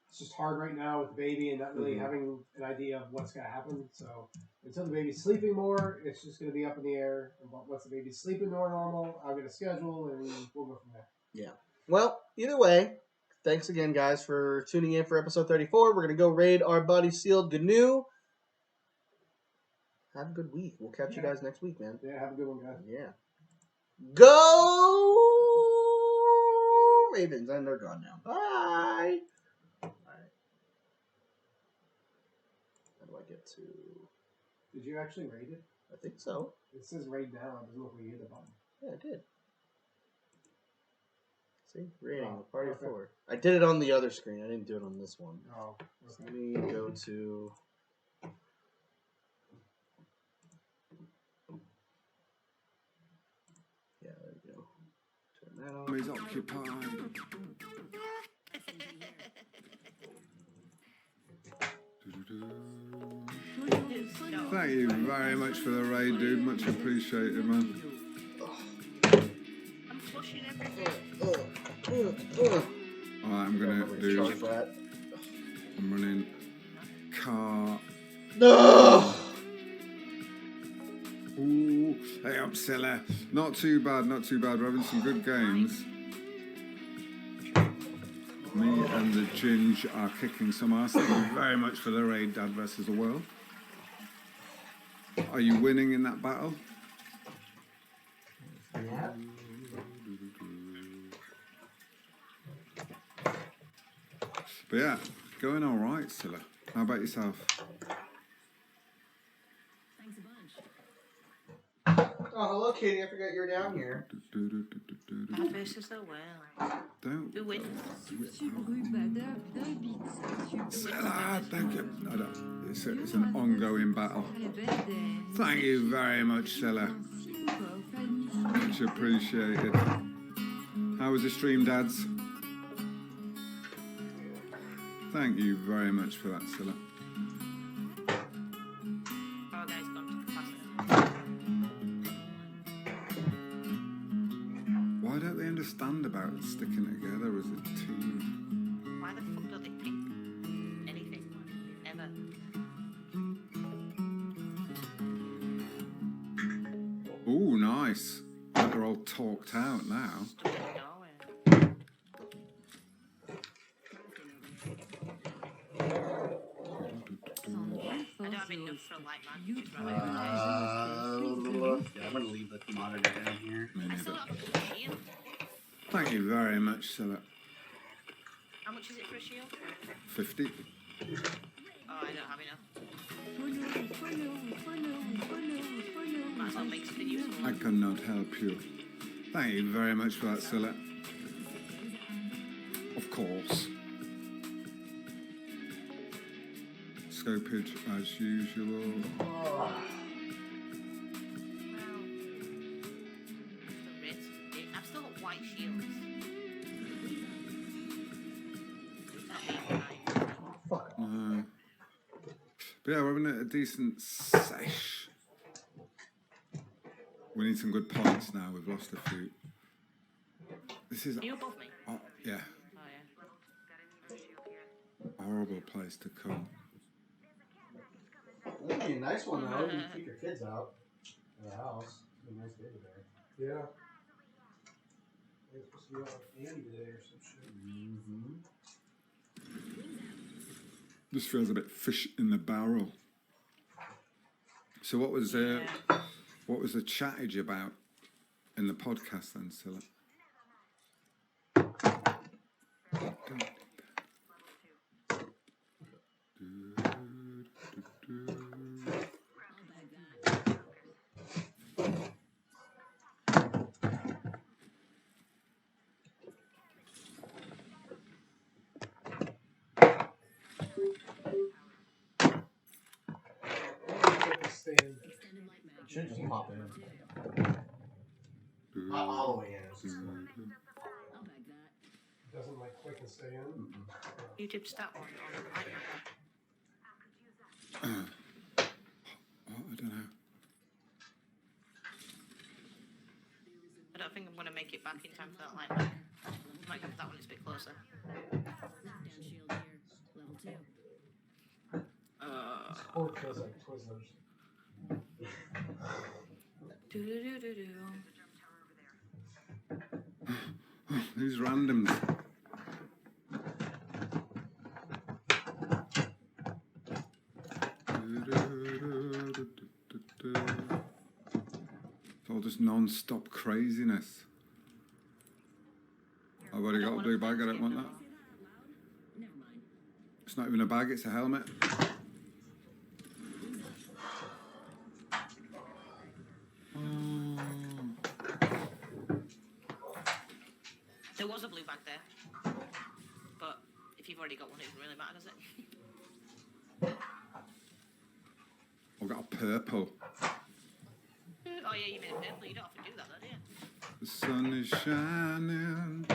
It's just hard right now with the baby and not really having an idea of what's going to happen. So until the baby's sleeping more, it's just going to be up in the air. And once the baby's sleeping more normal, I'll get a schedule and we'll go from there. Yeah. Well, either way, thanks again, guys, for tuning in for episode 34. We're going to go raid our buddy Sealed GNU. Have a good week. We'll catch you guys next week, man. Yeah, have a good one, guys. Yeah. Go Ravens. And they're gone now. Bye. How do I get to... Did you actually raid it? I think so. It says raid now. It doesn't look like you hit the button. Yeah, I did. See? Rating. Party 4. I did it on the other screen. I didn't do it on this one. Oh, okay. So let me go to... Yeah, there we go. Turn that on. He's occupied. Thank you very much for the raid, dude. Much appreciated, man. Alright, I'm gonna do... I'm running car... No! Ooh, hey up, Silla. Not too bad, not too bad. We're having some good games. Me and the Ginge are kicking some ass. Thank you very much for the raid, Dad versus the World. Are you winning in that battle? Yeah. But yeah, going all right, Silla. How about yourself? Thanks a bunch. Oh, hello, Katie. I forgot you were down here. Versus the world. Don't. Who wins? Silla, thank you. No, no. It's an ongoing battle. Thank you very much, Silla. Much appreciated. How was the stream, Dads? Thank you very much for that, Silla. Oh, guys, gone to pass it. Why don't they understand about sticking together as a team? Why the fuck don't they pick anything? Ever? Ooh, nice. They're all talked out now. Stuck in nowhere. I don't have enough for a light man. I'm gonna leave the monitor down here. Me I neither. still have a shield. Thank you very much, Silla. How much is it for a shield? 50. Oh, I don't have enough. Might as well make something useful. I cannot help you. Thank you very much for that, Silla. Of course. Scopage as usual. I've still got white shields. Fuck. But yeah, we're having a decent sesh. We need some good points now. We've lost a few. This is... Are you above me? Oh, yeah. Oh, yeah. Horrible place to come. That'd be a nice one, though. You keep your kids out of the house. It'd be a nice day today. Yeah. It's supposed to be on Andy today or some shit. Mm-hmm. This feels a bit fish in the barrel. So what was the chattage about in the podcast then, Silla? stay in. Should just pop in. Not all the way in. It's just Doesn't like click and stay in. YouTube start on right now. I don't know. I don't think I'm going to make it back in time for that line. I might go for that one, it's a bit closer. Poor kids like Twizzlers. These randoms. It's all just non-stop craziness. I've already got a blue bag, I don't want that. It's not even a bag, it's a helmet. There was a blue bag there. But if you've already got one, it doesn't really matter, does it? I've got a purple. Oh yeah, you made a purple. You don't have to do that, though, do you? The sun is shining